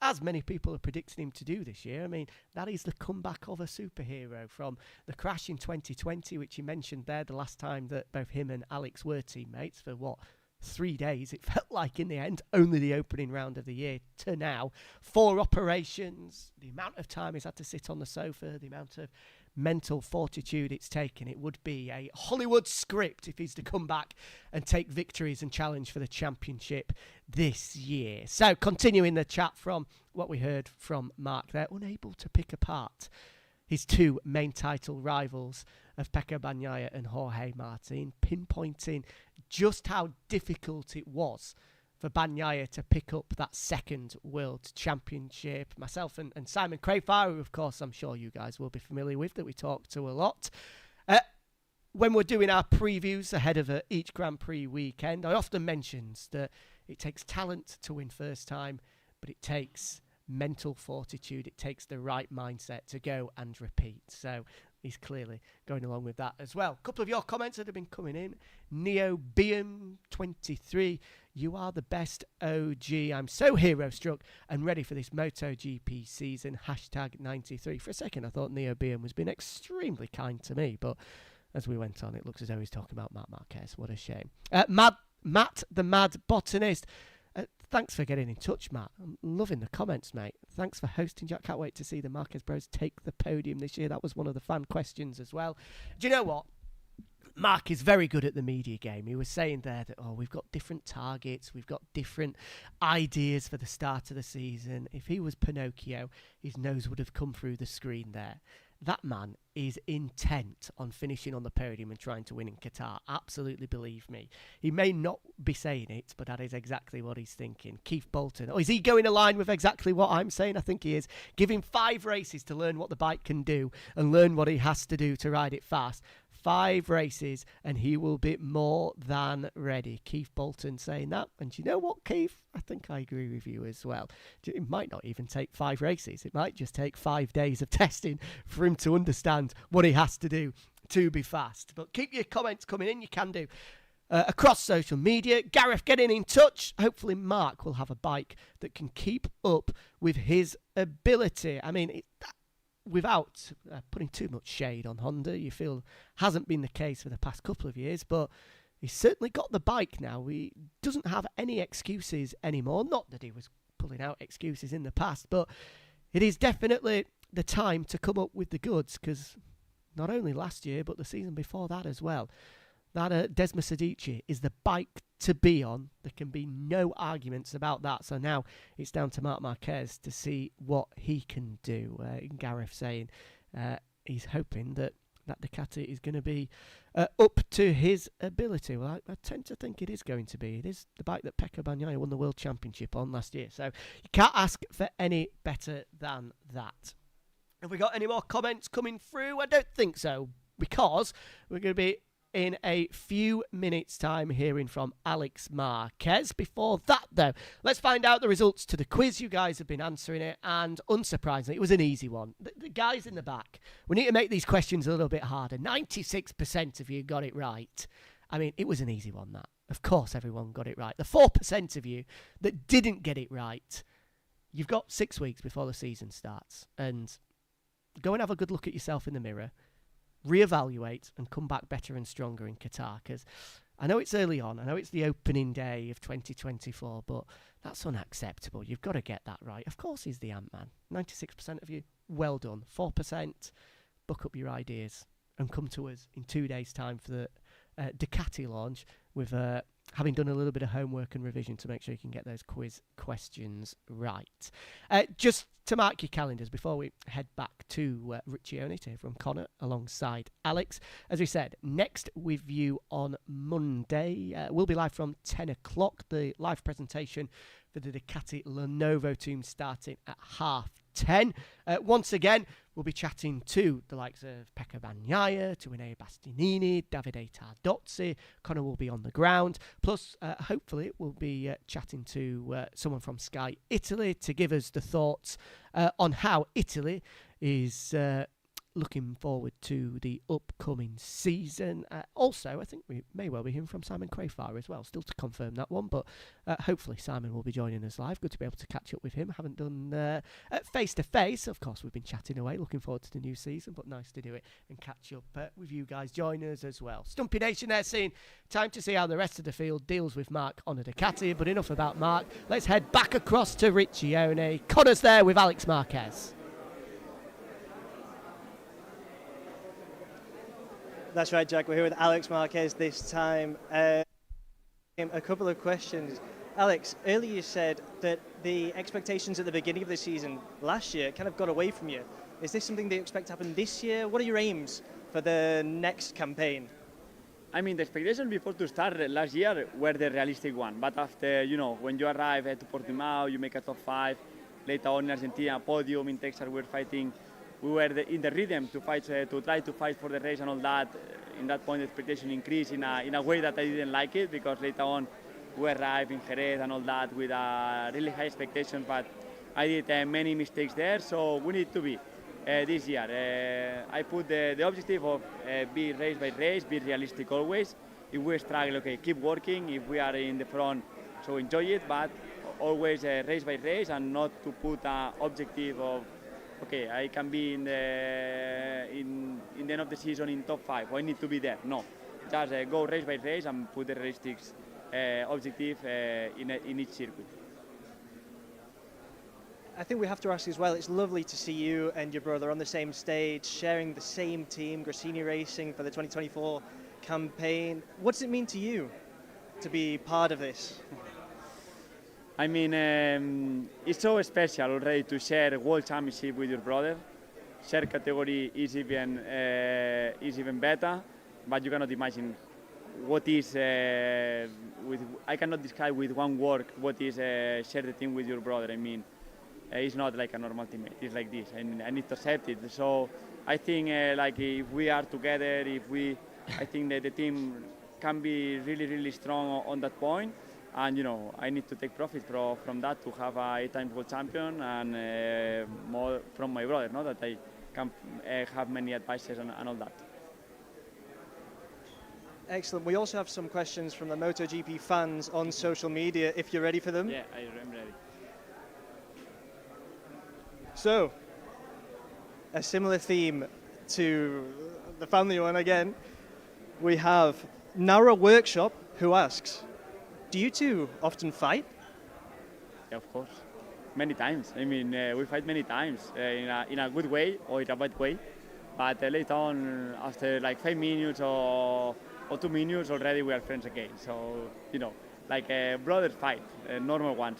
as many people are predicting him to do this year, I mean, that is the comeback of a superhero from the crash in 2020, which you mentioned there, the last time that both him and Alex were teammates for 3 days, it felt like in the end, only the opening round of the year, to now 4 operations, the amount of time he's had to sit on the sofa, the amount of mental fortitude it's taken. It would be a Hollywood script if he's to come back and take victories and challenge for the championship this year. So continuing the chat from what we heard from Marc there, unable to pick apart his two main title rivals of Pecco Bagnaia and Jorge Martin, pinpointing just how difficult it was for Bagnaia to pick up that second World Championship. Myself and Simon Crayfire, who of course I'm sure you guys will be familiar with, that we talk to a lot. When we're doing our previews ahead of each Grand Prix weekend, I often mention that it takes talent to win first time, but it takes mental fortitude. It takes the right mindset to go and repeat. So he's clearly going along with that as well. A couple of your comments that have been coming in. Neo Beam 23, you are the best OG. I'm so hero struck and ready for this MotoGP season. Hashtag 93. For a second, I thought Neo Beam was being extremely kind to me, but as we went on, it looks as though he's talking about Marc Marquez. What a shame. Matt, the Mad Botanist. Thanks for getting in touch, Matt. I'm loving the comments, mate. Thanks for hosting, Jack. Can't wait to see the Marquez Bros take the podium this year. That was one of the fan questions as well. Do you know what? Marc is very good at the media game. He was saying there that, we've got different targets, we've got different ideas for the start of the season. If he was Pinocchio, his nose would have come through the screen there. That man is intent on finishing on the podium and trying to win in Qatar. Absolutely, believe me. He may not be saying it, but that is exactly what he's thinking. Keith Bolton. Is he going in line with exactly what I'm saying? I think he is. Give him 5 races to learn what the bike can do and learn what he has to do to ride it fast. 5 races and he will be more than ready. Keith Bolton saying that. And you know what, Keith? I think I agree with you as well. It might not even take 5 races. It might just take 5 days of testing for him to understand what he has to do to be fast. But keep your comments coming in. You can do across social media. Gareth getting in touch. Hopefully Marc will have a bike that can keep up with his ability. I mean, without putting too much shade on Honda, you feel hasn't been the case for the past couple of years, but he's certainly got the bike now. He doesn't have any excuses anymore. Not that he was pulling out excuses in the past, but it is definitely the time to come up with the goods, because not only last year, but the season before that as well, that Desma Sedici is the bike to be on. There can be no arguments about that. So now it's down to Marc Marquez to see what he can do. Gareth saying he's hoping that that Ducati is going to be up to his ability. Well, I tend to think it is going to be. It is the bike that Pecco Bagnaia won the World Championship on last year. So you can't ask for any better than that. Have we got any more comments coming through? I don't think so, because we're going to be in a few minutes' time hearing from Alex Marquez. Before that, though, let's find out the results to the quiz. You guys have been answering it, and unsurprisingly, it was an easy one. The guys in the back, we need to make these questions a little bit harder. 96% of you got it right. I mean, it was an easy one, that. Of course, everyone got it right. The 4% of you that didn't get it right, you've got 6 weeks before the season starts, and go and have a good look at yourself in the mirror, reevaluate, and come back better and stronger in Qatar. Because I know it's early on, I know it's the opening day of 2024, but that's unacceptable. You've got to get that right. Of course he's the Ant-Man. 96% of you, well done. 4%, book up your ideas and come to us in 2 days' time for the Ducati launch with having done a little bit of homework and revision to make sure you can get those quiz questions right. Just to mark your calendars before we head back to Riccione to hear from Connor alongside Alex. As we said, next with you on Monday. We'll be live from 10 o'clock. The live presentation for the Ducati Lenovo team starting at 10:30. Once again, we'll be chatting to the likes of Pecco Bagnaia, to Enea Bastianini, Davide Tardozzi. Connor will be on the ground. Plus, hopefully, we'll be chatting to someone from Sky Italy to give us the thoughts on how Italy is looking forward to the upcoming season. Also, I think we may well be hearing from Simon Crafar as well. Still to confirm that one, but hopefully Simon will be joining us live. Good to be able to catch up with him. Haven't done face-to-face. Of course, we've been chatting away, looking forward to the new season, but nice to do it and catch up with you guys. Join us as well. Stumpy Nation there saying, time to see how the rest of the field deals with Marc on a Ducati, but enough about Marc. Let's head back across to Riccione. Connor's there with Alex Marquez. That's right, Jack. We're here with Alex Marquez this time. A couple of questions. Alex, earlier you said that the expectations at the beginning of the season last year kind of got away from you. Is this something that you expect to happen this year? What are your aims for the next campaign? I mean, the expectations before to start last year were the realistic one. But after, when you arrive to Portimao, you make a top 5. Later on in Argentina, podium. In Texas, we're fighting. We were in the rhythm to fight, to try to fight for the race and all that. In that point, the expectation increased in a way that I didn't like it, because later on we arrived in Jerez and all that with a really high expectation. But I did many mistakes there, so we need to be this year. I put the objective of be race by race, be realistic always. If we struggle, okay, keep working. If we are in the front, so enjoy it, but always race by race, and not to put an objective of, okay, I can be in the end of the season in top 5. I need to be there. No, just go race by race and put the realistic objective in each circuit. I think we have to ask as well, it's lovely to see you and your brother on the same stage, sharing the same team, Gresini Racing, for the 2024 campaign. What does it mean to you to be part of this? I mean, it's so special already to share a World Championship with your brother. Share category is even better, but you cannot imagine what is. I cannot describe with one word what is share the team with your brother. I mean, it's not like a normal teammate. It's like this, and I need to accept it. So I think like if we are together, I think that the team can be really, really strong on that point. And I need to take profit from that to have a 8-time world champion, and more from my brother, that I can have many advices and all that. Excellent. We also have some questions from the MotoGP fans on social media, if you're ready for them. Yeah, I am ready. So, a similar theme to the family one again. We have Nara Workshop, who asks, do you two often fight? Yeah, of course. Many times. I mean, we fight many times in a good way or in a bad way. But later on, after like 5 minutes or 2 minutes, already we are friends again. So, like a brother fight, normal ones.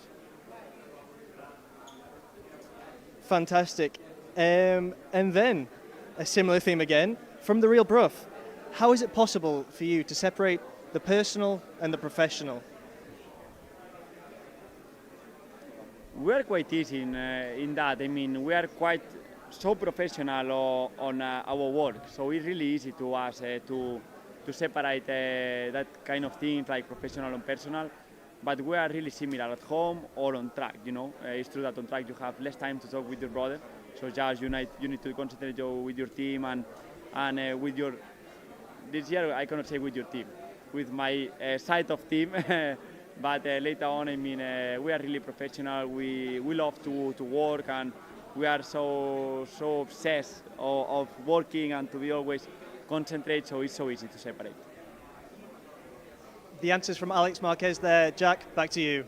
Fantastic. And then, a similar theme again From the real Bruff, how is it possible for you to separate the personal and the professional? We are quite easy in that. I mean, we are quite so professional on our work, so it's really easy to us to separate that kind of things like professional and personal. But we are really similar at home or on track. You know, it's true that on track you have less time to talk with your brother, so just you need to concentrate with your team and with your. This year I cannot say with your team, with my side of team. But later on, I mean, we are really professional. We love to work, and we are so obsessed of working and to be always concentrate. So it's so easy to separate. The answers from Alex Marquez there. Jack, back to you.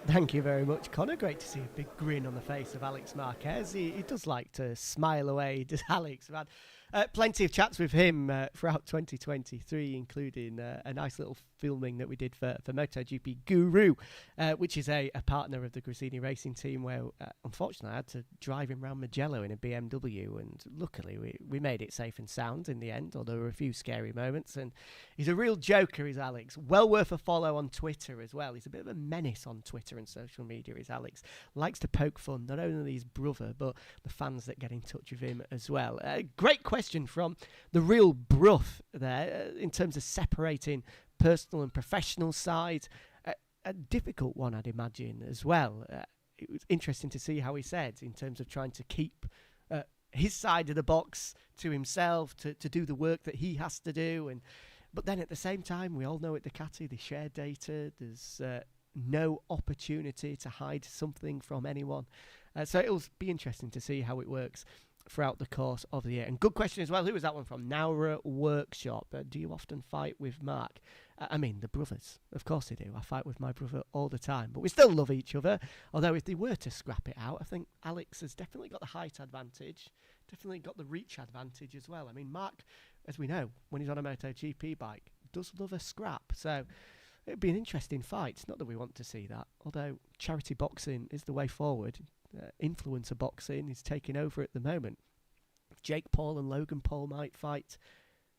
Thank you very much, Connor. Great to see a big grin on the face of Alex Marquez. He does like to smile away, does Alex? We've had plenty of chats with him throughout 2023, including a nice little filming that we did for MotoGP Guru, which is a partner of the Gresini racing team, where unfortunately I had to drive him around Mugello in a BMW, and luckily we made it safe and sound in the end, although there were a few scary moments. And he's a real joker, is Alex. Well worth a follow on Twitter as well. He's a bit of a menace on Twitter and social media, is Alex. Likes to poke fun, not only his brother, but the fans that get in touch with him as well. Great question from the real Bruff there, in terms of separating personal and professional side. A difficult one, I'd imagine, as well. It was interesting to see how he said, in terms of trying to keep his side of the box to himself, to do the work that he has to do. But then at the same time, we all know at Ducati, they share data. There's no opportunity to hide something from anyone. So it'll be interesting to see how it works throughout the course of the year. And good question as well. Who was that one from? Naura Workshop. Do you often fight with Marc? I mean, the brothers. Of course they do. I fight with my brother all the time. But we still love each other. Although if they were to scrap it out, I think Alex has definitely got the height advantage. Definitely got the reach advantage as well. I mean, Marc, as we know, when he's on a MotoGP bike, does love a scrap. So it'd be an interesting fight. Not that we want to see that. Although charity boxing is the way forward. Influencer boxing is taking over at the moment. Jake Paul and Logan Paul might fight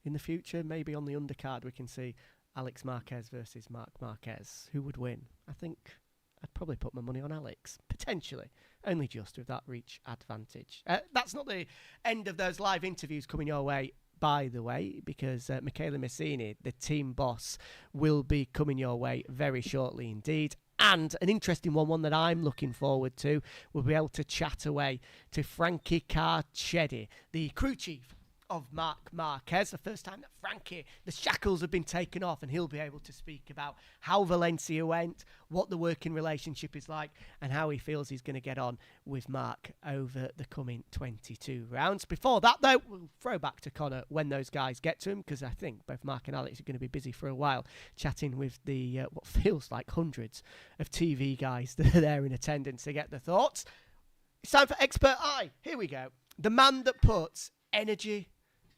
in the future. Maybe on the undercard we can see Alex Marquez versus Marc Marquez. Who would win? I think I'd probably put my money on Alex, potentially, only just with that reach advantage. That's not the end of those live interviews coming your way, by the way, because Michele Messini, the team boss, will be coming your way very shortly indeed. And an interesting one that I'm looking forward to, we'll be able to chat away to Frankie Carcetti, the crew chief of Marc Marquez. The first time that Frankie, the shackles have been taken off, and he'll be able to speak about how Valencia went, what the working relationship is like, and how he feels he's going to get on with Marc over the coming 22 rounds. Before that, though, we'll throw back to Connor when those guys get to him, because I think both Marc and Alex are going to be busy for a while, chatting with the what feels like hundreds of TV guys that are there in attendance to get the thoughts. It's time for Expert Eye. Here we go. The man that puts energy,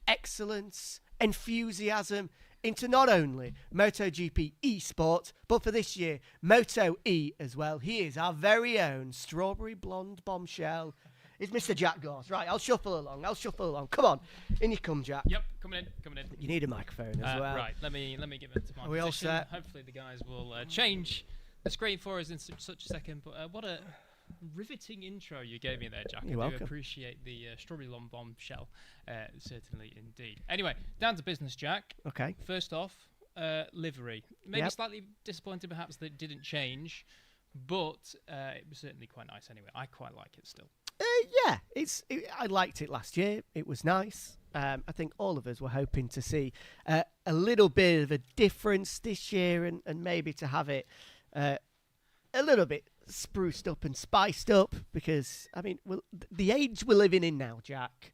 excellence, enthusiasm into not only MotoGP eSport, but for this year, Moto E as well. He is our very own strawberry blonde bombshell. It's Mr. Jack Gorse. Right, I'll shuffle along. Come on. In you come, Jack. Yep, coming in. You need a microphone as well. Right, let me get into my Are we position. all set? Hopefully the guys will change the screen for us in such a second. But what a riveting intro you gave me there, Jack. You're I do welcome. appreciate the strawberry long bombshell, certainly indeed. Anyway, down to business, Jack. Okay. First off, livery. Maybe Yep. slightly disappointed perhaps that it didn't change, but it was certainly quite nice anyway. I quite like it still. Yeah, I liked it last year. It was nice. I think all of us were hoping to see a little bit of a difference this year, and maybe to have it a little bit spruced up and spiced up, because I mean, the age we're living in now, Jack,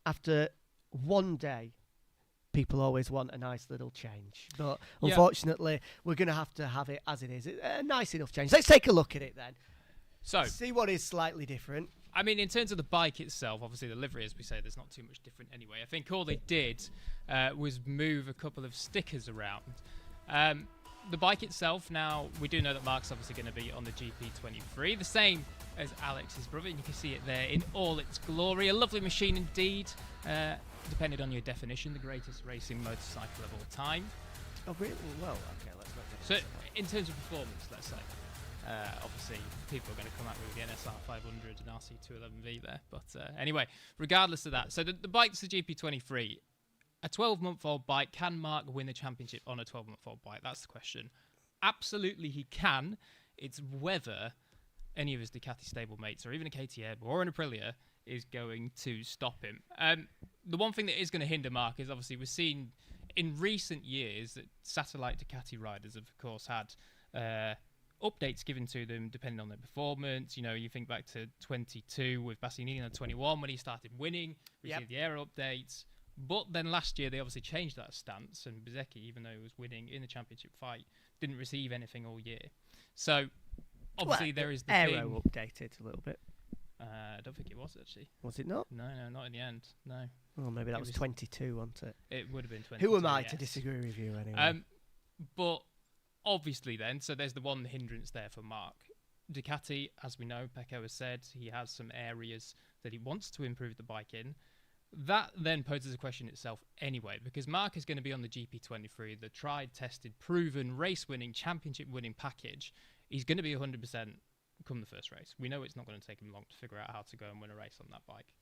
after one day, people always want a nice little change, but unfortunately we're going to have it as it is, a nice enough change. Let's take a look at it then, so see what is slightly different. I mean, in terms of the bike itself, obviously the livery, as we say, there's not too much different anyway. I think all they did was move a couple of stickers around. the bike itself, now, we do know that Marc's obviously going to be on the GP23, the same as Alex's brother, and you can see it there in all its glory. A lovely machine indeed, depending on your definition, the greatest racing motorcycle of all time. Oh, really? Well, okay, let's not get So, into that. in terms of performance, let's say, obviously, people are going to come at me with the NSR 500 and RC211V there. But anyway, regardless of that, so the bike's the GP23. A 12-month-old bike, can Marc win the championship on a 12-month-old bike? That's the question. Absolutely he can. It's whether any of his Ducati stablemates or even a KTM or an Aprilia is going to stop him. The one thing that is going to hinder Marc is obviously we've seen in recent years that satellite Ducati riders have, of course, had updates given to them depending on their performance. You know, you think back to 22 with Bastianini on 21 when he started winning, received the aero updates. But then last year they obviously changed that stance, and Bezzecchi, even though he was winning in the championship fight, didn't receive anything all year. So obviously there is the aero updated a little bit. I don't think it was actually. Was it not? No, not in the end. No. Well, maybe that was 22, wasn't it? It would have been 22. Who am I yes. to disagree with you anyway? But obviously then, so there's the one hindrance there for Marc. Ducati, as we know, Pecco has said, he has some areas that he wants to improve the bike in. That then poses a question itself anyway, because Marc is going to be on the GP23, the tried, tested, proven, race-winning, championship-winning package. He's going to be 100% come the first race. We know it's not going to take him long to figure out how to go and win a race on that bike.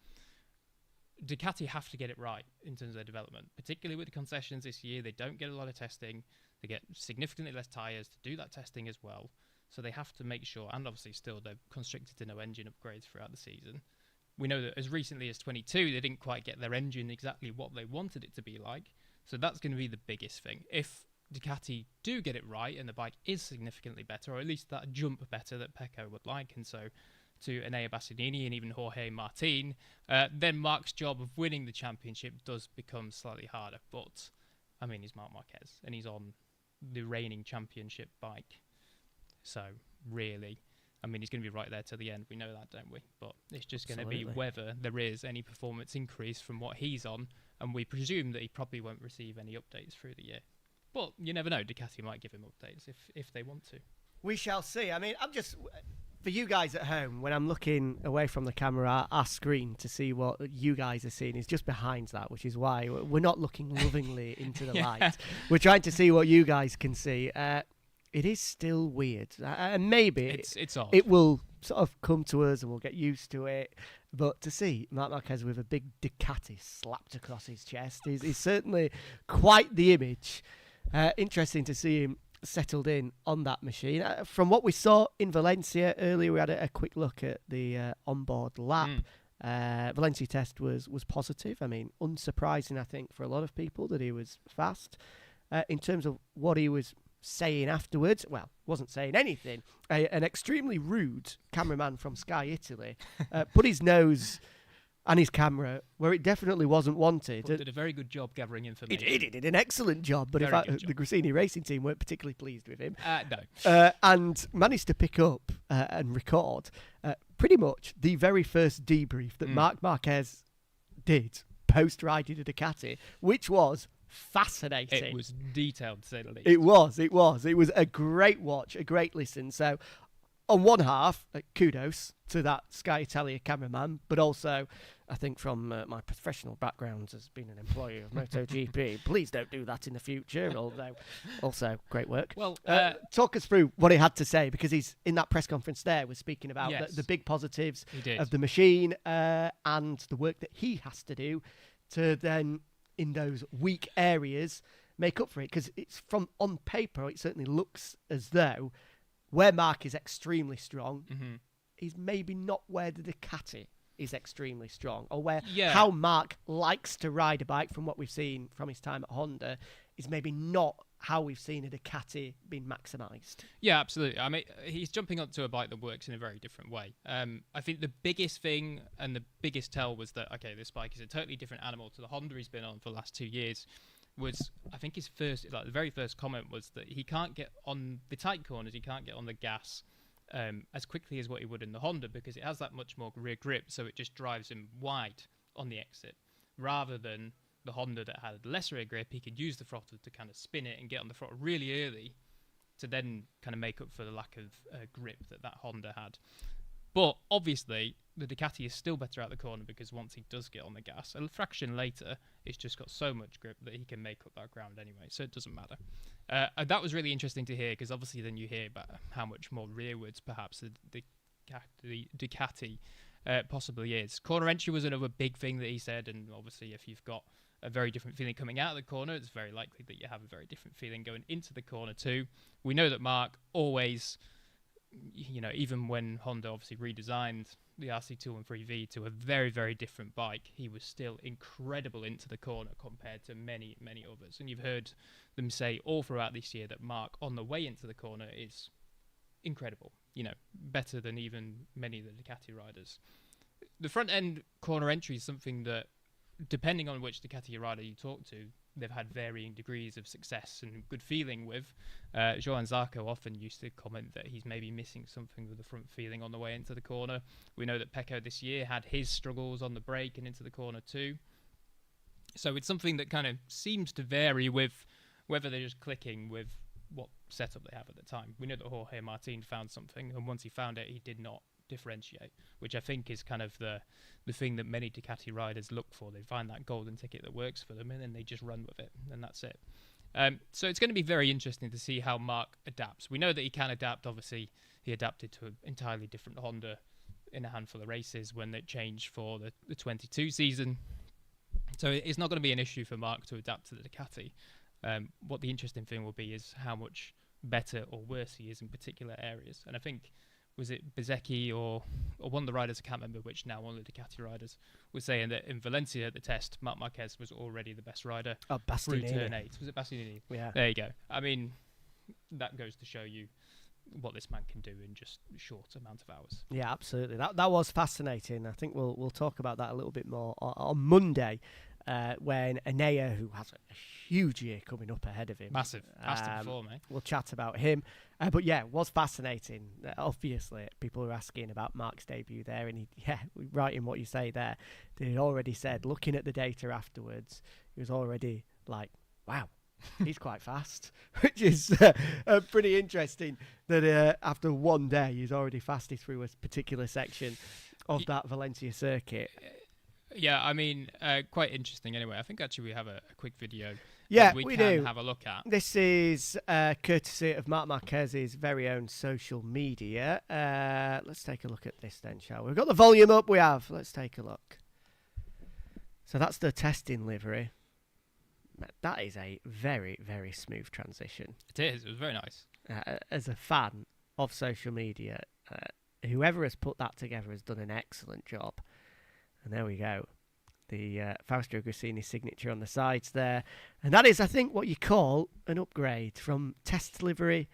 Ducati have to get it right in terms of their development, particularly with the concessions this year. They don't get a lot of testing. They get significantly less tyres to do that testing as well. So they have to make sure, and obviously still they're constricted to no engine upgrades throughout the season. We know that as recently as 22, they didn't quite get their engine exactly what they wanted it to be like. So that's going to be the biggest thing. If Ducati do get it right and the bike is significantly better, or at least that jump better that Pecco would like, and so to Enea Bastianini and even Jorge Martin, then Marc's job of winning the championship does become slightly harder. But, I mean, he's Marc Marquez, and he's on the reigning championship bike. So, really, I mean, he's going to be right there till the end. We know that, don't we? But it's just going to be whether there is any performance increase from what he's on, and we presume that he probably won't receive any updates through the year. But you never know. Ducati might give him updates if they want to. We shall see. I mean, I'm just... For you guys at home, when I'm looking away from the camera, our screen to see what you guys are seeing is just behind that, which is why we're not looking lovingly into the light. We're trying to see what you guys can see. It is still weird. Maybe it's odd. It will sort of come to us and we'll get used to it. But to see Marc Marquez with a big Ducati slapped across his chest is certainly quite the image. Interesting to see him settled in on that machine. From what we saw in Valencia earlier, we had a quick look at the onboard lap. Valencia test was positive. I mean, unsurprising, I think, for a lot of people that he was fast. In terms of what he was saying afterwards, well, wasn't saying anything. An extremely rude cameraman from Sky Italy put his nose and his camera where it definitely wasn't wanted. But did a very good job gathering information. He did an excellent job, but in Very fact, good job. the Gresini racing team weren't particularly pleased with him. No. And managed to pick up and record pretty much the very first debrief that Marc Marquez did post-riding a Ducati, which was fascinating. It was detailed, to say the least. It was. It was a great watch, a great listen. So, on one half, kudos to that Sky Italia cameraman, but also, I think from my professional background as being an employee of MotoGP, please don't do that in the future, although also great work. Well, talk us through what he had to say, because he's in that press conference there was speaking about Yes. the big positives He did. of the machine and the work that he has to do to then, in those weak areas, make up for it. Because it's from on paper, it certainly looks as though where Marc is extremely strong, is maybe not where the Ducati is extremely strong, or where how Marc likes to ride a bike from what we've seen from his time at Honda is maybe not how we've seen a Ducati being maximised. Yeah, absolutely. I mean, he's jumping onto a bike that works in a very different way. I think the biggest thing and the biggest tell was that, okay, this bike is a totally different animal to the Honda he's been on for the last 2 years. Was, I think his first, like the very first comment was that he can't get on the tight corners, he can't get on the gas as quickly as what he would in the Honda, because it has that much more rear grip, so it just drives him wide on the exit, rather than the Honda that had less rear grip. He could use the throttle to kind of spin it and get on the throttle really early to then kind of make up for the lack of grip that Honda had. But obviously, the Ducati is still better out the corner because once he does get on the gas, a fraction later, it's just got so much grip that he can make up that ground anyway, so it doesn't matter. That was really interesting to hear because obviously then you hear about how much more rearwards perhaps the Ducati possibly is. Corner entry was another big thing that he said, and obviously if you've got a very different feeling coming out of the corner, it's very likely that you have a very different feeling going into the corner too. We know that Marc always, even when Honda obviously redesigned the RC213V to a very, very different bike, he was still incredible into the corner compared to many, many others. And you've heard them say all throughout this year that Marc on the way into the corner is incredible, better than even many of the Ducati riders. The front end corner entry is something that, depending on which Ducati rider you talk to, they've had varying degrees of success and good feeling with. Johan Zarco often used to comment that he's maybe missing something with the front feeling on the way into the corner. We know that Pecco this year had his struggles on the brake and into the corner too. So it's something that kind of seems to vary with whether they're just clicking with what setup they have at the time. We know that Jorge Martin found something, and once he found it, he did not differentiate, which I think is kind of the thing that many Ducati riders look for. They find that golden ticket that works for them, and then they just run with it, and that's it. So it's going to be very interesting to see how Marc adapts. We know that he can adapt. Obviously, he adapted to an entirely different Honda in a handful of races when it changed for the 22 season. So it's not going to be an issue for Marc to adapt to the Ducati. What the interesting thing will be is how much better or worse he is in particular areas. And I think, was it Bezzecchi or one of the riders, I can't remember which now, one of the Ducati riders, was saying that in Valencia at the test, Marc Marquez was already the best rider through turn 8. Was it Bastianini? Yeah. There you go. I mean, that goes to show you what this man can do in just a short amount of hours. Yeah, absolutely. That was fascinating. I think we'll talk about that a little bit more on Monday. When Nadia, who has a huge year coming up ahead of him. Massive. Has to perform, eh? We'll chat about him. But yeah, it was fascinating. Obviously, people were asking about Marc's debut there, and right in what you say there, they already said, looking at the data afterwards, he was already like, wow, he's quite fast, which is pretty interesting that after one day, he's already fastest through a particular section of that Valencia circuit. Yeah, I mean, quite interesting anyway. I think actually we have a quick video we can do. have a look at. This is courtesy of Marc Marquez's very own social media. Let's take a look at this then, shall we? We've got the volume up, we have. Let's take a look. So that's the testing livery. That is a very, very smooth transition. It is. It was very nice. As a fan of social media, whoever has put that together has done an excellent job. And there we go. The Fausto Gresini signature on the sides there. And that is, I think, what you call an upgrade from test livery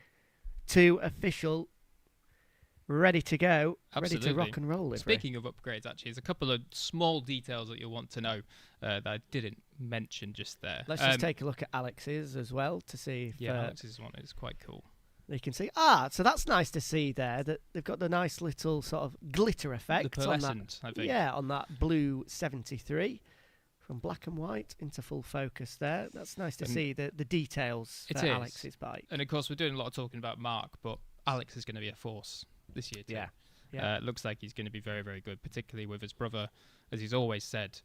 to official, ready to go, Absolutely. ready to rock and roll livery. Speaking of upgrades, actually, there's a couple of small details that you'll want to know that I didn't mention just there. Let's just take a look at Alex's as well to see if... Yeah, Alex's one is quite cool. You can see, so that's nice to see there that they've got the nice little sort of glitter effect the on that. I think. Yeah, on that blue 73 from black and white into full focus there. That's nice to see the details for Alex's bike. And of course, we're doing a lot of talking about Marc, but Alex is going to be a force this year too. Yeah. It looks like he's going to be very, very good, particularly with his brother, as he's always said.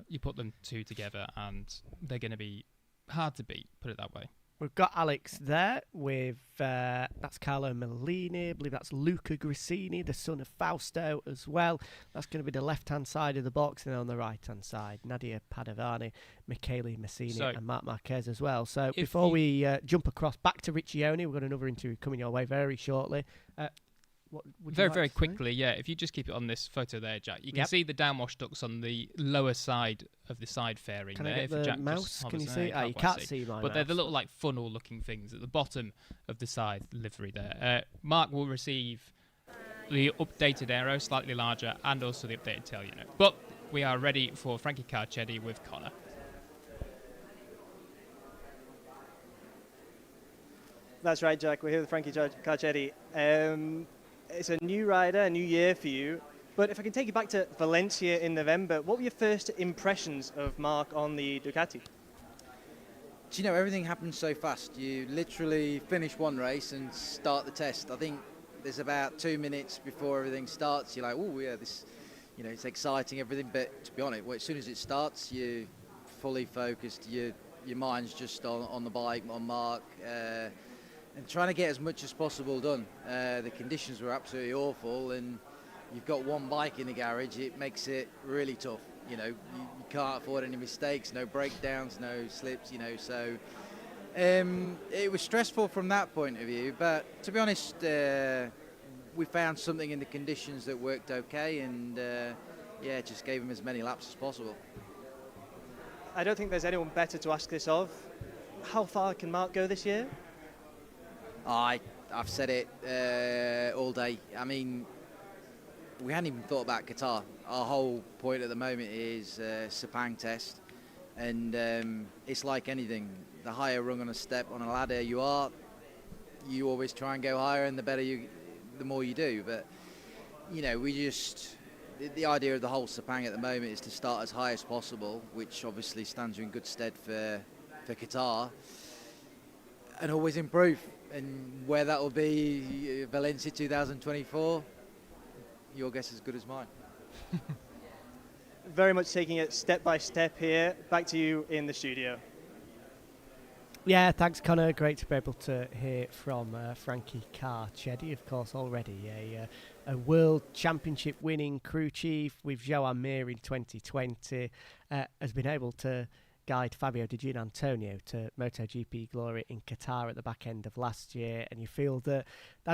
You put them two together, and they're going to be hard to beat. Put it that way. We've got Alex there with, that's Carlo Mellini. I believe that's Luca Gresini, the son of Fausto as well. That's going to be the left-hand side of the box, and on the right-hand side, Nadia Padovani, Michele Massini, and Marc Marquez as well. So before we jump across back to Riccione, we've got another interview coming your way very shortly. Very quickly, yeah. If you just keep it on this photo there, Jack, you can see the downwash ducts on the lower side of the side fairing. Can there. I get the mouse? Can you see? You can't see my mouse. But they're the little like funnel-looking things at the bottom of the side livery there. Marc will receive the updated aero, slightly larger, and also the updated tail unit. But we are ready for Frankie Carcetti with Connor. That's right, Jack. We're here with Frankie Carcetti. It's a new rider, a new year for you. But if I can take you back to Valencia in November, what were your first impressions of Marc on the Ducati? Do you know, everything happens so fast. You literally finish one race and start the test. I think there's about 2 minutes before everything starts. You're like, oh yeah, this, you know, it's exciting, everything. But to be honest, well, as soon as it starts, you're fully focused. Your mind's just on the bike, on Marc, and trying to get as much as possible done. The conditions were absolutely awful, and you've got one bike in the garage. It makes it really tough. You know, you can't afford any mistakes, no breakdowns, no slips, you know, so it was stressful from that point of view, but to be honest, we found something in the conditions that worked okay, and yeah, just gave him as many laps as possible. I don't think there's anyone better to ask this of. How far can Marc go this year? I've said it all day. I mean, we hadn't even thought about Qatar. Our whole point at the moment is Sepang test, and it's like anything. The higher rung on a step on a ladder you are, you always try and go higher, and the more you do. But you know, the idea of the whole Sepang at the moment is to start as high as possible, which obviously stands you in good stead for Qatar, and always improve. And where that will be, Valencia 2024, your guess is as good as mine. Very much taking it step by step here. Back to you in the studio. Yeah, thanks, Connor. Great to be able to hear from Frankie Carcetti, of course, already a World Championship winning crew chief with Joan Mir in 2020, has been able to guide Fabio Di Gianantonio to MotoGP glory in Qatar at the back end of last year, and you feel that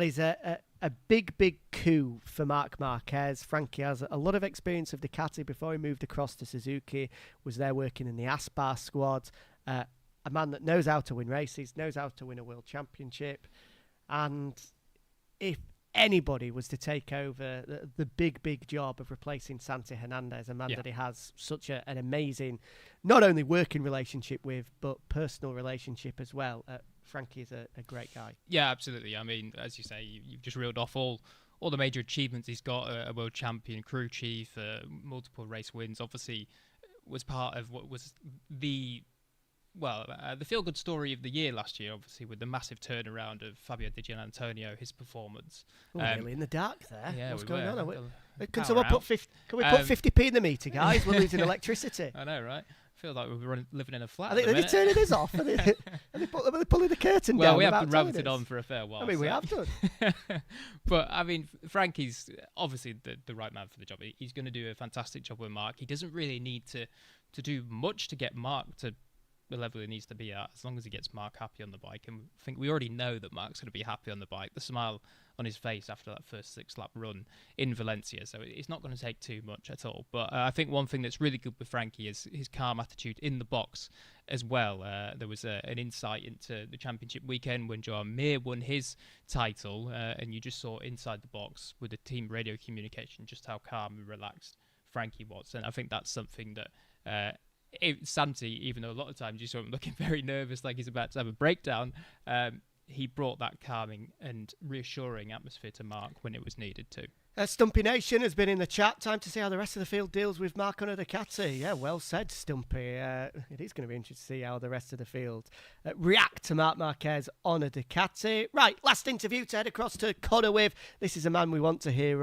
is a big coup for Marc Marquez. Frankie has a lot of experience of Ducati before he moved across to Suzuki, was there working in the Aspar squad, a man that knows how to win races, knows how to win a World Championship, and if anybody was to take over the big job of replacing Santi Hernandez, a man that he has such an amazing, not only working relationship with, but personal relationship as well. Frankie is a great guy. Yeah, absolutely. I mean, as you say, you've just reeled off all the major achievements he's got. A world champion, crew chief, multiple race wins. Obviously, was part of what was the feel-good story of the year last year, obviously, with the massive turnaround of Fabio Di Gianantonio, his performance. Really in the dark there. Yeah, what's going on? Can we put 50p in the meter, guys? We're losing electricity. I know, right? I feel like we're living in a flat. I think they're turning us off. Are they pulling the curtain down? Well, we have been rabbited on for a fair while. I mean, we have done. But, I mean, Frankie's obviously the right man for the job. He's going to do a fantastic job with Marc. He doesn't really need to do much to get Marc to the level he needs to be at, as long as he gets Marc happy on the bike. And I think we already know that Marc's going to be happy on the bike. The smile on his face after that first 6-lap run in Valencia, so it's not going to take too much at all. But I think one thing that's really good with Frankie is his calm attitude in the box as well. There was an insight into the championship weekend when Joan Mir won his title, and you just saw inside the box with the team radio communication just how calm and relaxed Frankie was. And I think that's something that Santi, even though a lot of times you saw him looking very nervous, like he's about to have a breakdown, he brought that calming and reassuring atmosphere to Marc when it was needed to. Stumpy Nation has been in the chat. Time to see how the rest of the field deals with Marc on a Ducati. Yeah, well said, Stumpy. It is going to be interesting to see how the rest of the field react to Marc Marquez on a Ducati. Right, last interview to head across to Connor with. This is a man we want to hear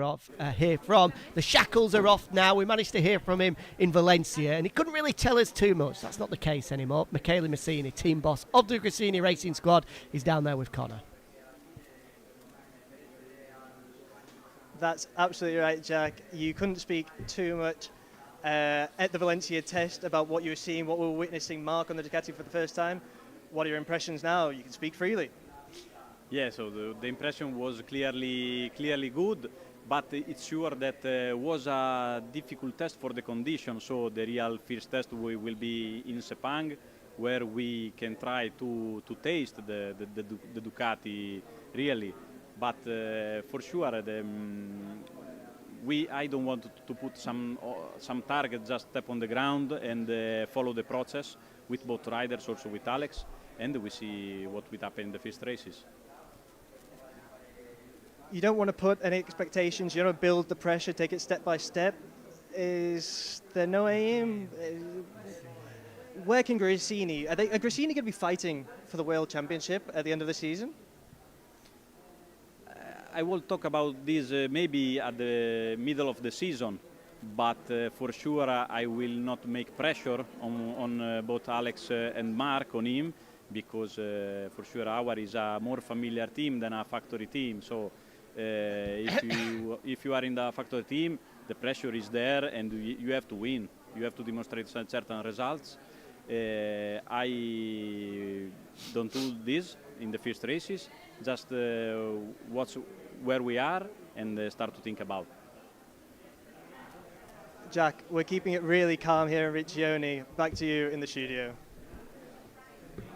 from. The shackles are off now. We managed to hear from him in Valencia, and he couldn't really tell us too much. That's not the case anymore. Michele Massini, team boss of the Gresini Racing Squad, is down there with Connor. That's absolutely right, Jack. You couldn't speak too much at the Valencia test about what you were seeing, what we were witnessing Marc on the Ducati for the first time. What are your impressions now? You can speak freely. Yeah, so the impression was clearly good, but it's sure that was a difficult test for the conditions. So the real first test will be in Sepang, where we can try to taste the Ducati really. But for sure, I don't want to put some target, just step on the ground and follow the process with both riders, also with Alex, and we see what will happen in the first races. You don't want to put any expectations, you don't build the pressure, take it step by step. Is there no aim? where can Gresini, are Gresini going to be fighting for the World Championship at the end of the season? I will talk about this maybe at the middle of the season, but for sure I will not make pressure on both Alex and Marc on him, because for sure our is a more familiar team than a factory team. So if you are in the factory team, the pressure is there and you have to win. You have to demonstrate certain results. I don't do this in the first races, just watch where we are and start to think about. Jack, we're keeping it really calm here in Riccione. Back to you in the studio.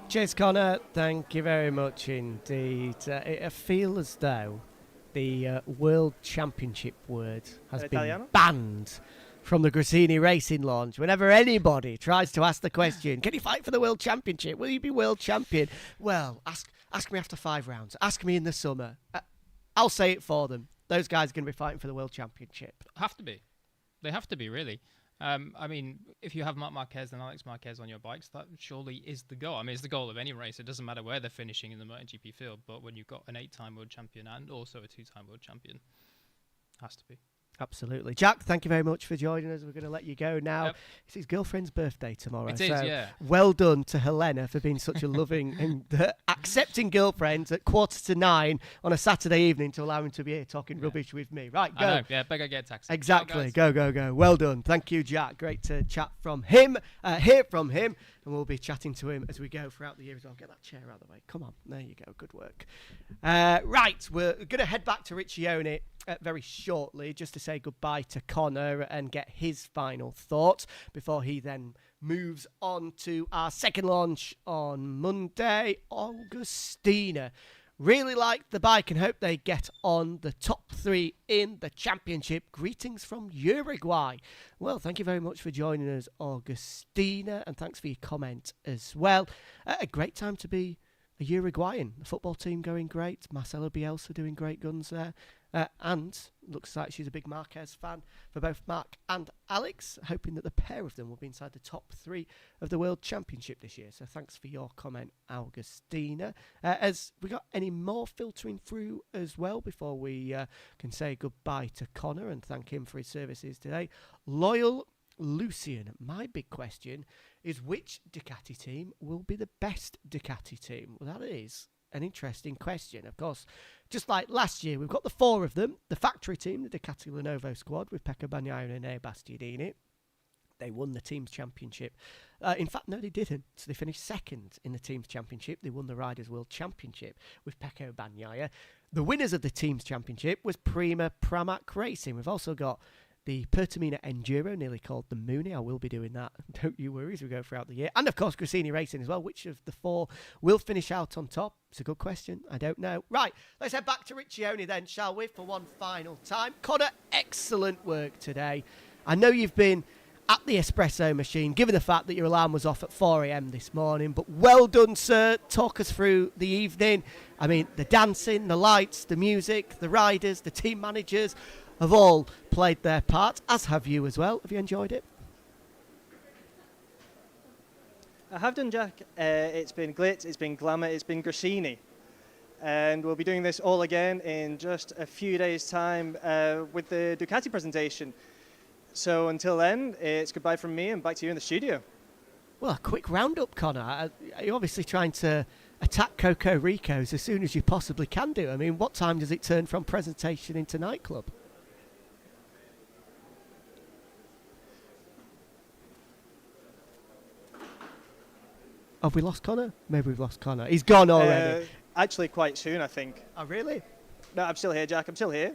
Cheers, Connor. Thank you very much indeed. I feel as though the World Championship word has been Italiano? banned from the Gresini Racing Launch. Whenever anybody tries to ask the question, can you fight for the World Championship? Will you be World Champion? Well, ask me after 5 rounds. Ask me in the summer. I'll say it for them. Those guys are going to be fighting for the World Championship. Have to be. They have to be, really. I mean, if you have Marc Marquez and Alex Marquez on your bikes, that surely is the goal. I mean, it's the goal of any race. It doesn't matter where they're finishing in the MotoGP field, but when you've got an 8-time world champion and also a 2-time world champion, has to be. Absolutely. Jack, thank you very much for joining us. We're going to let you go now. Yep. It's his girlfriend's birthday tomorrow. It is, yeah. Well done to Helena for being such a loving and accepting girlfriend at 8:45 on a Saturday evening to allow him to be here talking rubbish with me. Right, go. I know, yeah, better get a taxi. Exactly. Go. Well done. Thank you, Jack. Great to chat from him, hear from him, and we'll be chatting to him as we go throughout the year as well. Get that chair out of the way. Come on. There you go. Good work. Right, we're going to head back to Riccione very shortly just to say goodbye to Connor and get his final thoughts before he then moves on to our second launch on Monday. Augustina. Really like the bike and hope they get on the top 3 in the championship. Greetings from Uruguay. Well, thank you very much for joining us, Augustina, and thanks for your comment as well. A great time to be a Uruguayan. The football team going great. Marcelo Bielsa doing great guns there. And looks like she's a big Marquez fan for both Marc and Alex, hoping that the pair of them will be inside the top 3 of the World Championship this year. So thanks for your comment, Augustina. As we got any more filtering through as well before we can say goodbye to Connor and thank him for his services today. Loyal Lucian, my big question is which Ducati team will be the best Ducati team? Well, that is an interesting question. Of course, just like last year, we've got the 4 of them. The factory team, the Ducati Lenovo squad with Pecco Bagnaia and Enea Bastianini. They won the team's championship. In fact, no, they didn't. So they finished second in the team's championship. They won the Riders' World Championship with Pecco Bagnaia. The winners of the team's championship was Prima Pramac Racing. We've also got the Pertamina Enduro, nearly called the Mooney. I will be doing that. Don't you worry as we go throughout the year. And, of course, Gresini Racing as well. Which of the 4 will finish out on top? It's a good question. I don't know. Right, let's head back to Riccione then, shall we, for one final time. Connor, excellent work today. I know you've been at the espresso machine, given the fact that your alarm was off at 4 a.m. this morning. But well done, sir. Talk us through the evening. I mean, the dancing, the lights, the music, the riders, the team managers have all played their part, as have you as well. Have you enjoyed it? I have done, Jack. It's been glitz, it's been glamour, it's been Gresini. And we'll be doing this all again in just a few days' time with the Ducati presentation. So until then, it's goodbye from me and back to you in the studio. Well, a quick roundup, Connor. You're obviously trying to attack Coco Rico's as soon as you possibly can do. I mean, what time does it turn from presentation into nightclub? Have we lost Connor? Maybe we've lost Connor. He's gone already. Actually, quite soon, I think. Oh, really? No, I'm still here, Jack. I'm still here.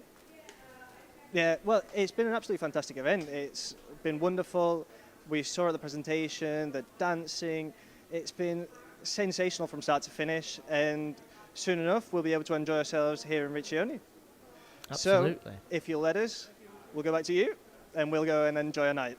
Yeah, well, it's been an absolutely fantastic event. It's been wonderful. We saw at the presentation, the dancing. It's been sensational from start to finish. And soon enough, we'll be able to enjoy ourselves here in Riccione. Absolutely. So, if you'll let us, we'll go back to you, and we'll go and enjoy a night.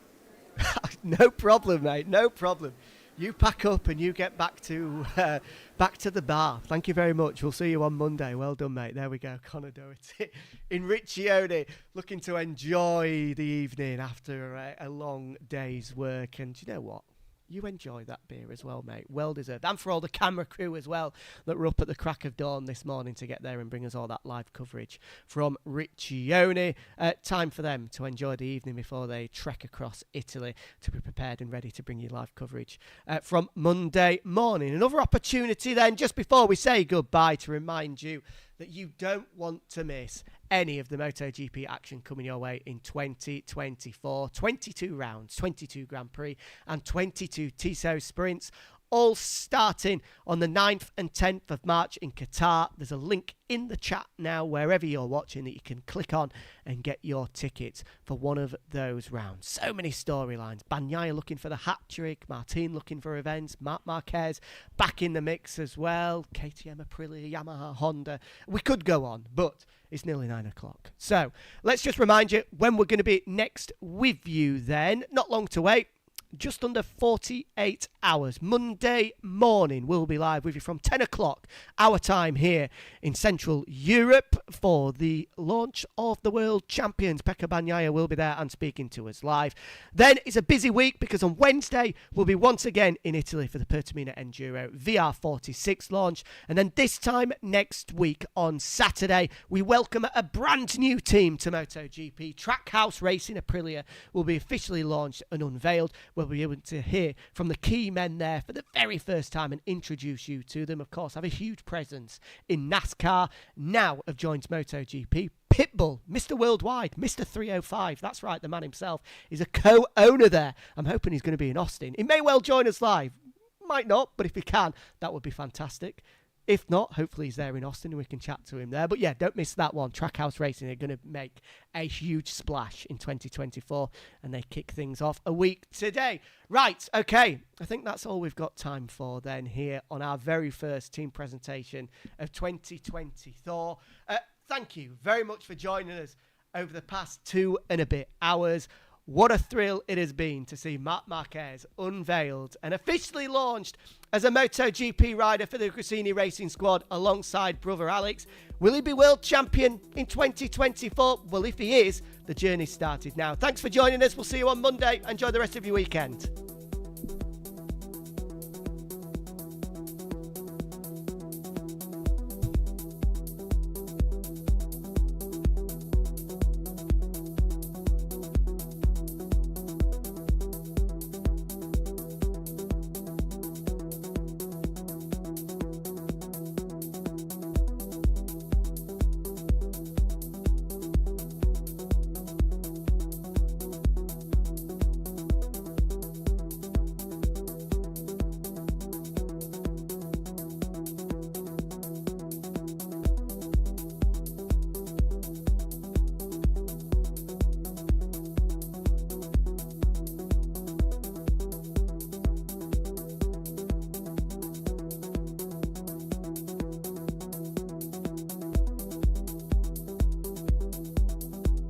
No problem, mate. No problem. You pack up and you get back to the bar. Thank you very much. We'll see you on Monday. Well done, mate. There we go. Connor Doherty in Riccione, looking to enjoy the evening after a long day's work. And do you know what? You enjoy that beer as well, mate. Well deserved. And for all the camera crew as well that were up at the crack of dawn this morning to get there and bring us all that live coverage from Riccione. Time for them to enjoy the evening before they trek across Italy to be prepared and ready to bring you live coverage from Monday morning. Another opportunity then, just before we say goodbye, to remind you that you don't want to miss any of the MotoGP action coming your way in 2024. 22 rounds, 22 Grand Prix and 22 Tissot sprints, all starting on the 9th and 10th of March in Qatar. There's a link in the chat now, wherever you're watching, that you can click on and get your tickets for one of those rounds. So many storylines. Bagnaia looking for the hat-trick, Martin looking for events, Marc Marquez back in the mix as well, KTM, Aprilia, Yamaha, Honda. We could go on, but it's nearly 9 o'clock. So let's just remind you when we're going to be next with you then. Not long to wait. Just under 48 hours. Monday morning, we'll be live with you from 10 o'clock, our time here in Central Europe, for the launch of the World Champions. Pecco Bagnaia will be there and speaking to us live. Then it's a busy week because on Wednesday, we'll be once again in Italy for the Pertamina Enduro VR46 launch. And then this time next week on Saturday, we welcome a brand new team to MotoGP. Trackhouse Racing Aprilia will be officially launched and unveiled. We'll be able to hear from the key men there for the very first time and introduce you to them. Of course, have a huge presence in NASCAR. Now have joined MotoGP. Pitbull, Mr. Worldwide, Mr. 305. That's right, the man himself is a co-owner there. I'm hoping he's going to be in Austin. He may well join us live. Might not, but if he can, that would be fantastic. If not, hopefully he's there in Austin and we can chat to him there. But yeah, don't miss that one. Trackhouse Racing are going to make a huge splash in 2024 and they kick things off a week today. Right, okay. I think that's all we've got time for then here on our very first team presentation of 2024. Thank you very much for joining us over the past 2 and a bit hours. What a thrill it has been to see Marc Marquez unveiled and officially launched as a MotoGP rider for the Gresini Racing Squad alongside brother Alex. Will he be world champion in 2024? Well, if he is, the journey started now. Thanks for joining us. We'll see you on Monday. Enjoy the rest of your weekend.